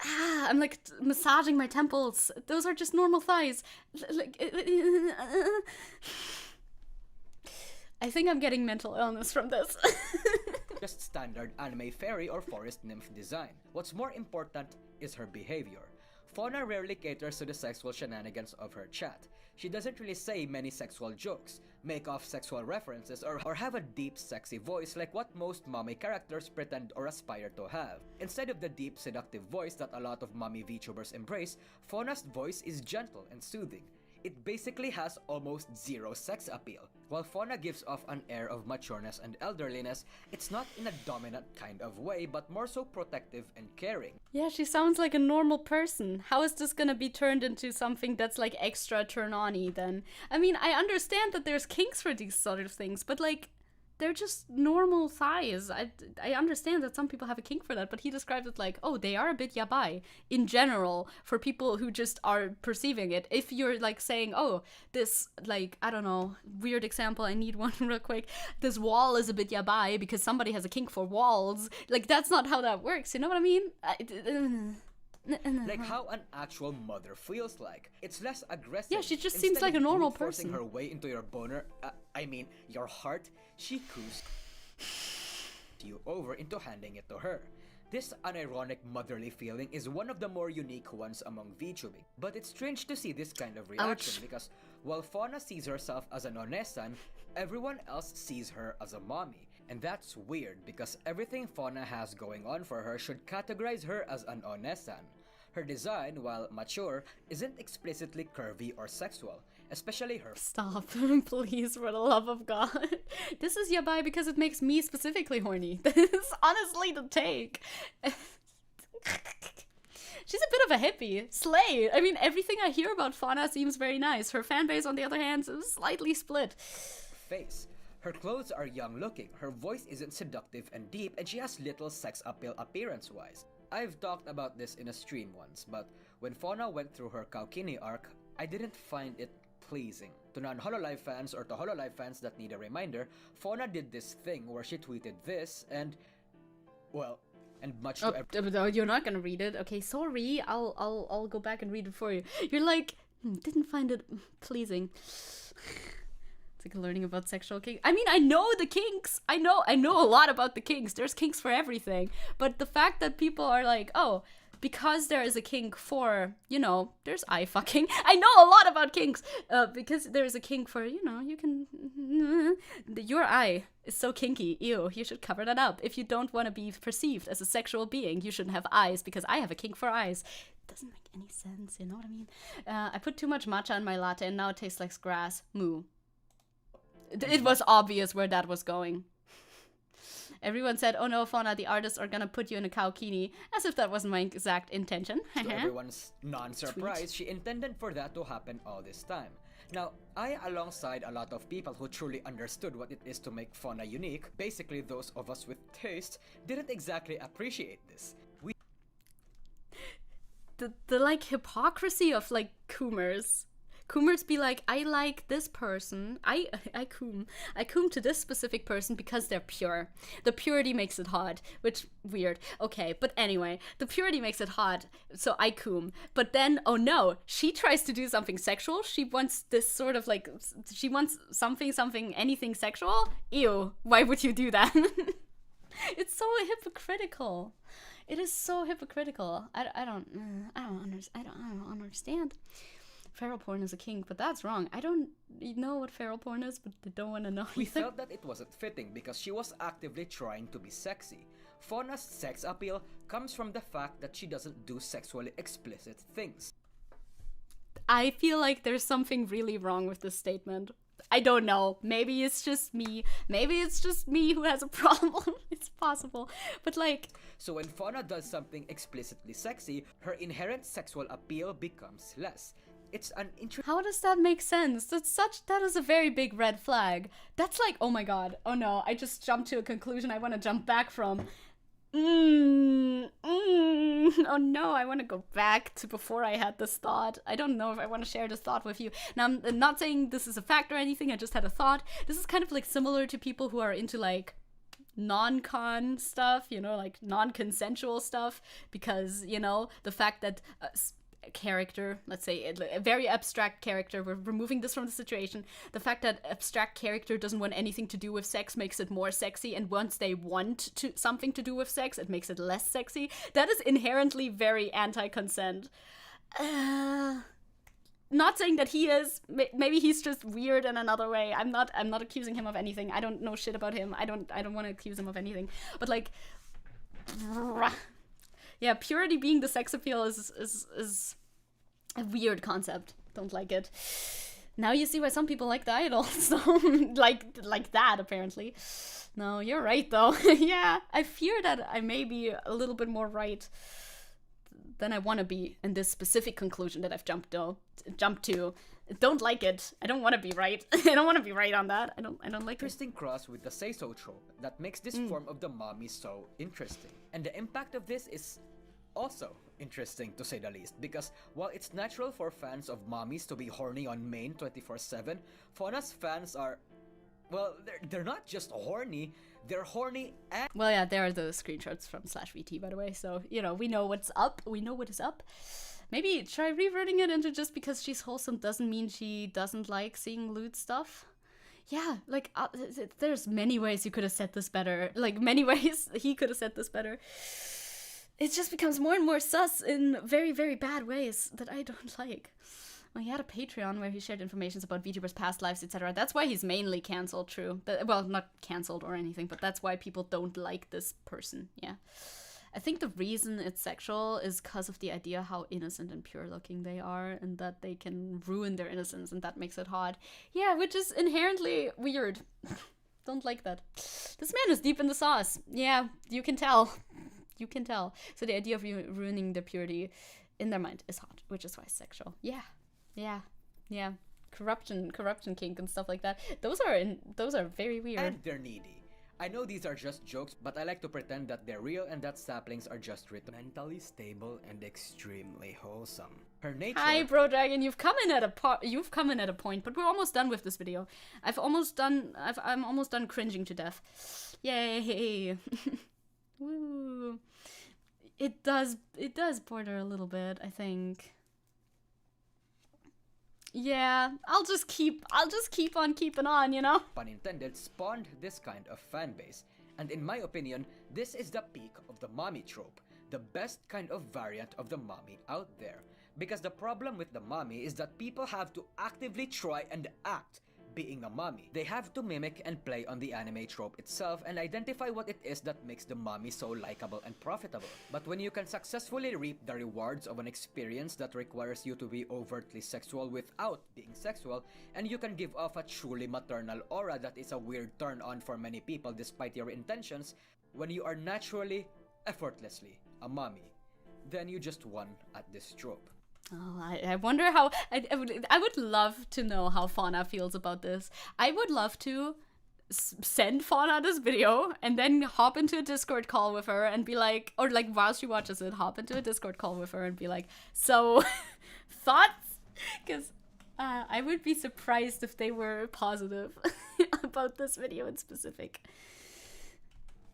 S1: I'm like massaging my temples. Those are just normal thighs. Like, I think I'm getting mental illness from this.
S3: just standard anime fairy or forest nymph design. What's more important is her behavior. Fauna rarely caters to the sexual shenanigans of her chat. She doesn't really say many sexual jokes, make off sexual references, or have a deep, sexy voice like what most mommy characters pretend or aspire to have. Instead of the deep, seductive voice that a lot of mommy VTubers embrace, Fauna's voice is gentle and soothing. It basically has almost zero sex appeal. While Fauna gives off an air of matureness and elderliness, it's not in a dominant kind of way, but more so protective and caring.
S1: Yeah, she sounds like a normal person. How is this gonna be turned into something that's like extra turn-on-y then? I mean, I understand that there's kinks for these sort of things, but like, they're just normal thighs. I understand that some people have a kink for that, but he described it like, oh, they are a bit yabai in general for people who just are perceiving it. If you're like saying, oh, this, like, I don't know, weird example, I need one real quick. This wall is a bit yabai because somebody has a kink for walls. Like, that's not how that works, you know what I mean?
S3: Like how an actual mother feels like. It's less aggressive.
S1: Yeah, she just seems like a normal
S3: forcing
S1: person.
S3: her way into your boner, your heart, she coos you over into handing it to her. This unironic motherly feeling is one of the more unique ones among VTubing. But it's strange to see this kind of reaction because while Fauna sees herself as an onesan, everyone else sees her as a mommy. And that's weird because everything Fauna has going on for her should categorize her as an onesan. Her design, while mature, isn't explicitly curvy or sexual, especially her.
S1: Stop, please, for the love of God. This is yabai because it makes me specifically horny. This is honestly the take. She's a bit of a hippie. Slay. I mean, everything I hear about Fauna seems very nice. Her fanbase, on the other hand, is slightly split.
S3: Face. Her clothes are young looking, her voice isn't seductive and deep, and she has little sex appeal appearance-wise. I've talked about this in a stream once, but when Fauna went through her Kaukini arc, I didn't find it pleasing. To non-Hololive fans or to Hololive fans that need a reminder, Fauna did this thing where she tweeted this and, well, and much to
S1: you're not gonna read it. Okay, sorry. I'll go back and read it for you. You're like, didn't find it pleasing. It's like learning about sexual kinks. I mean, I know the kinks. I know a lot about the kinks. There's kinks for everything. But the fact that people are like, oh, because there is a kink for, you know, there's eye fucking. I know a lot about kinks. Because there's a kink for, you know, you can... Your eye is so kinky. Ew, you should cover that up. If you don't want to be perceived as a sexual being, you shouldn't have eyes, because I have a kink for eyes. It doesn't make any sense, you know what I mean? I put too much matcha in my latte and now it tastes like grass. Moo. It was obvious where that was going. Everyone said, oh no, Fauna, the artists are gonna put you in a kaukini, as if that wasn't my exact intention.
S3: To everyone's non-surprise, she intended for that to happen all this time. Now, I, alongside a lot of people who truly understood what it is to make Fauna unique, basically those of us with taste, didn't exactly appreciate this.
S1: The like hypocrisy of like Coomers. Coomers be like, I like this person. I coom to this specific person because they're pure. The purity makes it hot, which weird. Okay, but anyway, the purity makes it hot, so I coom. But then, oh no, she tries to do something sexual. She wants this sort of like, she wants something, anything sexual. Ew, why would you do that? It's so hypocritical. It is so hypocritical. I don't understand. Feral porn is a kink, but that's wrong. I don't know what feral porn is, but I don't want to know.
S3: We felt that it wasn't fitting because she was actively trying to be sexy. Fauna's sex appeal comes from the fact that she doesn't do sexually explicit things.
S1: I feel like there's something really wrong with this statement. I don't know. Maybe it's just me. Maybe it's just me who has a problem. It's possible. But like...
S3: So when Fauna does something explicitly sexy, her inherent sexual appeal becomes less. It's an
S1: How does that make sense? That is a very big red flag. That's like, oh my god. Oh no, I just jumped to a conclusion I want to jump back from. Oh no, I want to go back to before I had this thought. I don't know if I want to share this thought with you. Now, I'm not saying this is a fact or anything, I just had a thought. This is kind of like similar to people who are into like non-con stuff, you know, like non-consensual stuff, because, you know, the fact that character, let's say a very abstract character, we're removing this from the situation, the fact that abstract character doesn't want anything to do with sex makes it more sexy, and once they want something to do with sex, it makes it less sexy. That is inherently very anti-consent. Not saying that he is. Maybe he's just weird in another way. I'm not accusing him of anything. I don't know shit about him. I don't want to accuse him of anything. But like, yeah, purity being the sex appeal is a weird concept. Don't like it. Now you see why some people like the idol. So like that apparently. No, you're right though. Yeah, I fear that I may be a little bit more right than I want to be in this specific conclusion that I've jumped to. Don't like it. I don't want to be right. I don't want to be right on that. I don't like it.
S3: Interesting cross with the say-so trope that makes this form of the mommy so interesting. And the impact of this is also interesting, to say the least, because while it's natural for fans of mommies to be horny on main 24/7, Fauna's fans are, well, they're not just horny, they're horny and...
S1: Well, yeah, there are those screenshots from /VT, by the way, so, you know, we know what's up, we know what is up. Maybe try reverting it into just because she's wholesome doesn't mean she doesn't like seeing lewd stuff. Yeah, like, there's many ways you could have said this better. Like, many ways he could have said this better. It just becomes more and more sus in very, very bad ways that I don't like. Well, he had a Patreon where he shared information about VTubers' past lives, etc. That's why he's mainly cancelled, true. Well, not cancelled or anything, but that's why people don't like this person, yeah. I think the reason it's sexual is because of the idea how innocent and pure looking they are, and that they can ruin their innocence, and that makes it hot. Yeah, which is inherently weird. Don't like that. This man is deep in the sauce. Yeah, you can tell. You can tell. So the idea of ruining the purity in their mind is hot, which is why it's sexual. Yeah. Corruption kink and stuff like that. Those are very weird.
S3: And they're needy. I know these are just jokes, but I like to pretend that they're real and that saplings are just written. Mentally stable and extremely wholesome. Her nature.
S1: Hi, Bro Dragon. You've come in at a point, but we're almost done with this video. I'm almost done cringing to death. Yay! Woo! It does border a little bit, I think. Yeah, I'll just keep on keeping on, you know?
S3: Pun intended, spawned this kind of fan base. And in my opinion, this is the peak of the mommy trope. The best kind of variant of the mommy out there. Because the problem with the mommy is that people have to actively try and act being the mommy. They have to mimic and play on the anime trope itself and identify what it is that makes the mommy so likable and profitable. But when you can successfully reap the rewards of an experience that requires you to be overtly sexual without being sexual, and you can give off a truly maternal aura that is a weird turn on for many people despite your intentions, when you are naturally, effortlessly, a mommy, then you just won at this trope.
S1: Oh, I wonder how... I would love to know how Fauna feels about this. I would love to send Fauna this video and then hop into a Discord call with her and be like... Or like while she watches it, hop into a Discord call with her and be like, so, thoughts? Because I would be surprised if they were positive about this video in specific.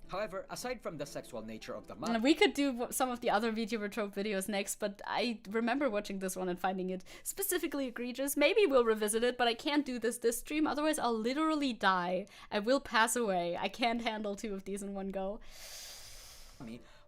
S3: However, aside from the sexual nature of the mommy...
S1: We could do some of the other VTuber trope videos next, but I remember watching this one and finding it specifically egregious. Maybe we'll revisit it, but I can't do this stream, otherwise I'll literally die. I will pass away. I can't handle 2 of these in one go.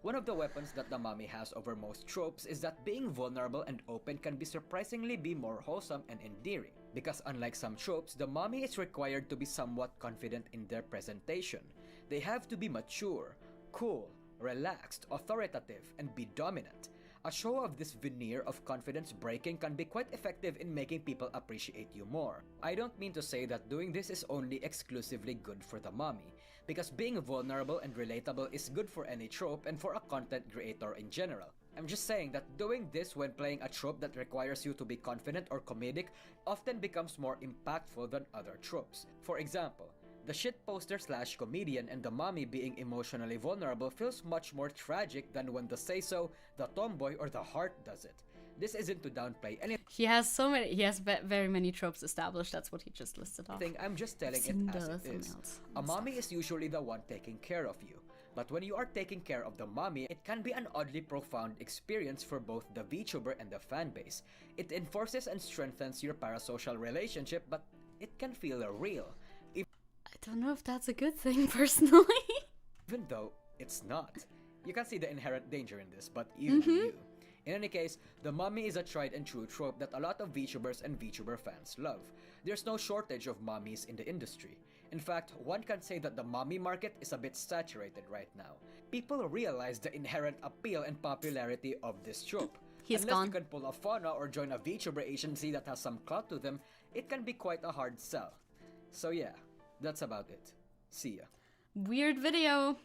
S3: One of the weapons that the mommy has over most tropes is that being vulnerable and open can be surprisingly more wholesome and endearing. Because unlike some tropes, the mommy is required to be somewhat confident in their presentation. They have to be mature, cool, relaxed, authoritative, and be dominant. A show of this veneer of confidence breaking can be quite effective in making people appreciate you more. I don't mean to say that doing this is only exclusively good for the mommy, because being vulnerable and relatable is good for any trope and for a content creator in general. I'm just saying that doing this when playing a trope that requires you to be confident or comedic often becomes more impactful than other tropes. For example, the shitposter/comedian and the mommy being emotionally vulnerable feels much more tragic than when the say-so, the tomboy, or the heart does it. This isn't to downplay anything.
S1: He has very many tropes established, that's what he just listed off.
S3: I'm just telling it as it is. A mommy is usually the one taking care of you. But when you are taking care of the mommy, it can be an oddly profound experience for both the VTuber and the fanbase. It enforces and strengthens your parasocial relationship, but it can feel real.
S1: I don't know if that's a good thing, personally.
S3: Even though it's not. You can see the inherent danger in this, but you. In any case, the mommy is a tried and true trope that a lot of VTubers and VTuber fans love. There's no shortage of mommies in the industry. In fact, one can say that the mommy market is a bit saturated right now. People realize the inherent appeal and popularity of this trope. Unless you can pull a Fauna or join a VTuber agency that has some clout to them, it can be quite a hard sell. So yeah, that's about it. See ya.
S1: Weird video.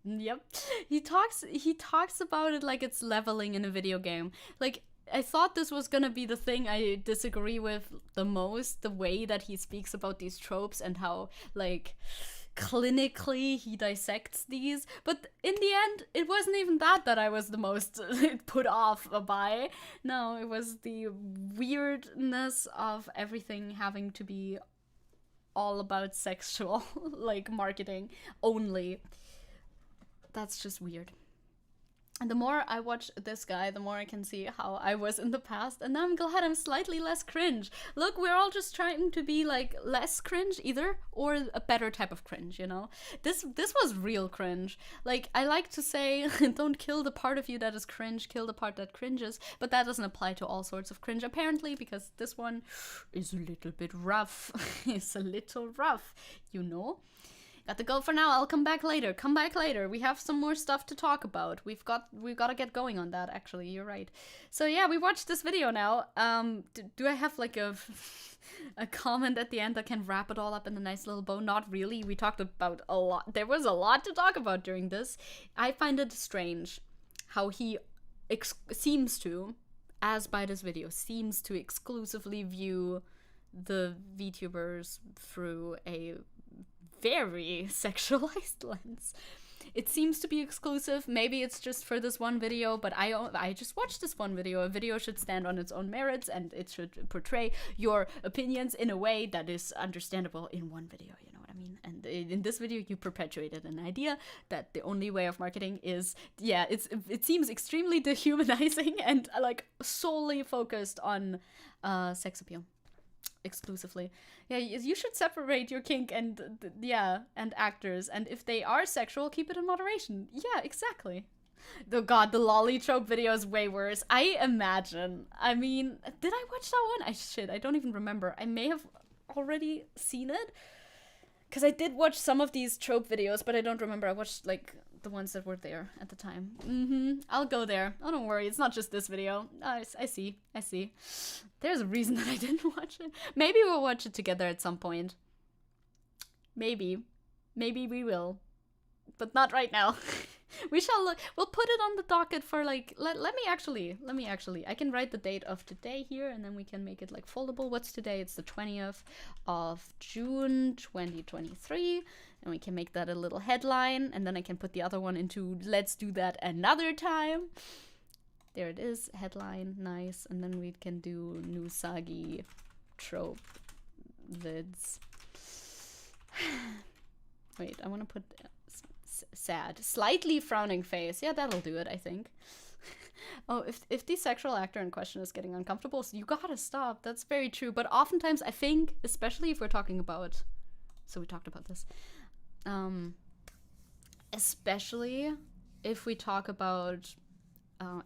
S1: Yep. He talks about it like it's leveling in a video game. Like, I thought this was gonna be the thing I disagree with the most, the way that he speaks about these tropes and how, like, clinically he dissects these. But in the end, it wasn't even that I was the most put off by. No, it was the weirdness of everything having to be all about sexual, like, marketing only. That's just weird. And the more I watch this guy, the more I can see how I was in the past. And now I'm glad I'm slightly less cringe. Look, we're all just trying to be like less cringe either, or a better type of cringe, you know? This was real cringe. Like, I like to say, don't kill the part of you that is cringe, kill the part that cringes. But that doesn't apply to all sorts of cringe, apparently, because this one is a little bit rough. It's a little rough, you know? Got to go for now. I'll come back later. Come back later. We have some more stuff to talk about. We've got to get going on that, actually. You're right. So yeah, we watched this video now. Do I have like a comment at the end that can wrap it all up in a nice little bow? Not really. We talked about a lot. There was a lot to talk about during this. I find it strange how he seems to, as by this video, seems to exclusively view the VTubers through a very sexualized lens. It seems to be exclusive. Maybe it's just for this one video, but I just watched this one video. A video should stand on its own merits, and it should portray your opinions in a way that is understandable in one video, you know what I mean? And in this video, you perpetuated an idea that the only way of marketing is, yeah, it seems extremely dehumanizing and like solely focused on sex appeal. Exclusively. Yeah, you should separate your kink and actors, and if they are sexual, keep it in moderation. Yeah, exactly. Oh god, the lolly trope video is way worse. I imagine. I mean, did I watch that one? I don't even remember. I may have already seen it, because I did watch some of these trope videos, but I don't remember. I watched like the ones that were there at the time. I'll go there. Oh, don't worry. It's not just this video. I see. There's a reason that I didn't watch it. Maybe we'll watch it together at some point. Maybe we will. But not right now. We shall look. We'll put it on the docket for like, let me actually, I can write the date of today here, and then we can make it like foldable. What's today? It's the 20th of June, 2023. And we can make that a little headline, and then I can put the other one into let's do that another time. There it is, headline, nice. And then we can do new Sagi trope vids. Wait, I want to put sad, slightly frowning face. Yeah, that'll do it, I think. Oh, if the sexual actor in question is getting uncomfortable, so you gotta stop. That's very true. But oftentimes, I think, especially if we're talking about, so we talked about this, especially if we talk about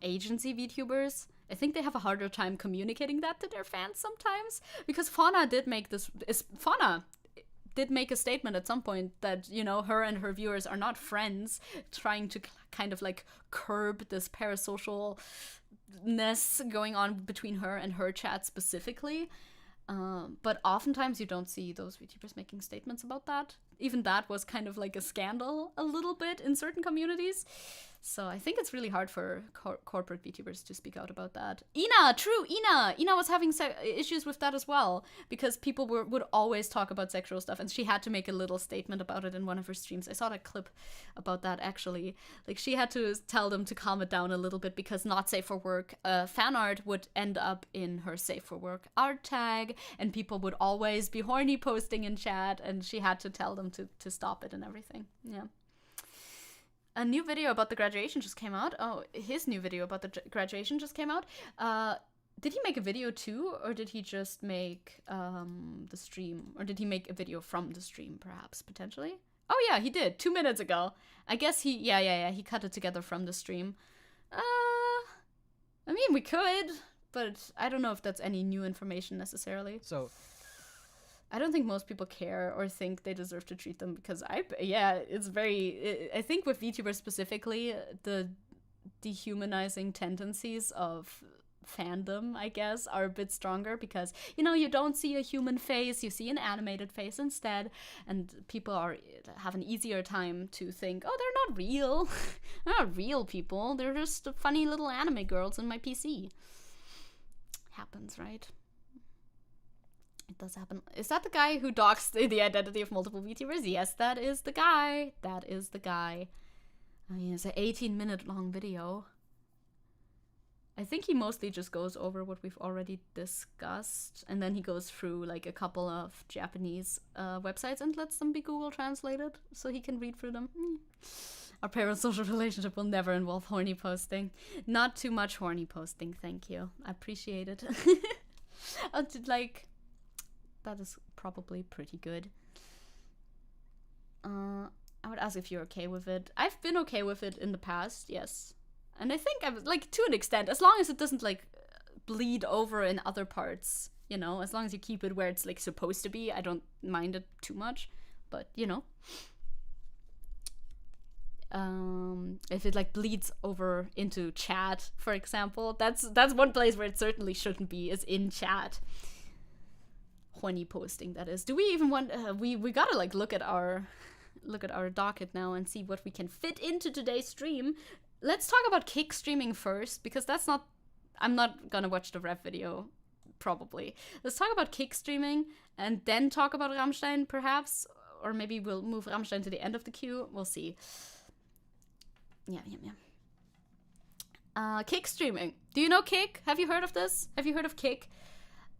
S1: agency VTubers, I think they have a harder time communicating that to their fans sometimes, because Fauna did make a statement at some point that, you know, her and her viewers are not friends, trying to kind of like curb this parasocialness going on between her and her chat specifically. But oftentimes you don't see those VTubers making statements about that. Even that was kind of like a scandal a little bit in certain communities. So I think it's really hard for corporate VTubers to speak out about that. Ina was having issues with that as well, because people would always talk about sexual stuff, and she had to make a little statement about it in one of her streams. I saw that clip about that, actually. Like, she had to tell them to calm it down a little bit, because not safe for work fan art would end up in her safe for work art tag, and people would always be horny posting in chat, and she had to tell them to stop it and everything. Yeah. A new video about the graduation just came out. Oh, his new video about the graduation just came out. Did he make a video too, or did he just make the stream? Or did he make a video from the stream, perhaps, potentially? Oh yeah, he did, 2 minutes ago. I guess he cut it together from the stream. I mean, we could, but I don't know if that's any new information necessarily.
S3: So,
S1: I don't think most people care or think they deserve to treat them, because I think with VTubers specifically, the dehumanizing tendencies of fandom, I guess, are a bit stronger, because, you know, you don't see a human face, you see an animated face instead, and people have an easier time to think, oh, they're not real. They're not real people, they're just funny little anime girls in my PC. Happens, right? It does happen. Is that the guy who doxed the identity of multiple VTubers? Yes, that is the guy. I mean, it's an 18-minute long video. I think he mostly just goes over what we've already discussed, and then he goes through like a couple of Japanese websites and lets them be Google translated so he can read through them. Our parasocial relationship will never involve horny posting. Not too much horny posting, thank you. I appreciate it. That is probably pretty good. I would ask if you're okay with it. I've been okay with it in the past, yes. And I think I was, like, to an extent, as long as it doesn't, like, bleed over in other parts, you know, as long as you keep it where it's, like, supposed to be, I don't mind it too much. But, you know. If it, like, bleeds over into chat, for example, that's one place where it certainly shouldn't be, is in chat. Horny posting, that is. Do we even want, we gotta, like, look at our docket now and see what we can fit into today's stream. Let's talk about kick streaming first, because I'm not gonna watch the ref video, probably. Let's talk about kick streaming, and then talk about Rammstein, perhaps, or maybe we'll move Rammstein to the end of the queue. We'll see. Yeah. Kick streaming. Do you know Kick? Have you heard of this? Have you heard of Kick?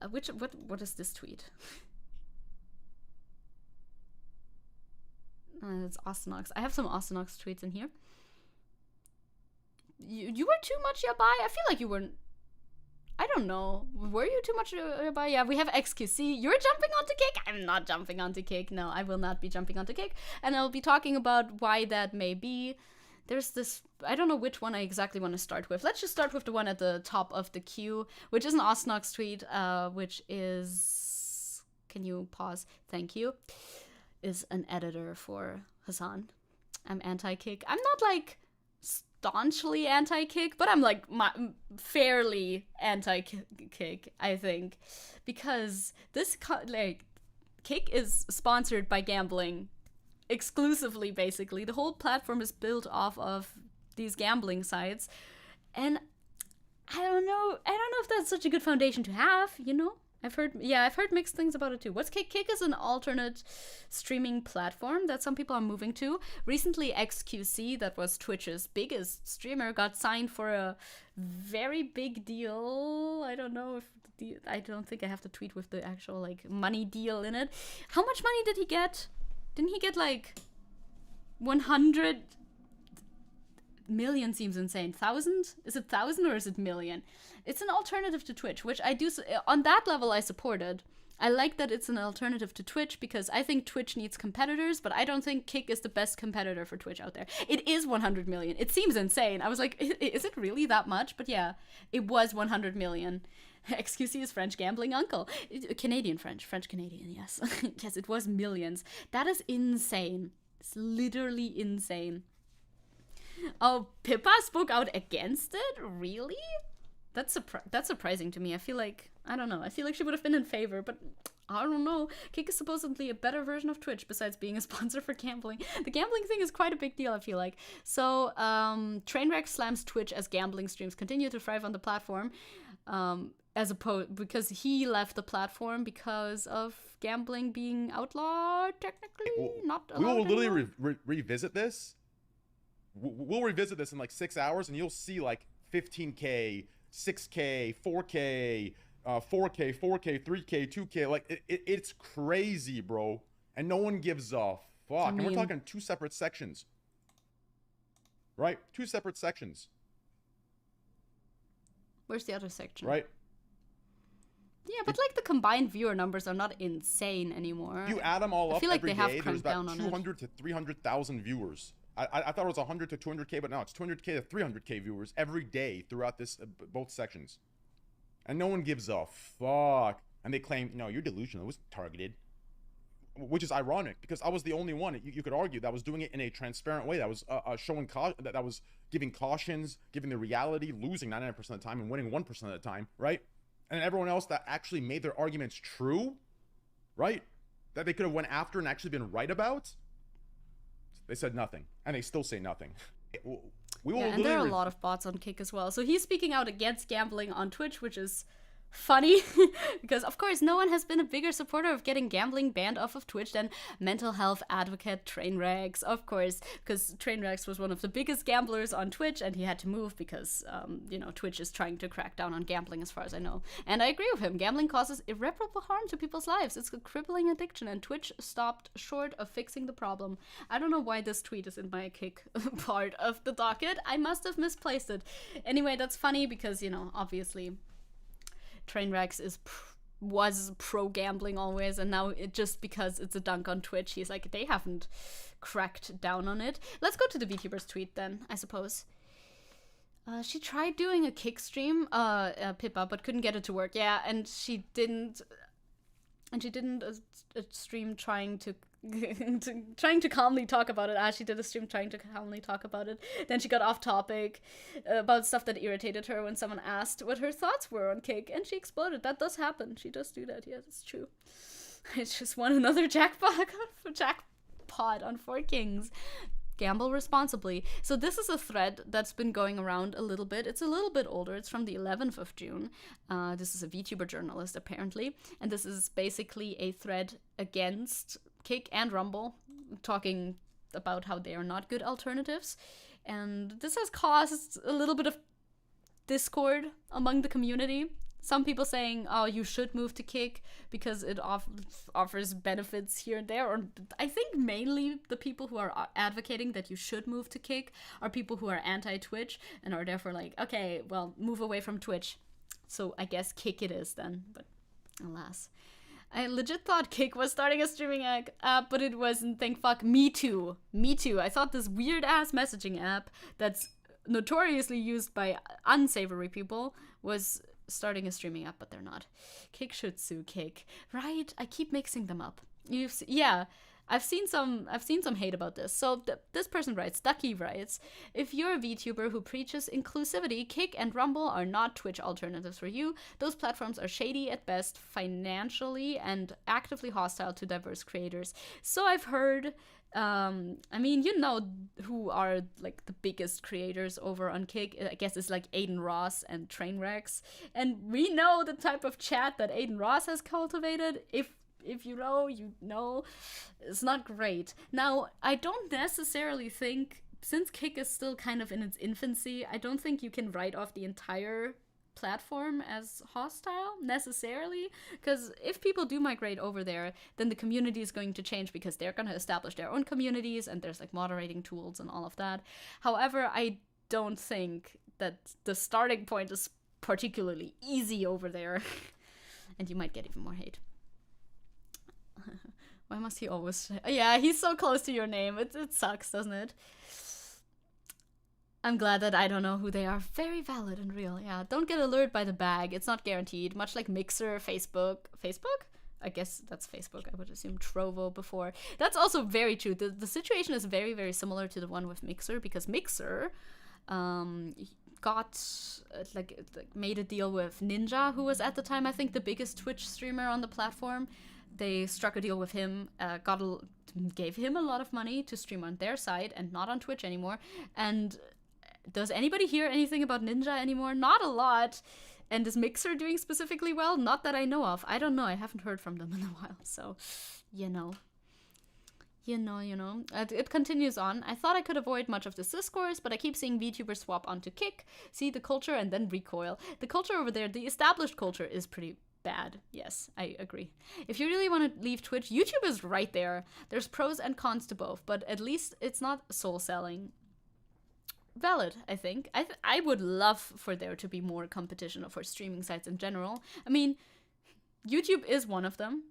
S1: What is this tweet? It's Ostenox. I have some Ostenox tweets in here. You were too much Yabai? I feel like you weren't. I don't know. Were you too much Yabai? Yeah, we have XQC. You're jumping onto Kick? I'm not jumping onto Kick. No, I will not be jumping onto Kick. And I'll be talking about why that may be. There's this, I don't know which one I exactly want to start with. Let's just start with the one at the top of the queue, which is an Ostenox tweet, which is, can you pause? Thank you. Is an editor for Hassan. I'm anti-Kick. I'm not, like, staunchly anti-Kick, but I'm, like, fairly anti-Kick, I think. Because this, like, Kick is sponsored by gambling exclusively, basically. The whole platform is built off of these gambling sites, and I don't know if that's such a good foundation to have, you know? I've heard mixed things about it too. What's Kick? Kick is an alternate streaming platform that some people are moving to. Recently, XQC, that was Twitch's biggest streamer, got signed for a very big deal. I don't know if I don't think I have to tweet with the actual, like, money deal in it. How much money did he get? Didn't he get, like, 100 million? Seems insane. 1,000? Is it 1,000 or is it million? It's an alternative to Twitch, which I do, on that level, I support it. I like that it's an alternative to Twitch, because I think Twitch needs competitors, but I don't think Kick is the best competitor for Twitch out there. It is 100 million. It seems insane. I was like, is it really that much? But yeah, it was 100 million. XQC is French gambling uncle. Canadian French Canadian, yes. Yes, it was millions. That is insane. It's literally insane. Oh, Pippa spoke out against it? Really? That's surprising to me. I feel like, I don't know. I feel like she would have been in favor, but I don't know. Kick is supposedly a better version of Twitch besides being a sponsor for gambling. The gambling thing is quite a big deal, I feel like. So, Trainwreck slams Twitch as gambling streams continue to thrive on the platform. Because he left the platform because of gambling being outlawed, technically, not allowed.
S4: We will literally revisit this. We'll revisit this in like 6 hours, and you'll see like 15K, 6K, 4K, 4K, 3K, 2K. Like it's crazy, bro. And no one gives a fuck. And we're talking 2 separate sections, right? 2 separate sections.
S1: Where's the other section?
S4: Right.
S1: Yeah, but like the combined viewer numbers are not insane anymore.
S4: You add them all up,
S1: I feel like
S4: every
S1: they have
S4: day,
S1: cranked
S4: there's
S1: down
S4: about
S1: on
S4: 200 to 300,000 viewers. I thought it was 100 to 200K, but now it's 200K to 300K viewers every day throughout this both sections. And no one gives a fuck. And they claim, no, you're delusional. It was targeted. Which is ironic, because I was the only one, you could argue, that was doing it in a transparent way, that was showing that was giving cautions, giving the reality, losing 99% of the time and winning 1% of the time, right? And everyone else that actually made their arguments true, right? That they could have went after and actually been right about, they said nothing. And they still say nothing.
S1: And there are a lot of bots on Kick as well. So he's speaking out against gambling on Twitch, which is funny because of course no one has been a bigger supporter of getting gambling banned off of Twitch than mental health advocate Trainwrecks, of course, because Trainwrecks was one of the biggest gamblers on Twitch and he had to move because Twitch is trying to crack down on gambling as far as I know, and I agree with him. Gambling causes irreparable harm to people's lives. It's a crippling addiction and Twitch stopped short of fixing the problem. I don't know why this tweet is in my kick part of the docket. I must have misplaced it. Anyway, that's funny because obviously Trainwrecks was pro gambling always, and now just because it's a dunk on Twitch, he's like, they haven't cracked down on it. Let's go to the VTuber's tweet then, I suppose. She tried doing a kick stream, Pippa, but couldn't get it to work. Yeah, and she didn't stream trying to calmly talk about it. She did a stream trying to calmly talk about it. Then she got off topic about stuff that irritated her when someone asked what her thoughts were on kick, and she exploded. That does happen. She does do that. Yeah, that's true. I just won another jackpot on 4 Kings. Gamble responsibly. So this is a thread that's been going around a little bit. It's a little bit older. It's from the 11th of June. This is a VTuber journalist, apparently. And this is basically a thread against Kick and Rumble, talking about how they are not good alternatives. And this has caused a little bit of discord among the community. Some people saying, oh, you should move to Kick because it offers benefits here and there. Or I think mainly the people who are advocating that you should move to Kick are people who are anti-Twitch and are therefore like, okay, well, move away from Twitch. So I guess Kick it is then, but alas. I legit thought Kick was starting a streaming app, but it wasn't. Thank fuck. Me too. I thought this weird-ass messaging app that's notoriously used by unsavory people was starting a streaming app, but they're not. Kick should sue Kick, right? I keep mixing them up. I've seen some hate about this. So this person writes, Ducky writes, if you're a VTuber who preaches inclusivity, Kick and Rumble are not Twitch alternatives for you. Those platforms are shady at best, financially, and actively hostile to diverse creators. So I've heard. Who are like the biggest creators over on Kick? I guess it's like Aiden Ross and Trainwrecks. And we know the type of chat that Aiden Ross has cultivated. If you know, it's not great. Now, I don't necessarily think, since Kick is still kind of in its infancy, I don't think you can write off the entire platform as hostile necessarily, because if people do migrate over there, then the community is going to change because they're going to establish their own communities and there's like moderating tools and all of that. However, I don't think that the starting point is particularly easy over there and you might get even more hate. Why must he always say, yeah, he's so close to your name. It sucks, doesn't it? I'm glad that I don't know who they are. Very valid and real, yeah. Don't get allured by the bag. It's not guaranteed. Much like Mixer, Facebook? I guess that's Facebook. I would assume Trovo before. That's also very true. The situation is very, very similar to the one with Mixer, because Mixer made a deal with Ninja, who was at the time, I think, the biggest Twitch streamer on the platform. They struck a deal with him, gave him a lot of money to stream on their side and not on Twitch anymore. And does anybody hear anything about Ninja anymore? Not a lot. And is Mixer doing specifically well? Not that I know of. I don't know. I haven't heard from them in a while. So, It continues on. I thought I could avoid much of this discourse, but I keep seeing VTubers swap onto Kick, see the culture, and then recoil. The culture over there, the established culture, is pretty bad. Yes, I agree. If you really want to leave Twitch, YouTube is right there. There's pros and cons to both, but at least it's not soul selling. Valid, I think. I would love for there to be more competition for streaming sites in general. I mean, YouTube is one of them,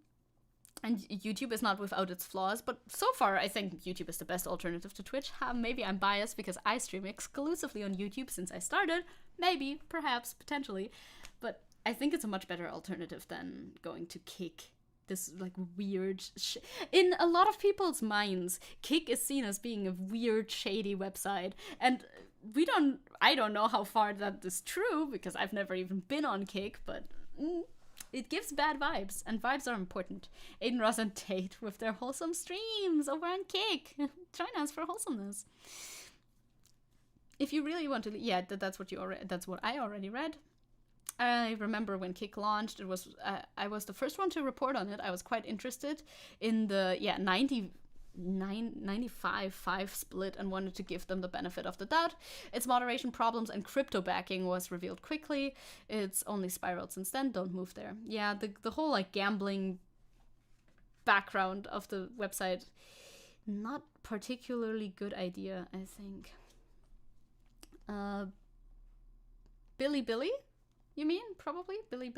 S1: and YouTube is not without its flaws, but so far I think YouTube is the best alternative to Twitch. Maybe I'm biased because I stream exclusively on YouTube since I started. Maybe, perhaps, potentially, but I think it's a much better alternative than going to Kick. This like weird in a lot of people's minds, Kick is seen as being a weird, shady website, and I don't know how far that is true because I've never even been on Kick, but it gives bad vibes, and vibes are important. Aiden Ross and Tate with their wholesome streams over on Kick. Join us for wholesomeness. If you really want to, that's what I already read. I remember when Kick launched, it was I was the first one to report on it. I was quite interested in the 95-5 split and wanted to give them the benefit of the doubt. Its moderation problems and crypto backing was revealed quickly. It's only spiraled since then. Don't move there. Yeah, the whole like gambling background of the website, not particularly good idea, I think. Billy? You mean? Probably? Billy?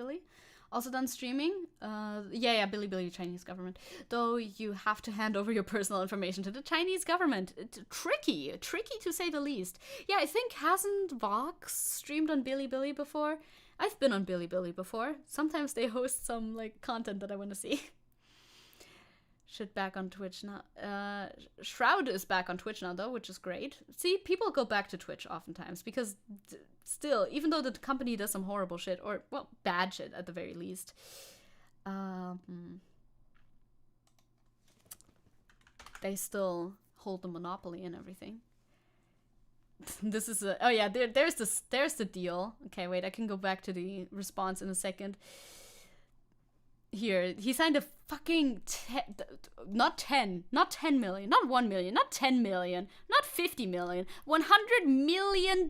S1: Also done streaming? Billy, Chinese government. Though you have to hand over your personal information to the Chinese government. Tricky to say the least. Yeah, I think hasn't Vox streamed on Billy before? I've been on Billy before. Sometimes they host some like content that I want to see. Shit back on Twitch now. Shroud is back on Twitch now though, which is great. See, people go back to Twitch oftentimes because still, even though the company does some horrible shit, or, well, bad shit at the very least, they still hold the monopoly and everything. This is a... Oh yeah, there's the deal. Okay, wait, I can go back to the response in a second. Here, he signed a fucking not 10 million, not 1 million, not 10 million, not 50 million, $100 million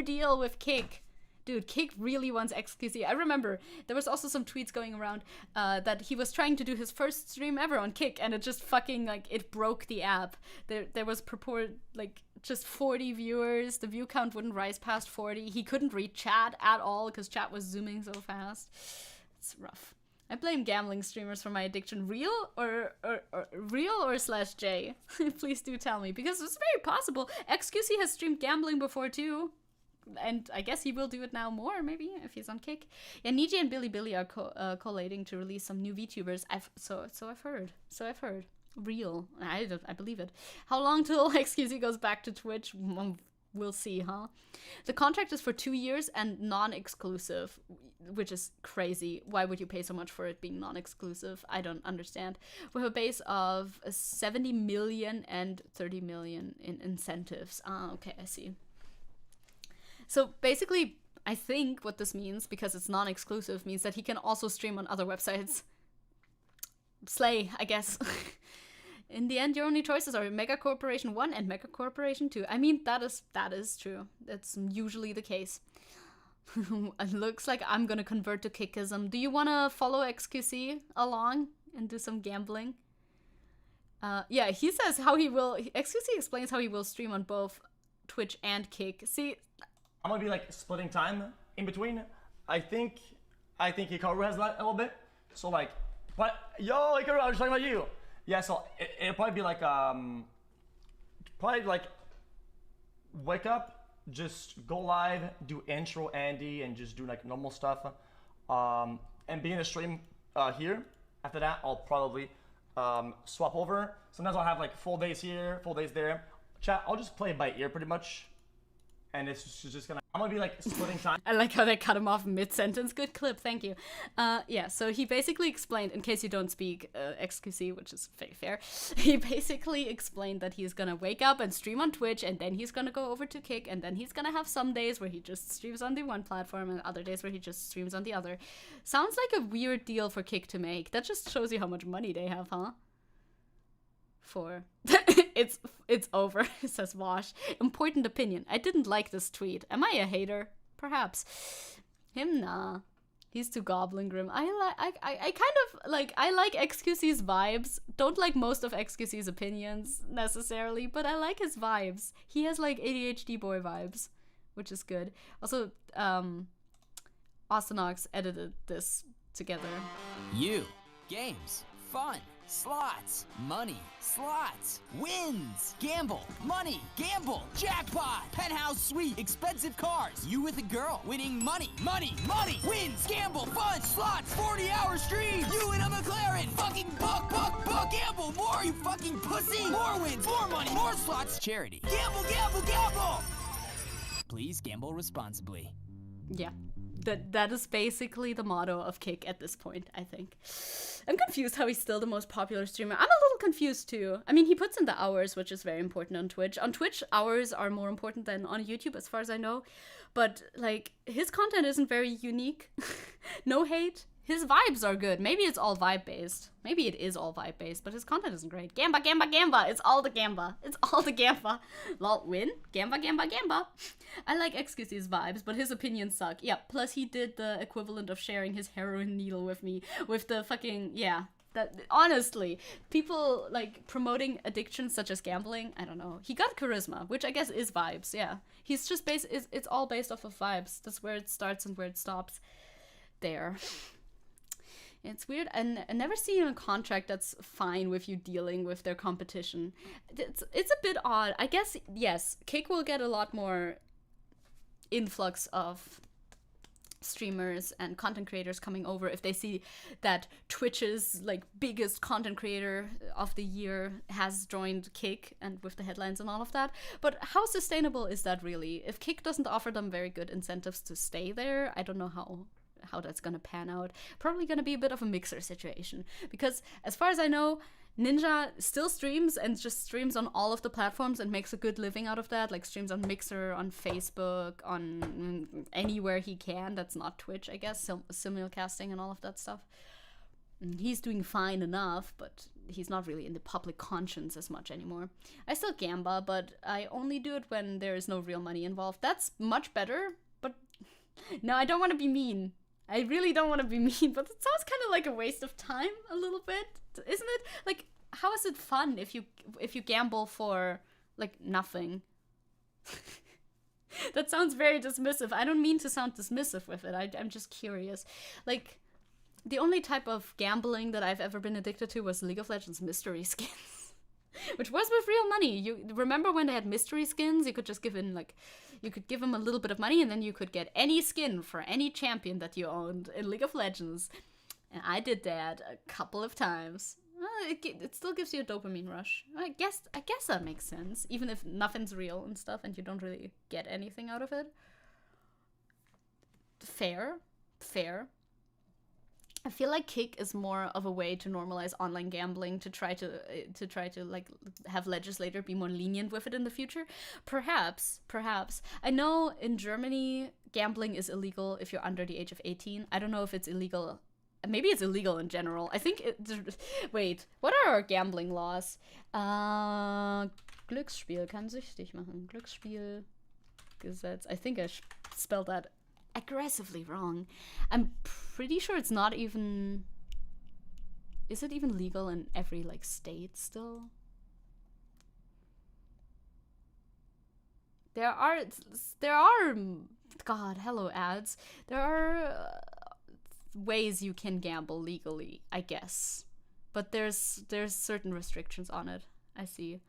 S1: deal with Kick. Dude, Kick really wants XQC. I remember there was also some tweets going around that he was trying to do his first stream ever on Kick, and it just fucking, like, it broke the app. There was purport, like, just 40 viewers. The view count wouldn't rise past 40. He couldn't read chat at all because chat was zooming so fast. It's rough. I blame gambling streamers for my addiction. Real or /J? Please do tell me, because it's very possible. XQC has streamed gambling before too, and I guess he will do it now more, maybe, if he's on Kick. Yeah, Niji and Billy are collating to release some new VTubers. So I've heard. Real. I believe it. How long till XQC goes back to Twitch? We'll see, huh? The contract is for 2 years and non-exclusive, which is crazy. Why would you pay so much for it being non-exclusive? I don't understand. We have a base of 70 million and 30 million in incentives. Okay, I see. So basically, I think what this means, because it's non-exclusive, means that he can also stream on other websites. Slay, I guess. In the end, your only choices are Mega Corporation 1 and Mega Corporation 2. I mean, that is true. That's usually the case. It looks like I'm gonna convert to Kickism. Do you wanna follow XQC along and do some gambling? Yeah, he says how he will... XQC explains how he will stream on both Twitch and Kick. See...
S5: I'm gonna be, like, splitting time in between. I think Hikaru has that a little bit. So, like... What? Yo, Hikaru, I was talking about you! Yeah, so it'll probably be like, wake up, just go live, do intro Andy, and just do like normal stuff, and be in a stream here. After that, I'll probably swap over. Sometimes I'll have like full days here, full days there. Chat, I'll just play it by ear pretty much, and it's just gonna... I'm gonna be like splitting time.
S1: I like how they cut him off mid-sentence. Good clip, thank you. Yeah, so he basically explained, in case you don't speak XQC, which is very fair, he basically explained that he's gonna wake up and stream on Twitch, and then he's gonna go over to Kick, and then he's gonna have some days where he just streams on the one platform, and other days where he just streams on the other. Sounds like a weird deal for Kick to make. That just shows you how much money they have, huh? It's over, says Wash. Important opinion. I didn't like this tweet. Am I a hater? Perhaps. Him, nah. He's too goblin grim. I like XQC's vibes. Don't like most of XQC's opinions necessarily, but I like his vibes. He has like ADHD boy vibes, which is good. Also, Austinox edited this together.
S6: You. Games. Fun. Slots, money, slots, wins, gamble, money, gamble, jackpot, penthouse suite, expensive cars, you with a girl, winning money, wins, gamble, fun, slots, 40-hour stream, you in a McLaren, fucking buck, gamble, more, you fucking pussy, more wins, more money, more slots, charity, gamble. Please gamble responsibly.
S1: Yeah. That is basically the motto of Kick at this point, I think. I'm confused how he's still the most popular streamer. I'm a little confused too. I mean, he puts in the hours, which is very important on Twitch. On Twitch, hours are more important than on YouTube, as far as I know. But, like, his content isn't very unique. No hate. His vibes are good. Maybe it's all vibe-based. Maybe it is all vibe-based, but his content isn't great. Gamba, gamba, gamba. It's all the gamba. It's all the gamba. Lol, win? Gamba, gamba, gamba. I like Excuse's vibes, but his opinions suck. Yeah, plus he did the equivalent of sharing his heroin needle with me. With the fucking, yeah. That, honestly, people, like, promoting addictions such as gambling, I don't know. He got charisma, which I guess is vibes, yeah. He's just it's all based off of vibes. That's where it starts and where it stops. There. It's weird. And I never seen a contract that's fine with you dealing with their competition. It's a bit odd. I guess, yes, Kick will get a lot more influx of streamers and content creators coming over if they see that Twitch's, like, biggest content creator of the year has joined Kick, and with the headlines and all of that. But how sustainable is that really? If Kick doesn't offer them very good incentives to stay there, I don't know how that's gonna pan out. Probably gonna be a bit of a Mixer situation, because as far as I know, Ninja still streams and just streams on all of the platforms and makes a good living out of that, like streams on Mixer, on Facebook, on anywhere he can that's not Twitch, I guess, simulcasting and all of that stuff. He's doing fine enough, but he's not really in the public conscience as much anymore. I still gamba, but I only do it when there is no real money involved. That's much better, but no, I don't want to be mean. I really don't want to be mean, but it sounds kind of like a waste of time a little bit, isn't it? Like, how is it fun if you gamble for, like, nothing? That sounds very dismissive. I don't mean to sound dismissive with it. I'm just curious. Like, the only type of gambling that I've ever been addicted to was League of Legends mystery skins. Which was with real money. You remember when they had mystery skins? You could just give in, like, you could give them a little bit of money and then you could get any skin for any champion that you owned in League of Legends. And I did that a couple of times. It still gives you a dopamine rush. I guess that makes sense. Even if nothing's real and stuff and you don't really get anything out of it. Fair. I feel like Kick is more of a way to normalize online gambling, to try to like have legislator be more lenient with it in the future. Perhaps. I know in Germany gambling is illegal if you're under the age of 18. I don't know if it's illegal. Maybe it's illegal in general. I think wait, what are our gambling laws? Glücksspiel kann süchtig machen. Glücksspielgesetz. I think I spelled that aggressively wrong. I'm pretty sure it's not even... Is it even legal in every, like, state still? There are God, hello ads. There are ways you can gamble legally, I guess. But there's certain restrictions on it. I see.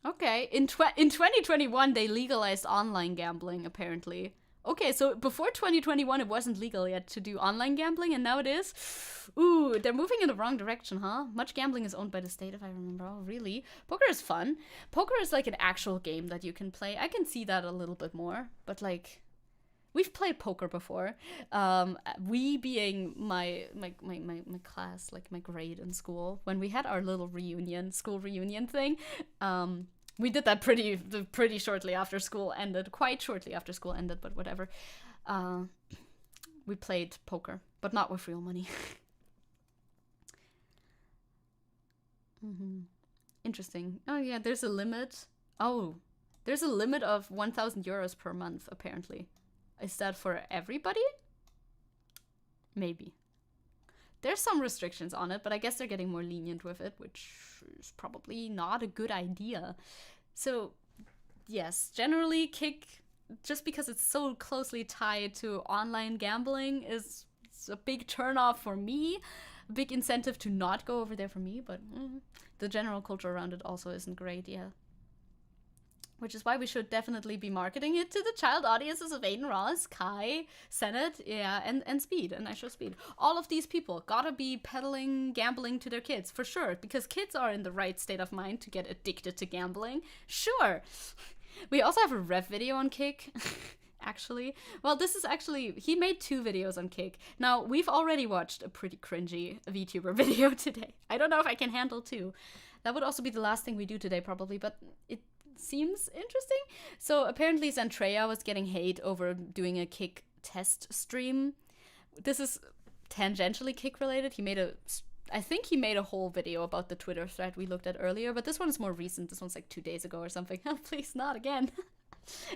S1: Okay, in 2021 they legalized online gambling, apparently. Okay, so before 2021 it wasn't legal yet to do online gambling, and now it is? Ooh, they're moving in the wrong direction, huh? Much gambling is owned by the state, if I remember. Oh, really? Poker is fun. Poker is like an actual game that you can play. I can see that a little bit more, but like... We've played poker before. We being my class, like my grade in school, when we had our little school reunion thing, we did that pretty shortly after school ended, quite shortly after school ended, but whatever. We played poker, but not with real money. Interesting. Oh yeah, there's a limit. Oh, there's a limit of 1,000 euros per month, apparently. Is that for everybody? Maybe. There's some restrictions on it, but I guess they're getting more lenient with it, which is probably not a good idea. So, yes, generally Kick, just because it's so closely tied to online gambling, is a big turnoff for me. A big incentive to not go over there for me, but the general culture around it also isn't great, yeah. Which is why we should definitely be marketing it to the child audiences of Aiden Ross, Kai, Senate, yeah, and Speed, and Nitro Speed. All of these people gotta be peddling gambling to their kids, for sure, because kids are in the right state of mind to get addicted to gambling. Sure. We also have a Rev video on Kick, actually. Well, this is actually, he made 2 videos on Kick. Now, we've already watched a pretty cringy VTuber video today. I don't know if I can handle 2. That would also be the last thing we do today, probably, but it seems interesting. So apparently Zantrea was getting hate over doing a Kick test stream. This is tangentially Kick related. I think he made a whole video about the Twitter thread we looked at earlier, but this one is more recent. This one's like 2 days ago or something. Oh, please, not again.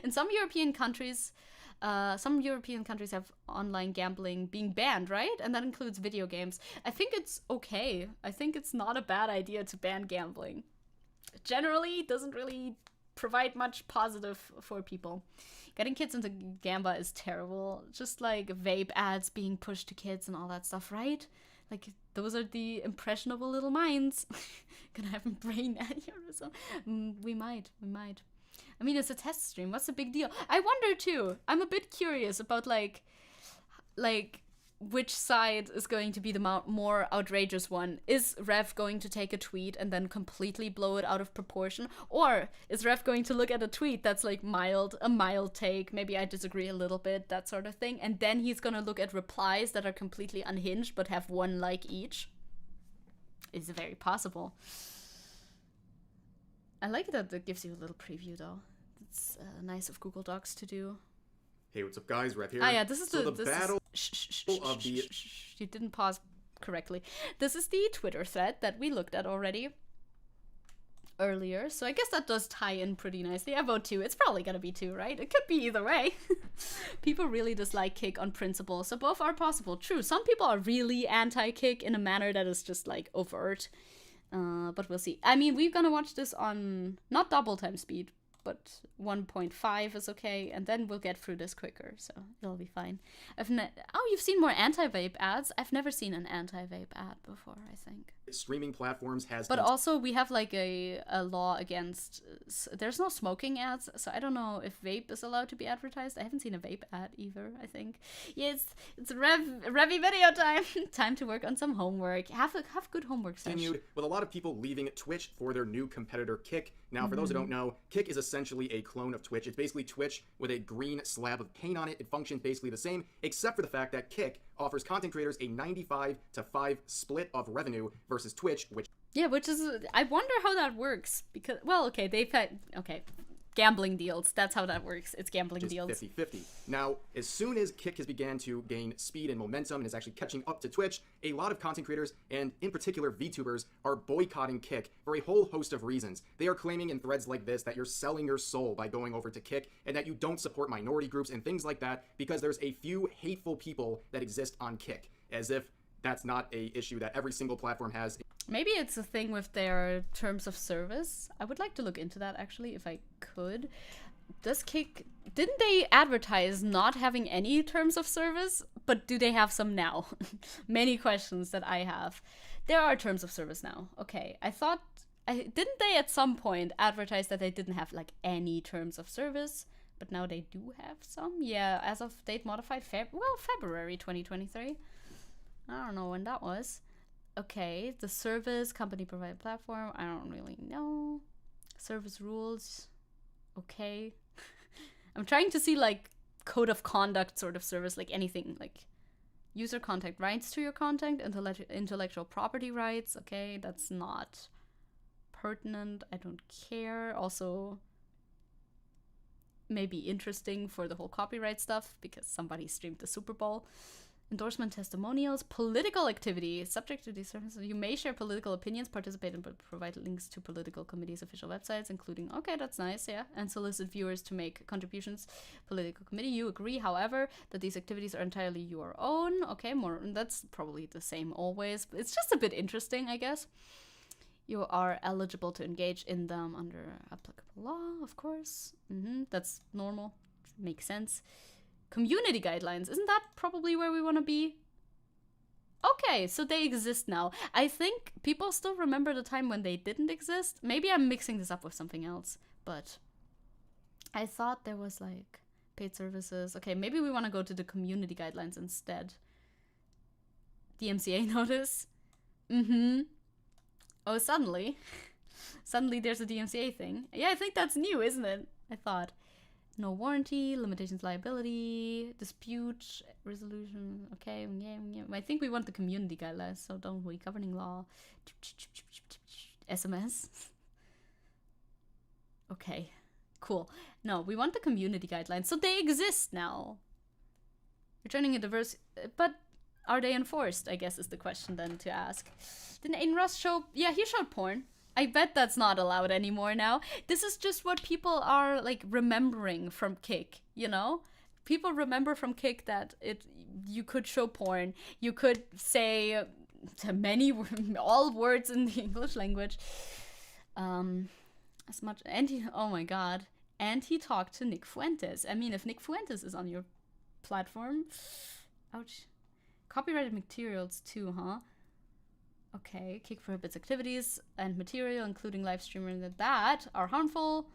S1: In some European countries have online gambling being banned, right? And that includes video games. I think it's okay. I think it's not a bad idea to ban gambling. Generally, it doesn't really provide much positive for people. Getting kids into Gamba is terrible. Just like vape ads being pushed to kids and all that stuff, right? Like, those are the impressionable little minds. Gonna have a brain aneurysm. We might. I mean, it's a test stream. What's the big deal? I wonder too. I'm a bit curious about like which side is going to be the more outrageous one. Is Rev going to take a tweet and then completely blow it out of proportion? Or is Rev going to look at a tweet that's like a mild take, maybe I disagree a little bit, that sort of thing, and then he's gonna look at replies that are completely unhinged but have 1 like each? It's very possible. I like that it gives you a little preview though. It's nice of Google Docs to do.
S7: Hey, what's up, guys? Rev here.
S1: Ah, yeah, this is
S7: the battle of the...
S1: You didn't pause correctly. This is the Twitter thread that we looked at already earlier, so I guess that does tie in pretty nicely. I vote 2. It's probably gonna be 2, right? It could be either way. People really dislike Kick on principle, so both are possible. True, some people are really anti-Kick in a manner that is just like overt, but we'll see. I mean, we're gonna watch this on not double time speed, but 1.5 is okay, and then we'll get through this quicker, so it'll be fine. Oh, you've seen more anti-vape ads? I've never seen an anti-vape ad before, I think.
S7: Streaming platforms has...
S1: But also, we have like a law against... There's no smoking ads, so I don't know if vape is allowed to be advertised. I haven't seen a vape ad either, I think. Yeah, it's Revy video time. Time to work on some homework. Have good homework session.
S7: Continued with a lot of people leaving Twitch for their new competitor, Kick. Now, for those who don't know, Kick is essentially a clone of Twitch. It's basically Twitch with a green slab of paint on it. It functions basically the same, except for the fact that Kick offers content creators a 95-5 split of revenue versus Twitch, which...
S1: Yeah, which is... I wonder how that works, because... Well, okay, they've had... Okay. Gambling deals. That's how that works. It's gambling deals.
S7: 50-50. Now, as soon as Kick has began to gain speed and momentum and is actually catching up to Twitch, a lot of content creators, and in particular VTubers, are boycotting Kick for a whole host of reasons. They are claiming in threads like this that you're selling your soul by going over to Kick, and that you don't support minority groups and things like that because there's a few hateful people that exist on Kick. As if that's not a issue that every single platform has.
S1: Maybe it's a thing with their terms of service. I would like to look into that, actually, if I could. Does Kick... Didn't they advertise not having any terms of service? But do they have some now? Many questions that I have. There are terms of service now. Okay, I thought... Didn't they at some point advertise that they didn't have, like, any terms of service? But now they do have some? Yeah, as of date modified February 2023. I don't know when that was. Okay, the service, company provided platform, I don't really know. Service rules, okay. I'm trying to see like code of conduct sort of service, like anything, like user contact rights to your content, intellectual property rights, okay, that's not pertinent, I don't care. Also, maybe interesting for the whole copyright stuff because somebody streamed the Super Bowl. Endorsement testimonials, political activity, subject to these services. You may share political opinions, participate and provide links to political committees' official websites, including, okay, that's nice, yeah, and solicit viewers to make contributions. Political committee, you agree, however, that these activities are entirely your own. Okay, that's probably the same always. It's just a bit interesting, I guess. You are eligible to engage in them under applicable law, of course. That's normal, makes sense. Community guidelines, isn't that probably where we want to be? Okay, so they exist now. I think people still remember the time when they didn't exist. Maybe I'm mixing this up with something else, but I thought there was like paid services. Okay, maybe we want to go to the community guidelines instead. DMCA notice. Oh, suddenly there's a DMCA thing. Yeah, I think that's new, isn't it? I thought. No warranty, limitations, liability, dispute, resolution. Okay, yeah. I think we want the community guidelines, so don't we? Governing law. SMS. Okay, cool. No, we want the community guidelines, so they exist now. Returning a diverse... But are they enforced, I guess is the question then to ask. Didn't Aiden Ross show... Yeah, he showed porn. I bet that's not allowed anymore now. This is just what people are, like, remembering from Kick, you know? People remember from Kick that you could show porn. You could say all words in the English language. As much... oh my god. And he talked to Nick Fuentes. I mean, if Nick Fuentes is on your platform... Ouch. Copyrighted materials too, huh? Okay, Kick prohibits activities and material, including live streaming that are harmful,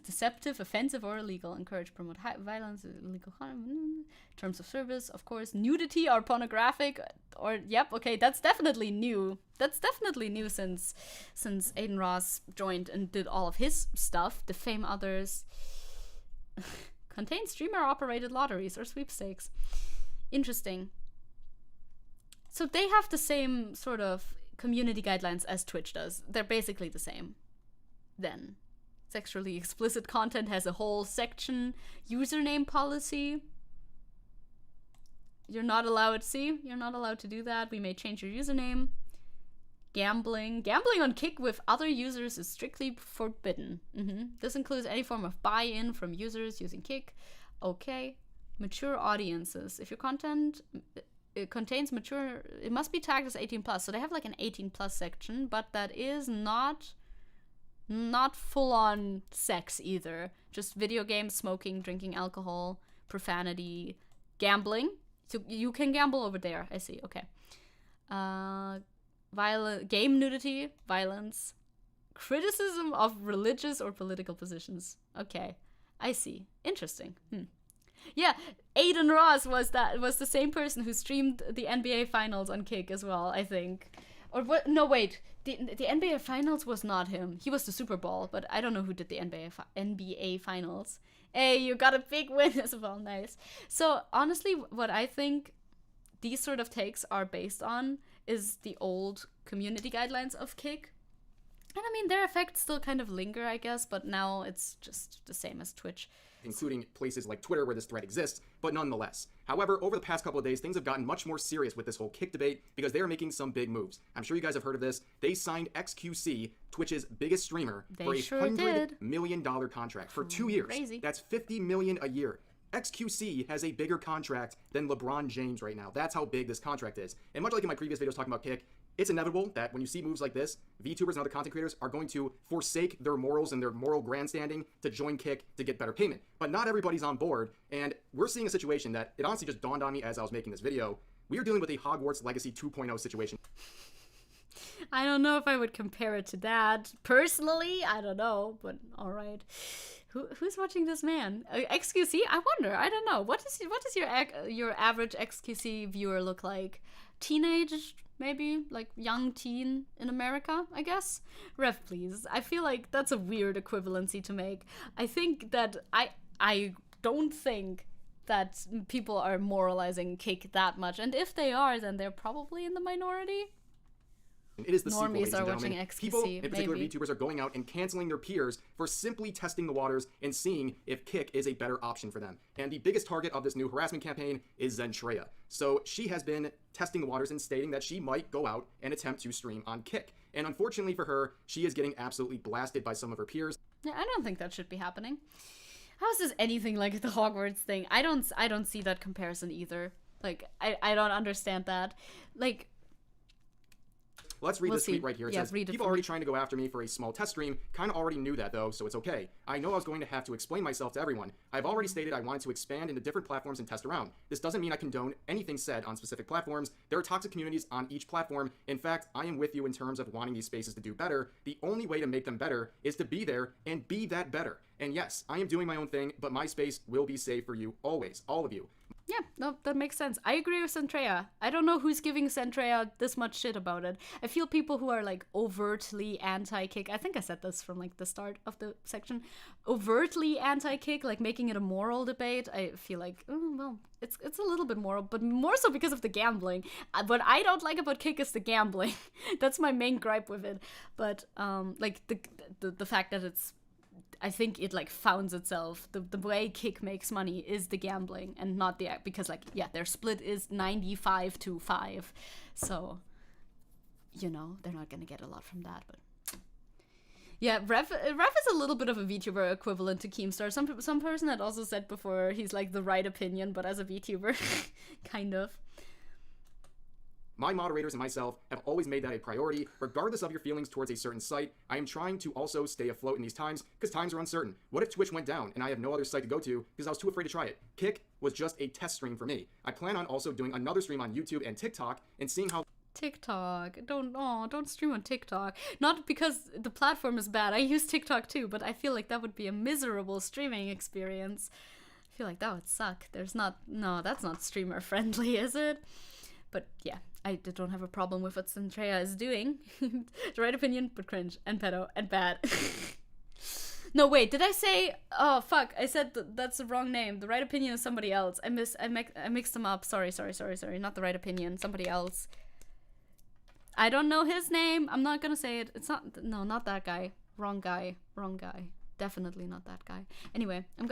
S1: deceptive, offensive, or illegal. Encourage, promote violence, illegal harm, terms of service, of course, nudity or pornographic, or yep, okay, that's definitely new. That's definitely new since Aiden Ross joined and did all of his stuff. Defame others. Contain streamer-operated lotteries or sweepstakes. Interesting. So they have the same sort of community guidelines as Twitch does. They're basically the same. Then, sexually explicit content has a whole section. Username policy. You're not allowed, see? You're not allowed to do that. We may change your username. Gambling. Gambling on Kick with other users is strictly forbidden. This includes any form of buy-in from users using Kick. Okay. Mature audiences. If your content... It contains mature... It must be tagged as 18+. So they have like an 18+ section, but that is not full-on sex either. Just video games, smoking, drinking alcohol, profanity, gambling. So you can gamble over there. I see. Okay. Game nudity, violence, criticism of religious or political positions. Okay. I see. Interesting. Yeah, Aiden Ross was the same person who streamed the NBA Finals on Kick as well, I think. Or what? No, wait. The NBA Finals was not him. He was the Super Bowl, but I don't know who did the NBA Finals. Hey, you got a big win as well. Nice. So honestly, what I think these sort of takes are based on is the old community guidelines of Kick. And I mean, their effects still kind of linger, I guess, but now it's just the same as Twitch.
S7: Including places like Twitter where this threat exists, but nonetheless. However, over the past couple of days, things have gotten much more serious with this whole Kick debate because they are making some big moves. I'm sure you guys have heard of this. They signed XQC, Twitch's biggest streamer, for a $100 million contract for 2 years.
S1: Crazy.
S7: That's $50 million a year. XQC has a bigger contract than LeBron James right now. That's how big this contract is. And much like in my previous videos talking about Kick, it's inevitable that when you see moves like this, VTubers and other content creators are going to forsake their morals and their moral grandstanding to join Kick to get better payment. But not everybody's on board, and we're seeing a situation that it honestly just dawned on me as I was making this video. We are dealing with a Hogwarts Legacy 2.0 situation.
S1: I don't know if I would compare it to that. Personally, I don't know, but alright. Who's watching this man? XQC? I wonder. I don't know. What does your average XQC viewer look like? Teenage? Maybe, like, young teen in America, I guess? Ref, please. I feel like that's a weird equivalency to make. I think that I don't think that people are moralizing Kick that much. And if they are, then they're probably in the minority.
S7: It is the sequel,
S1: Normies
S7: ladies
S1: are
S7: and
S1: watching
S7: gentlemen.
S1: XQC,
S7: People, in particular
S1: maybe.
S7: VTubers, are going out and canceling their peers for simply testing the waters and seeing if Kick is a better option for them. And the biggest target of this new harassment campaign is Zentreya. So she has been testing the waters and stating that she might go out and attempt to stream on Kick. And unfortunately for her, she is getting absolutely blasted by some of her peers.
S1: Yeah, I don't think that should be happening. How is this anything like the Hogwarts thing? I don't see that comparison either. Like, I don't understand that. Like...
S7: Let's read this tweet right here. It says,
S1: read it
S7: people already trying to go after me for a small test stream. Kind of already knew that, though, so it's okay. I know I was going to have to explain myself to everyone. I've already stated I wanted to expand into different platforms and test around. This doesn't mean I condone anything said on specific platforms. There are toxic communities on each platform. In fact, I am with you in terms of wanting these spaces to do better. The only way to make them better is to be there and be that better. And yes, I am doing my own thing, but my space will be safe for you always, all of you.
S1: Yeah, no, that makes sense. I agree with Centrea. I don't know who's giving Centrea this much shit about it. I feel people who are like overtly anti-kick, I think I said this from like the start of the section, overtly anti-kick, like making it a moral debate. I feel like, oh, well, it's a little bit moral, but more so because of the gambling. What I don't like about kick is the gambling. That's my main gripe with it. But like the fact that it's, I think it like founds itself. The way kick makes money is the gambling and not the, because like, yeah, their split is 95-5. So, you know, they're not gonna get a lot from that, but yeah, Rev is a little bit of a VTuber equivalent to Keemstar. Some person had also said before he's like the right opinion, but as a VTuber, kind of.
S7: My moderators and myself have always made that a priority, regardless of your feelings towards a certain site. I am trying to also stay afloat in these times, because times are uncertain. What if Twitch went down, and I have no other site to go to, because I was too afraid to try it? Kick was just a test stream for me. I plan on also doing another stream on YouTube and TikTok, and seeing how
S1: TikTok. Don't stream on TikTok. Not because the platform is bad. I use TikTok too, but I feel like that would be a miserable streaming experience. I feel like that would suck. That's not streamer friendly, is it? But yeah, I don't have a problem with what Centrea is doing. The right opinion, but cringe, and pedo, and bad. No, wait, did I say, oh, fuck, I said that's the wrong name. The right opinion is somebody else. I mixed them up. Sorry, not the right opinion, somebody else. I don't know his name. I'm not gonna say it. It's not that guy. Wrong guy. Definitely not that guy. Anyway, I'm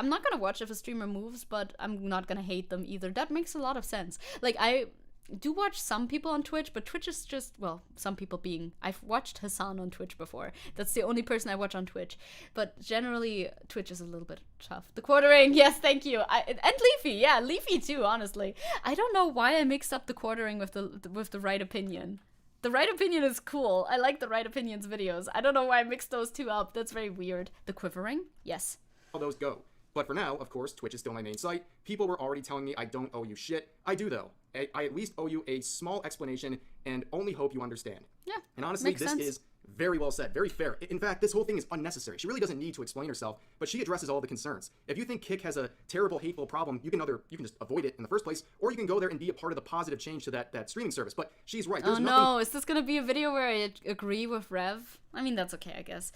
S1: not gonna watch if a streamer moves, but I'm not gonna hate them either. That makes a lot of sense. Like, I do watch some people on Twitch, but Twitch is just, well, some people being, I've watched Hassan on Twitch before. That's the only person I watch on Twitch. But generally, Twitch is a little bit tough. The quartering, yes, thank you. And Leafy, yeah, Leafy too, honestly. I don't know why I mixed up the quartering with the right opinion. The right opinion is cool. I like the right opinion's videos. I don't know why I mixed those two up. That's very weird. The quivering, yes.
S7: how those go. But for now, of course, Twitch is still my main site. People were already telling me I don't owe you shit. I do, though. I at least owe you a small explanation and only hope you understand.
S1: Yeah,
S7: and honestly,
S1: makes
S7: this
S1: sense.
S7: is very well said, very fair. In fact, this whole thing is unnecessary. She really doesn't need to explain herself, but she addresses all the concerns. If you think Kick has a terrible, hateful problem, you can just avoid it in the first place, or you can go there and be a part of the positive change to that streaming service. But she's right. There's
S1: no, is this gonna be a video where I agree with Rev? I mean, that's okay, I guess.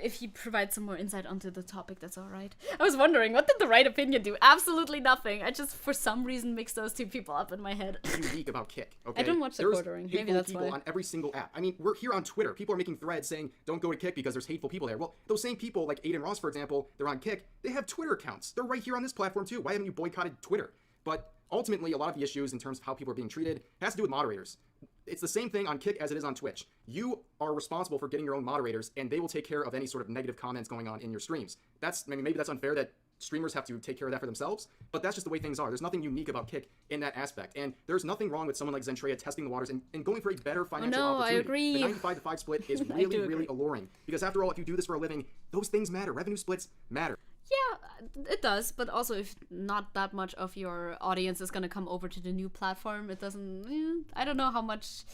S1: If you provide some more insight onto the topic, that's all right. I was wondering, what did the right opinion do? Absolutely nothing. I just, for some reason, mixed those two people up in my head.
S7: Unique about Kick, okay?
S1: I don't watch the quartering. Maybe that's
S7: people
S1: why.
S7: on every single app. I mean, we're here on Twitter. People are making threads saying, don't go to Kick because there's hateful people there. Well, those same people, like Aiden Ross, for example, they're on Kick. They have Twitter accounts. They're right here on this platform, too. Why haven't you boycotted Twitter? But ultimately, a lot of the issues in terms of how people are being treated has to do with moderators. It's the same thing on Kick as it is on Twitch. You are responsible for getting your own moderators, and they will take care of any sort of negative comments going on in your streams. Maybe that's unfair that streamers have to take care of that for themselves, but that's just the way things are. There's nothing unique about Kick in that aspect, and there's nothing wrong with someone like Zentrea testing the waters and going for a better financial opportunity.
S1: I agree.
S7: The 95-5 split is really alluring, because after all, if you do this for a living, those things matter. Revenue splits matter.
S1: Yeah, it does, but also if not that much of your audience is gonna come over to the new platform, it doesn't, I don't know how much,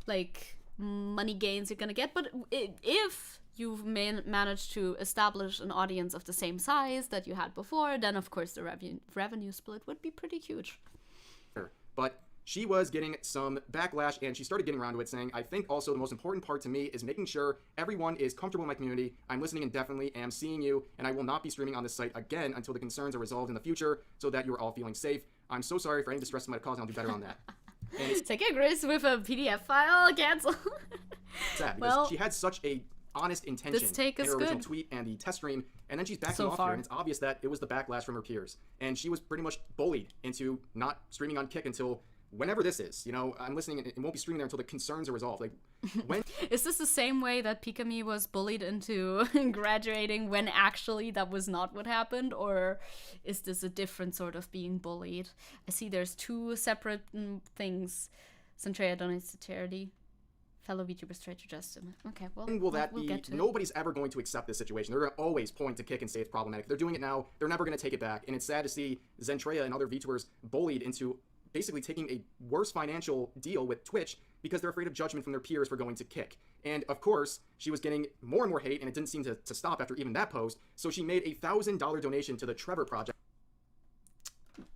S1: like, money gains you're gonna get, but if you've managed to establish an audience of the same size that you had before, then of course the revenue split would be pretty huge.
S7: But she was getting some backlash, and she started getting around to it, saying, I think also the most important part to me is making sure everyone is comfortable in my community. I'm listening indefinitely, am seeing you, and I will not be streaming on this site again until the concerns are resolved in the future so that you are all feeling safe. I'm so sorry for any distress I might have caused, and I'll do better on that.
S1: Zecke agrees with a PDF file, cancel.
S7: Sad, because she had such a honest intention in her original tweet and the test stream, and then she's backing off here, and it's obvious that it was the backlash from her peers. And she was pretty much bullied into not streaming on Kick until whenever this is. You know, I'm listening and won't be streaming there until the concerns are resolved. Like, when
S1: is this the same way that Pikami was bullied into graduating when actually that was not what happened, or is this a different sort of being bullied? I see there's two separate things. Centrea donates to charity. Fellow VTubers try to just him. Okay, well,
S7: when will that
S1: we'll
S7: be?
S1: get to
S7: Nobody's ever going to accept this situation. They're going to always point to Kick and say it's problematic. They're doing it now. They're never going to take it back. And it's sad to see Zentrea and other VTubers bullied into basically taking a worse financial deal with Twitch because they're afraid of judgment from their peers for going to Kick. And of course, she was getting more and more hate, and it didn't seem to stop after even that post. So she made a $1,000 donation to the Trevor Project.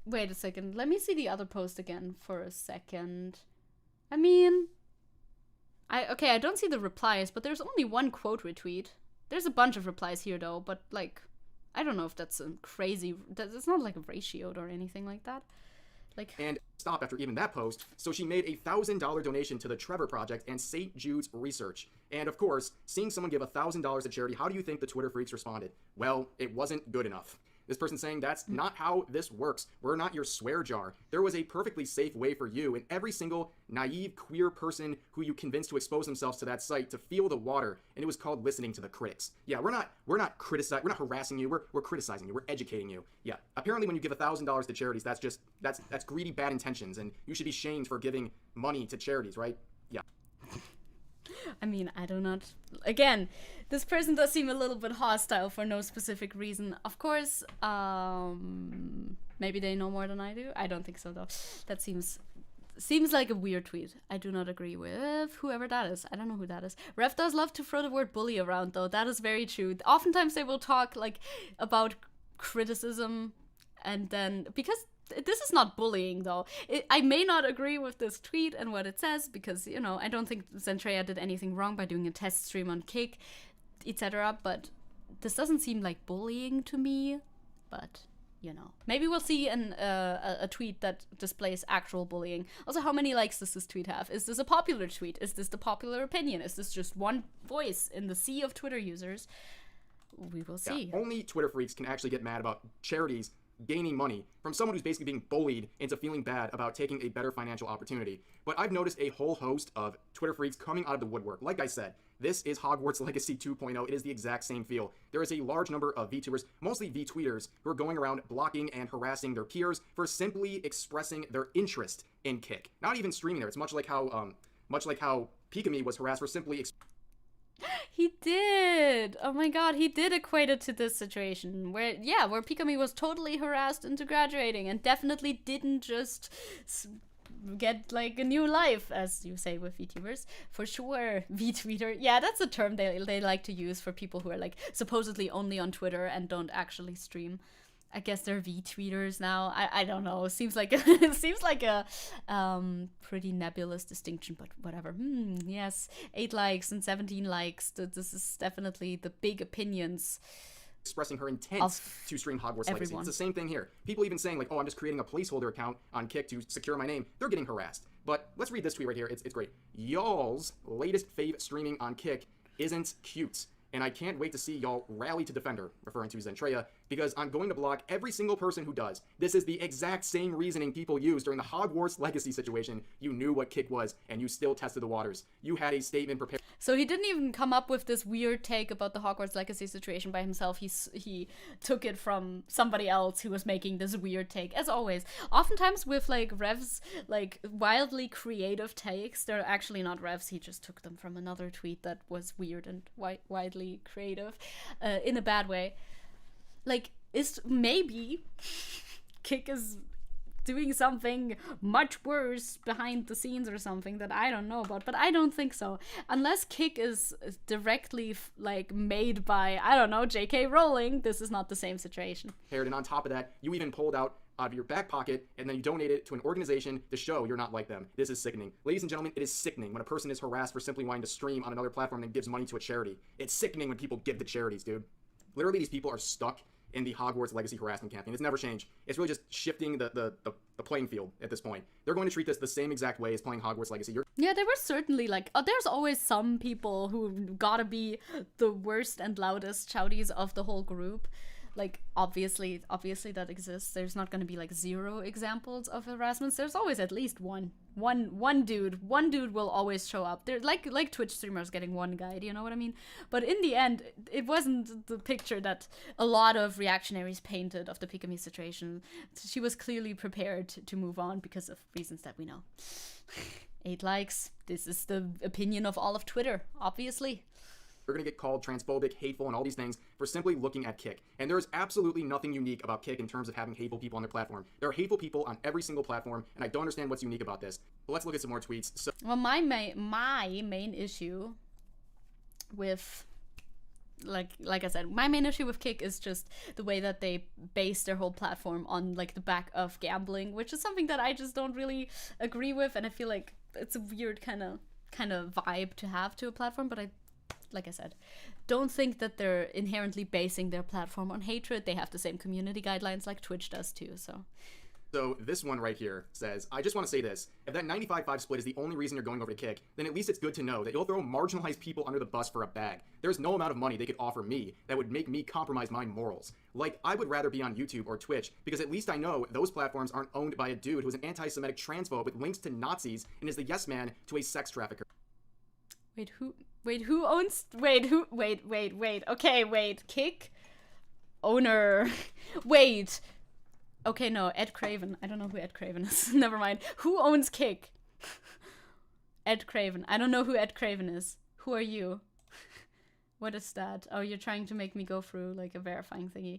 S1: Wait a second. Let me see the other post again for a second. I mean, I don't see the replies, but there's only one quote retweet. There's a bunch of replies here though, but like, I don't know if that's a crazy. It's not like ratioed or anything like that. Like.
S7: And stop after even that post, so she made a $1,000 donation to the Trevor Project and St. Jude's Research. And of course, seeing someone give $1,000 to charity, how do you think the Twitter freaks responded? Well, it wasn't good enough. This person saying that's not how this works. We're not your swear jar. There was a perfectly safe way for you and every single naive queer person who you convinced to expose themselves to that site to feel the water, and it was called listening to the critics. Yeah, we're not harassing you. We're criticizing you. We're educating you. Yeah, apparently when you give $1,000 to charities, that's greedy bad intentions, and you should be shamed for giving money to charities, right? Yeah.
S1: I mean, I do not. Again, this person does seem a little bit hostile for no specific reason. Of course, maybe they know more than I do. I don't think so, though. That seems like a weird tweet. I do not agree with whoever that is. I don't know who that is. Ref does love to throw the word bully around, though. That is very true. Oftentimes they will talk like about criticism, and then because this is not bullying, though. I may not agree with this tweet and what it says because, you know, I don't think Zentreya did anything wrong by doing a test stream on Kick, etc. But this doesn't seem like bullying to me. But, you know, maybe we'll see a tweet that displays actual bullying. Also, how many likes does this tweet have? Is this a popular tweet? Is this the popular opinion? Is this just one voice in the sea of Twitter users? We will see.
S7: Yeah, only Twitter freaks can actually get mad about charities gaining money from someone who's basically being bullied into feeling bad about taking a better financial opportunity. But I've noticed a whole host of Twitter freaks coming out of the woodwork. Like I said, this is Hogwarts Legacy 2.0. It is the exact same feel. There is a large number of VTubers, mostly VTweeters, who are going around blocking and harassing their peers for simply expressing their interest in Kick. Not even streaming there. It's much like how Pikami was harassed for simply
S1: He did. Oh my god, he did equate it to this situation where Pikami was totally harassed into graduating and definitely didn't just get like a new life, as you say with VTubers. For sure, VTweeter. Yeah, that's a term they like to use for people who are like supposedly only on Twitter and don't actually stream. I guess they're VTweeters now. I don't know. It seems like a pretty nebulous distinction, but whatever. Yes, 8 likes and 17 likes. This is definitely the big opinions.
S7: Expressing her intent to stream Hogwarts Legacy. It's the same thing here. People even saying like, oh, I'm just creating a placeholder account on Kick to secure my name. They're getting harassed. But let's read this tweet right here. It's great. Y'all's latest fave streaming on Kick isn't cute. And I can't wait to see y'all rally to defend her, referring to Zentreya, because I'm going to block every single person who does. This is the exact same reasoning people used during the Hogwarts Legacy situation. You knew what Kick was, and you still tested the waters. You had a statement prepared.
S1: So he didn't even come up with this weird take about the Hogwarts Legacy situation by himself. He took it from somebody else who was making this weird take, as always. Oftentimes with like Rev's like wildly creative takes, they're actually not Rev's. He just took them from another tweet that was weird and widely creative in a bad way. Like, is maybe Kick is doing something much worse behind the scenes or something that I don't know about, but I don't think so. Unless Kick is directly like made by, I don't know, J.K. Rowling, this is not the same situation.
S7: And on top of that, you even pulled out of your back pocket and then you donate it to an organization to show you're not like them. This is sickening. Ladies and gentlemen, it is sickening when a person is harassed for simply wanting to stream on another platform and gives money to a charity. It's sickening when people give to charities, dude. Literally, these people are stuck in the Hogwarts Legacy harassment campaign. It's never changed. It's really just shifting the playing field at this point. They're going to treat this the same exact way as playing Hogwarts Legacy.
S1: Yeah, there were certainly like, there's always some people who gotta be the worst and loudest chowdies of the whole group. Like, obviously that exists. There's not going to be like 0 examples of harassments. There's always at least one dude will always show up. They're like Twitch streamers getting one guide, you know what I mean? But in the end, it wasn't the picture that a lot of reactionaries painted of the Pikami situation. She was clearly prepared to move on because of reasons that we know. 8 likes. This is the opinion of all of Twitter, obviously.
S7: You're going to get called transphobic, hateful, and all these things for simply looking at Kick. And there is absolutely nothing unique about Kick in terms of having hateful people on their platform. There are hateful people on every single platform, and I don't understand what's unique about this. But let's look at some more tweets. So,
S1: well, my main issue with like I said, my main issue with Kick is just the way that they base their whole platform on like the back of gambling, which is something that I just don't really agree with, and I feel like it's a weird kind of vibe to have to a platform. But like I said, don't think that they're inherently basing their platform on hatred. They have the same community guidelines like Twitch does too.
S7: So this one right here says, I just want to say this. If that 95-5 split is the only reason you're going over to Kick, then at least it's good to know that you'll throw marginalized people under the bus for a bag. There's no amount of money they could offer me that would make me compromise my morals. Like, I would rather be on YouTube or Twitch, because at least I know those platforms aren't owned by a dude who's an anti-Semitic transphobe with links to Nazis and is the yes man to a sex trafficker.
S1: Kick? Owner. Wait. Okay, no, Ed Craven. I don't know who Ed Craven is. Never mind. Who owns Kick? Ed Craven. I don't know who Ed Craven is. Who are you? What is that? Oh, you're trying to make me go through, like, a verifying thingy.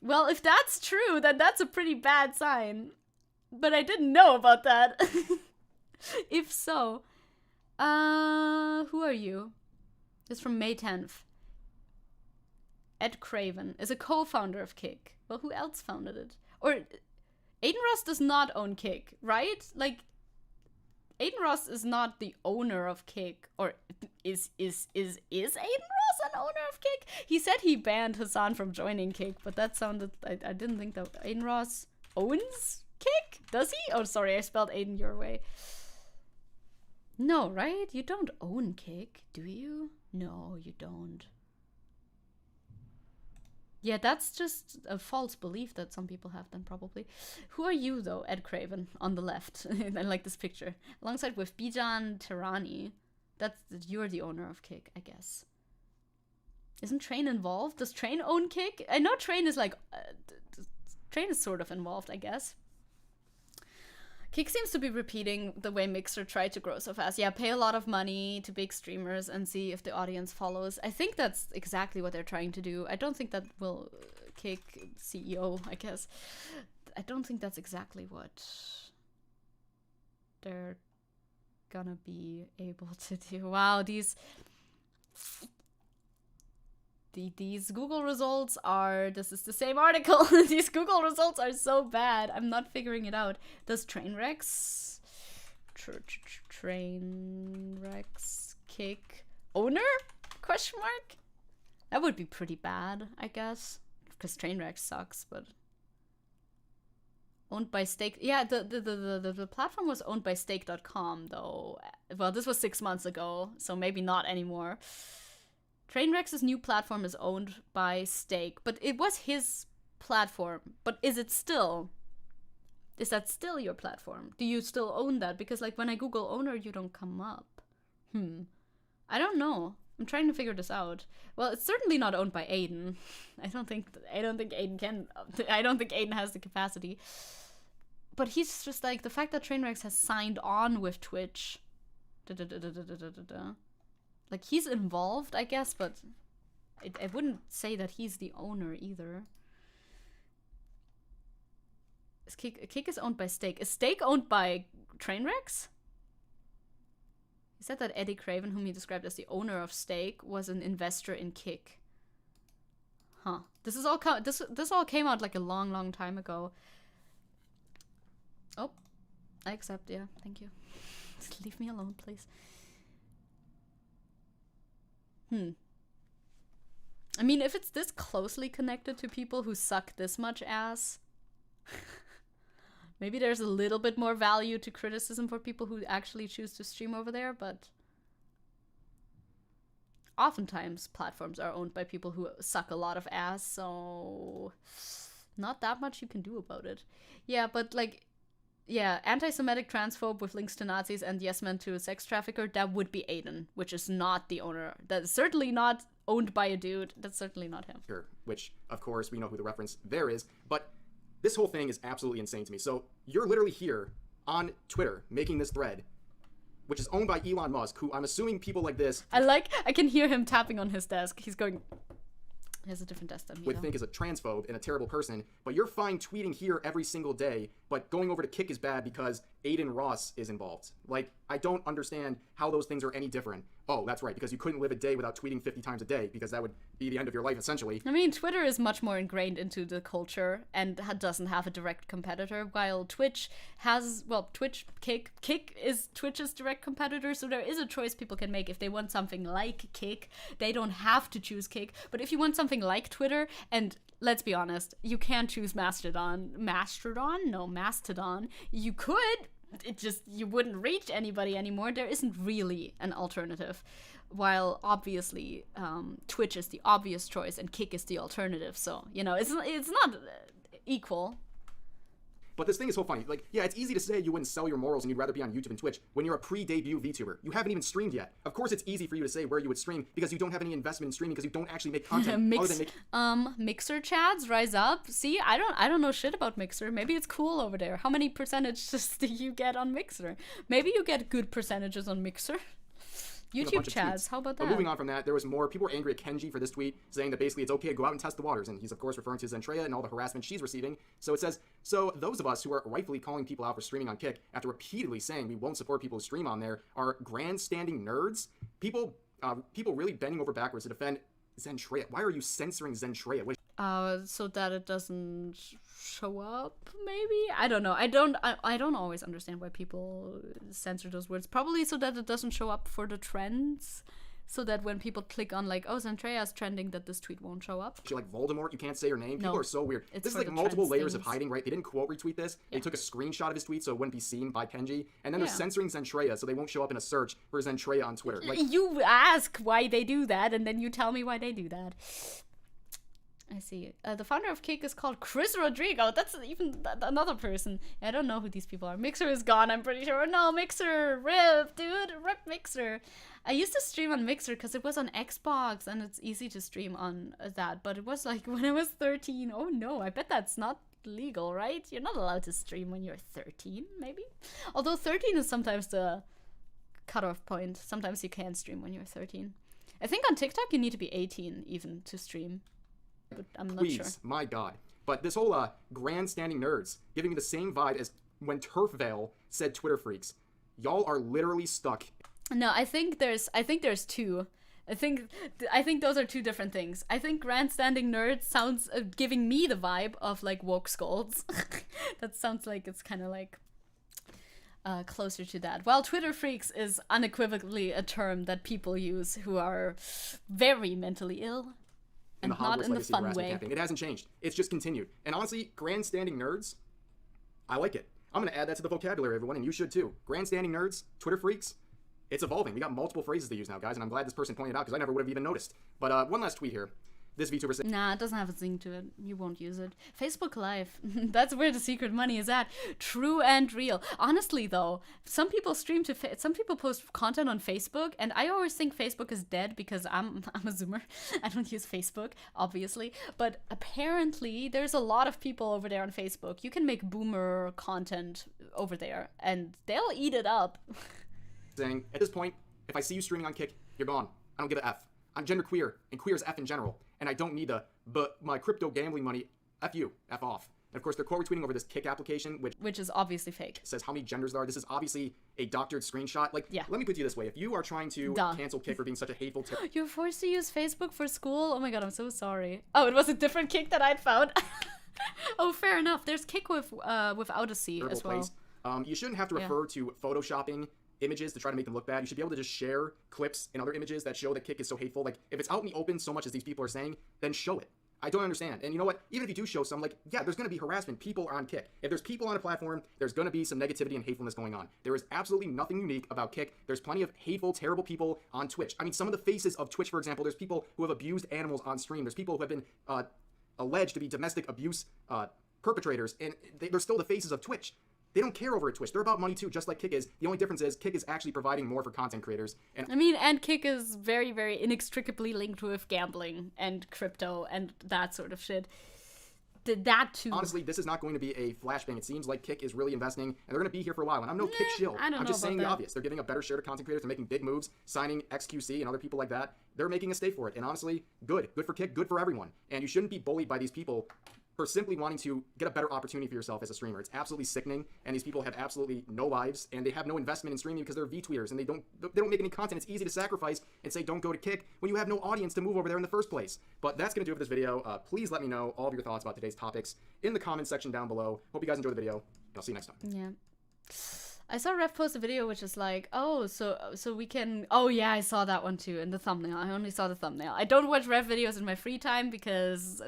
S1: Well, if that's true, then that's a pretty bad sign. But I didn't know about that. If so. Who are you? This is from May 10th. Ed Craven is a co-founder of Kick. Well, who else founded it? Or Aiden Ross does not own Kick, right? Like, Aiden Ross is not the owner of Kick. Or is Aiden Ross an owner of Kick? He said he banned Hassan from joining Kick, but that sounded... I didn't think that Aiden Ross owns Kick? Does he? Oh, sorry, I spelled Aiden your way. No, right? You don't own Kick, do you? No, you don't. Yeah, that's just a false belief that some people have then, probably. Who are you, though, Ed Craven, on the left? I like this picture. Alongside with Bijan Tirani. You're the owner of Kick, I guess. Isn't Train involved? Does Train own Kick? I know Train is like... Train is sort of involved, I guess. Kick seems to be repeating the way Mixer tried to grow so fast. Yeah, pay a lot of money to big streamers and see if the audience follows. I think that's exactly what they're trying to do. I don't think that will Kick CEO, I guess. I don't think that's exactly what they're gonna be able to do. Wow, these Google results are, this is the same article. These Google results are so bad. I'm not figuring it out. Does Trainwrecks Kick owner? Question mark? That would be pretty bad, I guess. Because Trainwrecks sucks, but owned by Stake. Yeah, the platform was owned by Stake.com though. Well, this was 6 months ago, so maybe not anymore. Trainwreck's new platform is owned by Stake, but it was his platform. But is it still? Is that still your platform? Do you still own that? Because like when I Google owner, you don't come up. I don't know. I'm trying to figure this out. Well, it's certainly not owned by Aiden. I don't think Aiden can. I don't think Aiden has the capacity. But he's just like the fact that Trainwrecks has signed on with Twitch. Like, he's involved, I guess, but I wouldn't say that he's the owner either. Kick is owned by Stake. Is Stake owned by Trainwrecks? He said that Eddie Craven, whom he described as the owner of Stake, was an investor in Kick. Huh. This all came out like a long, long time ago. Oh, I accept, yeah, thank you. Just leave me alone, please. I mean, if it's this closely connected to people who suck this much ass, maybe there's a little bit more value to criticism for people who actually choose to stream over there, but oftentimes platforms are owned by people who suck a lot of ass, so not that much you can do about it. Yeah, but like, yeah, anti-Semitic transphobe with links to Nazis and yes man to a sex trafficker, that would be Aiden, which is not the owner. That's certainly not owned by a dude. That's certainly not him.
S7: Sure, which, of course, we know who the reference there is, but this whole thing is absolutely insane to me. So you're literally here on Twitter making this thread, which is owned by Elon Musk, who I'm assuming people like this...
S1: I can hear him tapping on his desk. He's going... He has a different desk than me,
S7: would think is a transphobe and a terrible person, but you're fine tweeting here every single day, but going over to Kick is bad because Aiden Ross is involved. Like, I don't understand how those things are any different. oh, that's right, because you couldn't live a day without tweeting 50 times a day, because that would be the end of your life, essentially.
S1: I mean, Twitter is much more ingrained into the culture and doesn't have a direct competitor, while Twitch has, well, Kick is Twitch's direct competitor, so there is a choice people can make. If they want something like Kick, they don't have to choose Kick, but if you want something like Twitter, and let's be honest, you can't choose Mastodon. Mastodon. You could, it just, you wouldn't reach anybody anymore. There isn't really an alternative. While obviously Twitch is the obvious choice and Kick is the alternative. So, you know, it's not equal.
S7: But this thing is so funny. Like, yeah, it's easy to say you wouldn't sell your morals and you'd rather be on YouTube and Twitch when you're a pre-debut VTuber. You haven't even streamed yet. Of course it's easy for you to say where you would stream because you don't have any investment in streaming because you don't actually make content other than make...
S1: Mixer chads, rise up. See, I don't know shit about Mixer. Maybe it's cool over there. How many percentages do you get on Mixer? Maybe you get good percentages on Mixer. YouTube chats, how about that?
S7: But moving on from that, there was more. People were angry at Kenji for this tweet, saying that basically it's okay to go out and test the waters. And he's, of course, referring to Zentreya and all the harassment she's receiving. So it says, so those of us who are rightfully calling people out for streaming on Kick, after repeatedly saying we won't support people who stream on there, are grandstanding nerds. People really bending over backwards to defend Zentreya. Why are you censoring Zentreya?
S1: So that it doesn't show up, maybe? I don't know. I don't always understand why people censor those words. Probably so that it doesn't show up for the trends. So that when people click on like, oh, Zentreya's trending, that this tweet won't show up.
S7: You're like Voldemort, you can't say your name. People are so weird.
S1: It's
S7: this is like multiple layers of hiding, right? They didn't quote retweet this. Yeah. They took a screenshot of his tweet so it wouldn't be seen by Kenji. And then they're censoring Zentreya so they won't show up in a search for Zentreya on Twitter. Like,
S1: you ask why they do that, and then you tell me why they do that. I see. The founder of Kick is called Chris Rodrigo. That's even another person. I don't know who these people are. Mixer is gone, I'm pretty sure. No, Mixer. RIP, dude. RIP Mixer. I used to stream on Mixer because it was on Xbox and it's easy to stream on that. But it was like when I was 13. Oh no, I bet that's not legal, right? You're not allowed to stream when you're 13, maybe? Although 13 is sometimes the cutoff point. Sometimes you can stream when you're 13. I think on TikTok you need to be 18 even to stream. But I'm not sure.
S7: My god. But this whole grandstanding nerds giving me the same vibe as when Turfvale said Twitter freaks. Y'all are literally stuck.
S1: No, I think there's two. I think those are two different things. I think grandstanding nerds sounds giving me the vibe of like woke scolds. That sounds like it's kind of like closer to that. While Twitter freaks is unequivocally a term that people use who are very mentally ill. And not in the fun way.
S7: Campaign. It hasn't changed. It's just continued. And honestly, grandstanding nerds, I like it. I'm going to add that to the vocabulary, everyone, and you should too. Grandstanding nerds, Twitter freaks, it's evolving. We got multiple phrases to use now, guys, and I'm glad this person pointed out because I never would have even noticed. But one last tweet here. This VTuber said,
S1: nah, it doesn't have a zing to it. You won't use it. Facebook Live. That's where the secret money is at. True and real. Honestly, though, some people some people post content on Facebook, and I always think Facebook is dead because I'm a Zoomer. I don't use Facebook, obviously. But apparently, there's a lot of people over there on Facebook. You can make boomer content over there, and they'll eat it up.
S7: Saying, at this point, if I see you streaming on Kick, you're gone. I don't give a F. I'm genderqueer, and queer is F in general. And I don't need but my crypto gambling money, F you, F off. And of course, they're quote retweeting over this Kick application, which is
S1: obviously fake.
S7: Says how many genders there are. This is obviously a doctored screenshot. Like, let me put it to you this way. If you are trying to cancel Kick for being such a hateful...
S1: You're forced to use Facebook for school? Oh my god, I'm so sorry. Oh, it was a different Kick that I'd found. Oh, fair enough. There's Kick without a C as well.
S7: You shouldn't have to refer to photoshopping images to try to make them look bad. You should be able to just share clips and other images that show that Kick is so hateful. Like, if it's out in the open so much as these people are saying, then show it. I don't understand. And you know what? Even if you do show some, like, yeah, there's going to be harassment. People are on Kick. If there's people on a platform, there's going to be some negativity and hatefulness going on. There is absolutely nothing unique about Kick. There's plenty of hateful, terrible people on Twitch. I mean, some of the faces of Twitch, for example, there's people who have abused animals on stream. There's people who have been alleged to be domestic abuse perpetrators, and they're still the faces of Twitch. They don't care over at Twitch. They're about money too, just like Kick is. The only difference is Kick is actually providing more for content creators. And
S1: I mean, and Kick is very, very inextricably linked with gambling and crypto and that sort of shit. That too.
S7: Honestly, this is not going to be a flashbang. It seems like Kick is really investing, and they're going to be here for a while. And I'm no Kick shill. I'm just saying the obvious. They're giving a better share to content creators. They're making big moves, signing XQC and other people like that. They're making a stay for it. And honestly, good. Good for Kick. Good for everyone. And you shouldn't be bullied by these people for simply wanting to get a better opportunity for yourself as a streamer. It's absolutely sickening, and these people have absolutely no lives, and they have no investment in streaming because they're V-tweeters, and they don't make any content. It's easy to sacrifice and say don't go to Kick when you have no audience to move over there in the first place. But that's going to do it for this video. Please let me know all of your thoughts about today's topics in the comments section down below. Hope you guys enjoy the video, and I'll see you next time.
S1: Yeah. I saw Ref post a video which is like, oh, so we can, oh yeah, I saw that one too in the thumbnail. I only saw the thumbnail. I don't watch Ref videos in my free time because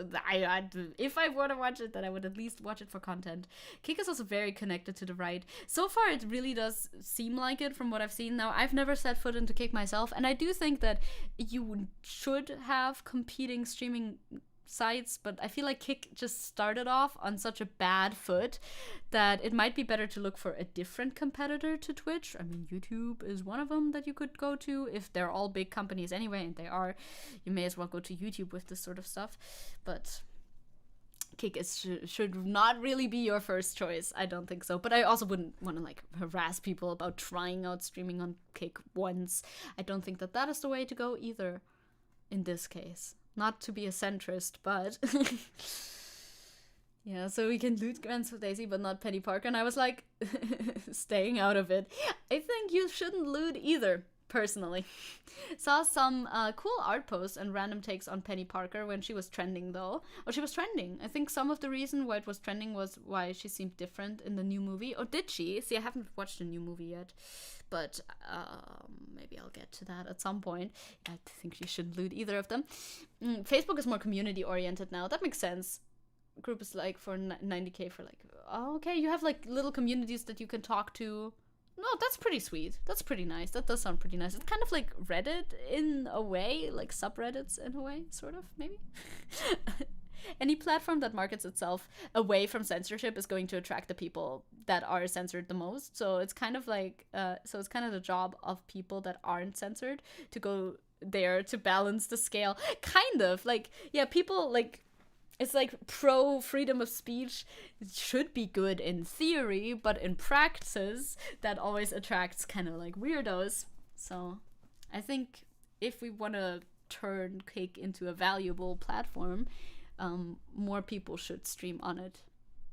S1: if I want to watch it, then I would at least watch it for content. Kick is also very connected to the right. So far, it really does seem like it from what I've seen. Now, I've never set foot into Kick myself, and I do think that you should have competing streaming sites, but I feel like Kick just started off on such a bad foot that it might be better to look for a different competitor to Twitch. I mean, YouTube is one of them that you could go to if they're all big companies anyway, and they are. You may as well go to YouTube with this sort of stuff, but Kick should not really be your first choice. I don't think so, but I also wouldn't want to like harass people about trying out streaming on Kick once. I don't think that is the way to go either in this case. Not to be a centrist, but yeah, so we can loot Gwen Daisy, but not Penny Parker. And I was like, staying out of it. I think you shouldn't loot either, personally. Saw some cool art posts and random takes on Penny Parker when she was trending, though. Oh, she was trending. I think some of the reason why it was trending was why she seemed different in the new movie. Or did she? See, I haven't watched the new movie yet. But maybe I'll get to that at some point. I think you shouldn't loot either of them. Facebook is more community-oriented now. That makes sense. Group is like for 90k for like, oh, okay, you have like little communities that you can talk to. No, that's pretty sweet. That's pretty nice. That does sound pretty nice. It's kind of like Reddit in a way, like subreddits in a way, sort of, maybe. Any platform that markets itself away from censorship is going to attract the people that are censored the most. So it's kind of like, it's kind of the job of people that aren't censored to go there to balance the scale. Kind of like, yeah, people like, it's like pro freedom of speech should be good in theory, but in practice, that always attracts kind of like weirdos. So I think if we want to turn Kick into a valuable platform, more people should stream on it.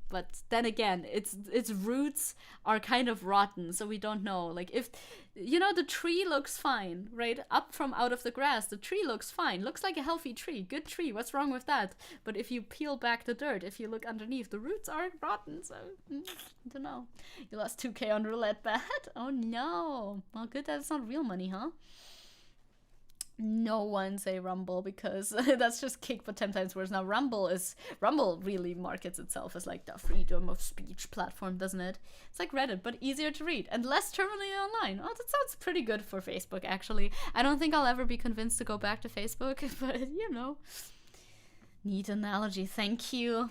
S1: But then again, its roots are kind of rotten, so we don't know. Like, if, you know, the tree looks fine, right? Up from out of the grass, the tree looks fine. Looks like a healthy tree. Good tree. What's wrong with that? But if you peel back the dirt, if you look underneath, the roots are rotten, so I don't know. You lost 2k on roulette bet? Oh no. Well, good that it's not real money, huh? No one say Rumble because that's just Kick but 10 times worse. Now Rumble really markets itself as like the freedom of speech platform, doesn't it? It's like Reddit but easier to read and less terminally online. Oh, that sounds pretty good for Facebook actually. I don't think I'll ever be convinced to go back to Facebook, but you know. Neat analogy. Thank you.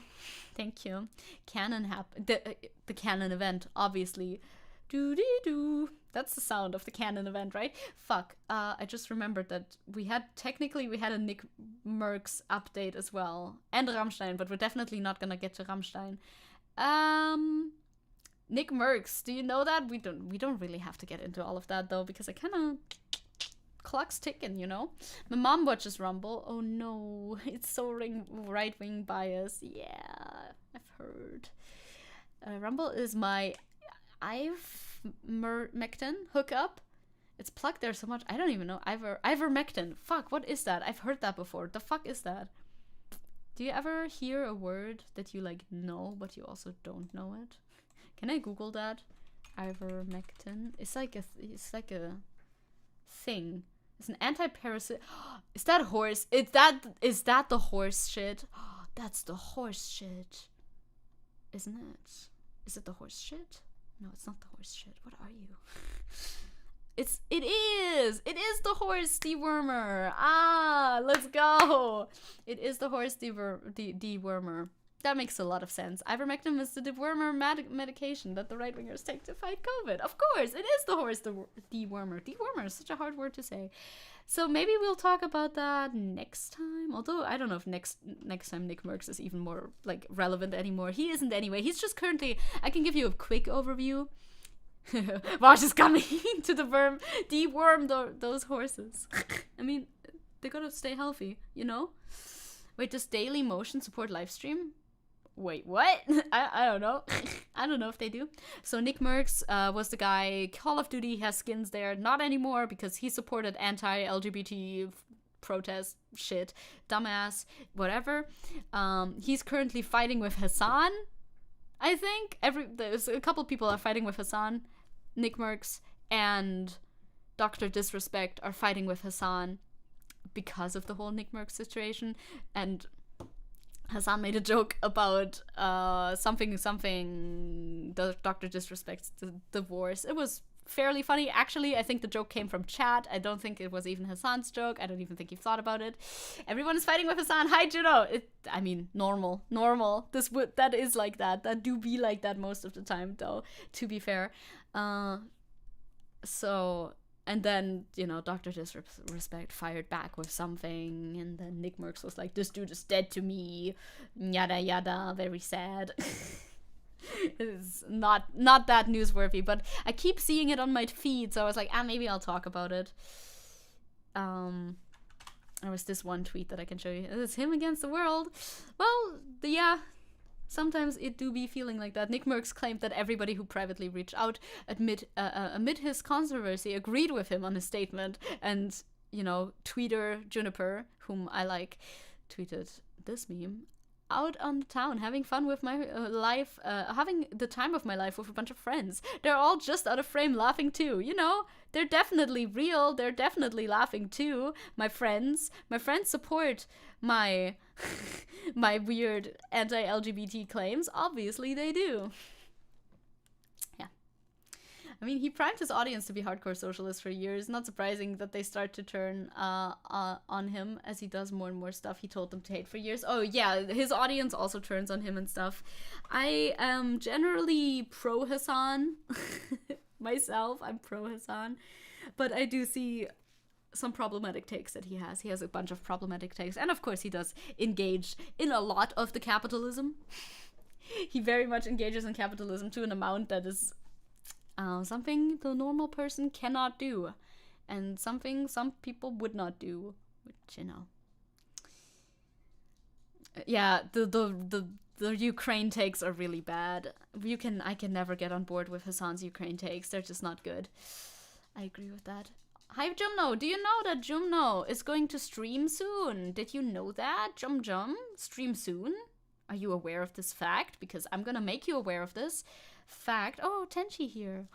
S1: Canon the Canon event, obviously. Doo-dee-doo. That's the sound of the Canon event, right? Fuck. I just remembered that we had a Nick Merckx update as well. And Rammstein, but we're definitely not gonna get to Rammstein. Nick Merckx, do you know that? We don't really have to get into all of that though, because I kinda clock's ticking, you know? My mom watches Rumble. Oh no, it's so right-wing bias. Yeah, I've heard. Rumble is my ivermectin hookup. It's plugged there so much. I don't even know. Ivermectin. Fuck, what is that? I've heard that before. The fuck is that? Do you ever hear a word that you like know, but you also don't know it? Can I Google that? Ivermectin. It's like a thing. It's an anti-parasite. Is that horse? Is that the horse shit? That's the horse shit. Isn't it? Is it the horse shit? No, it's not the horse shit. What are you? It is the horse dewormer. Ah, let's go. It is the horse dewormer. That makes a lot of sense. Ivermectin is the dewormer medication that the right-wingers take to fight COVID. Of course, it is the horse dewormer. Dewormer is such a hard word to say. So maybe we'll talk about that next time. Although I don't know if next time Nick Merckx is even more like relevant anymore. He isn't anyway. He's just currently. I can give you a quick overview. Vosh is coming to deworm those horses. I mean, they gotta stay healthy, you know. Wait, does Daily Motion support live stream? wait, what? I don't know. I don't know if they do. So Nick Merckx was the guy. Call of Duty has skins there. Not anymore because he supported anti-LGBT protest shit. Dumbass. Whatever. He's currently fighting with Hassan. I think there's a couple people are fighting with Hassan. Nick Merckx and Dr. Disrespect are fighting with Hassan because of the whole Nick Merckx situation. And Hassan made a joke about something Dr. Disrespect's divorce. It was fairly funny. Actually, I think the joke came from chat. I don't think it was even Hassan's joke. I don't even think he thought about it. Everyone is fighting with Hassan. Hi, Juno. Normal. That is like that. That do be like that most of the time, though, to be fair. And then, Dr. Disrespect fired back with something, and then Nick Merckx was like, this dude is dead to me, yada yada, very sad. It's not that newsworthy, but I keep seeing it on my feed, so I was like, maybe I'll talk about it. There was this one tweet that I can show you. It's him against the world. Well, yeah. Sometimes it do be feeling like that. Nick Merckx claimed that everybody who privately reached out amid his controversy agreed with him on his statement. And, tweeter Juniper, whom I like, tweeted this meme. Out on the town, having fun with my life, having the time of my life with a bunch of friends. They're all just out of frame laughing too. They're definitely real. They're definitely laughing too. My friends support my my weird anti-LGBT claims. Obviously they do. Yeah. I mean, he primed his audience to be hardcore socialists for years. Not surprising that they start to turn on him as he does more and more stuff he told them to hate for years. Oh yeah, his audience also turns on him and stuff. I am generally pro Hassan. Myself, I'm pro Hassan. But I do see some problematic takes that he has. He has a bunch of problematic takes. And of course he does engage in a lot of the capitalism. He very much engages in capitalism to an amount that is something the normal person cannot do. And something some people would not do. Which, Yeah, the Ukraine takes are really bad. I can never get on board with Hassan's Ukraine takes. They're just not good. I agree with that. Hi, Jumno. Do you know that Jumno is going to stream soon? Did you know that? Jum, stream soon? Are you aware of this fact? Because I'm gonna make you aware of this fact. Oh, Tenchi here.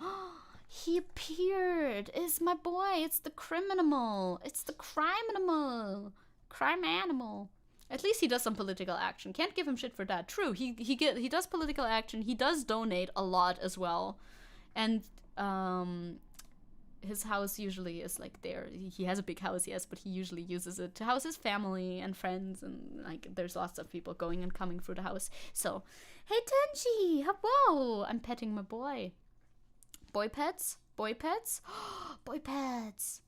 S1: He appeared. It's my boy. It's the criminal. It's the crime animal. Crime animal. At least he does some political action. Can't give him shit for that. True. He does political action. He does donate a lot as well. And his house usually is like there. He has a big house, yes, but he usually uses it to house his family and friends, and like there's lots of people going and coming through the house. So, hey Tenchi, whoa! I'm petting my boy. Boy pets? Boy pets? Boy pets.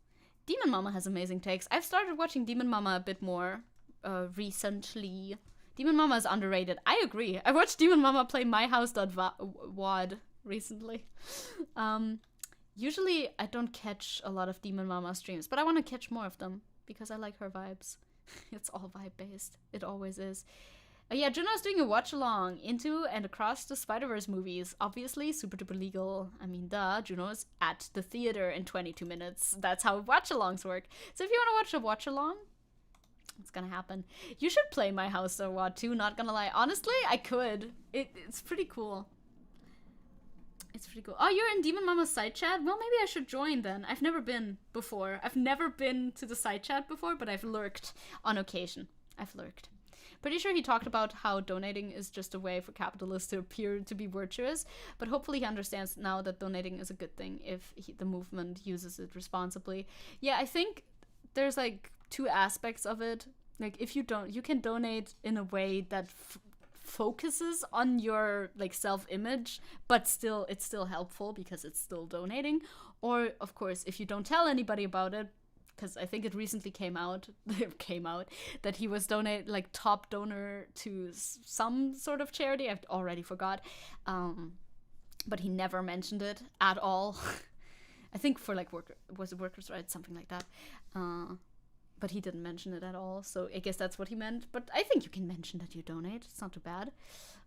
S1: Demon Mama has amazing takes. I've started watching Demon Mama a bit more recently. Demon Mama is underrated. I agree. I watched Demon Mama play myhouse.wad recently. Usually I don't catch a lot of Demon Mama streams, but I want to catch more of them because I like her vibes. It's all vibe-based. It always is. Yeah, Juno's doing a watch-along into and across the Spider-Verse movies. Obviously, super duper legal. I mean, duh, Juno's at the theater in 22 minutes. That's how watch-alongs work. So if you want to watch a watch-along, it's gonna happen. You should play My House or What too, not gonna lie. Honestly, I could. It's pretty cool. It's pretty cool. Oh, you're in Demon Mama's side chat? Well, maybe I should join then. I've never been before. I've never been to the side chat before, but I've lurked on occasion. I've lurked. Pretty sure he talked about how donating is just a way for capitalists to appear to be virtuous, but hopefully he understands now that donating is a good thing if the movement uses it responsibly. Yeah, I think there's like two aspects of it. Like if you can donate in a way that focuses on your like self-image, but it's still helpful because it's still donating. Or of course, if you don't tell anybody about it, because I think it recently came out that he was top donor to some sort of charity. I've already forgot, but he never mentioned it at all. I think for like workers' rights, something like that. But he didn't mention it at all, so I guess that's what he meant. But I think you can mention that you donate. It's not too bad.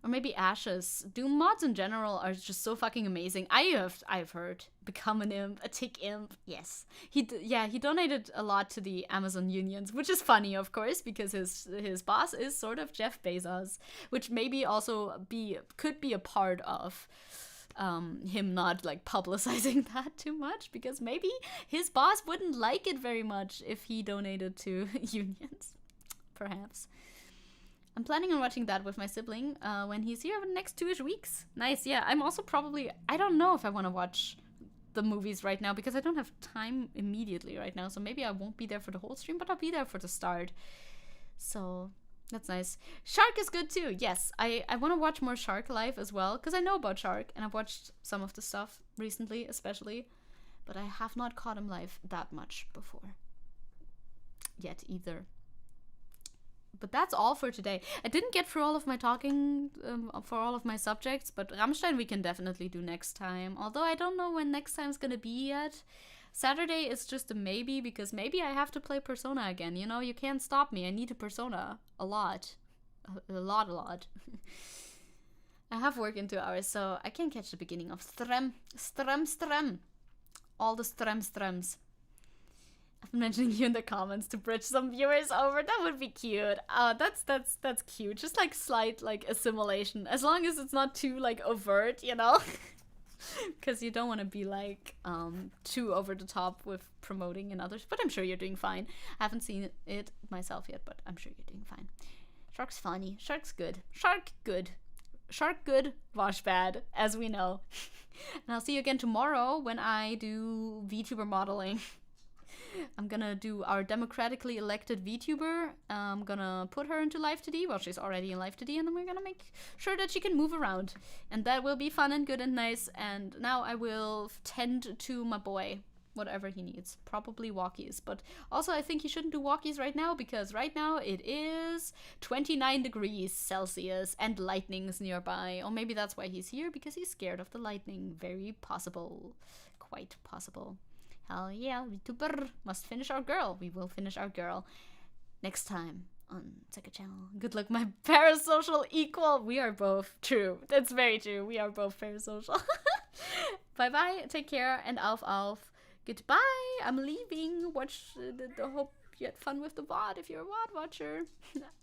S1: Or maybe Ashes. Doom mods in general are just so fucking amazing. I've heard. Become an imp, a tick imp. Yes. He donated a lot to the Amazon unions, which is funny, of course, because his boss is sort of Jeff Bezos, which maybe also could be a part of him not like publicizing that too much, because maybe his boss wouldn't like it very much if he donated to unions. Perhaps. I'm planning on watching that with my sibling when he's here over the next 2-ish weeks. Nice, yeah. I'm also probably, I don't know if I want to watch the movies right now because I don't have time immediately right now, so maybe I won't be there for the whole stream, but I'll be there for the start. So that's nice. Shark is good too. Yes, I want to watch more Shark live as well, because I know about Shark, and I've watched some of the stuff recently, especially, but I have not caught him live that much before. Yet either. But that's all for today. I didn't get through all of my talking for all of my subjects, but Rammstein we can definitely do next time. Although I don't know when next time's gonna be yet. Saturday is just a maybe, because maybe I have to play Persona again. You know, you can't stop me. I need a Persona. A lot. A lot. I have work in 2 hours, so I can't catch the beginning of Strem. All the Strems. I've been mentioning you in the comments to bridge some viewers over. That would be cute. That's cute. Just like slight like assimilation. As long as it's not too like overt, you know? Because you don't want to be like too over the top with promoting and others. But I'm sure you're doing fine. I haven't seen it myself yet, but I'm sure you're doing fine. Shark's funny. Shark's good. Shark good. Shark good, Wash bad, as we know. And I'll see you again tomorrow when I do VTuber modeling. I'm gonna do our democratically elected VTuber. I'm gonna put her into Live 2D. Well, she's already in Live 2D, and then we're gonna make sure that she can move around. And that will be fun and good and nice. And now I will tend to my boy, whatever he needs. Probably walkies. But also, I think he shouldn't do walkies right now, because right now it is 29 degrees Celsius and lightning's nearby. Or maybe that's why he's here, because he's scared of the lightning. Very possible. Quite possible. Hell yeah, Vtuber must finish our girl. We will finish our girl next time on Zecke channel. Good luck, my parasocial equal. We are both true. That's very true. We are both parasocial. Bye bye. Take care and auf. Goodbye. I'm leaving. Watch the hope you had fun with the VOD if you're a VOD watcher.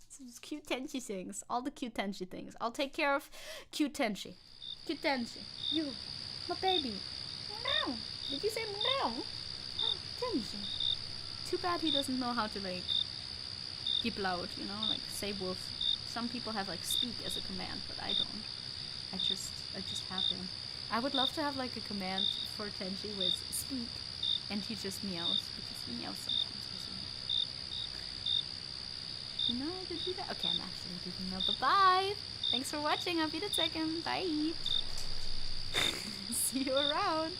S1: Some cute Tenchi things. All the cute Tenchi things. I'll take care of cute Tenchi. Cute Tenchi. You, my baby. Meow. Did you say meow? Tenchi. Too bad he doesn't know how to like keep loud, you know, like say woof. Some people have like speak as a command, but I don't. I just have him. I would love to have like a command for Tenchi with speak, and he just meows, because he meows sometimes, doesn't he? You know how to do that? Okay, I'm actually doing now. Bye-bye! Thanks for watching, I'll be the second. Bye! See you around!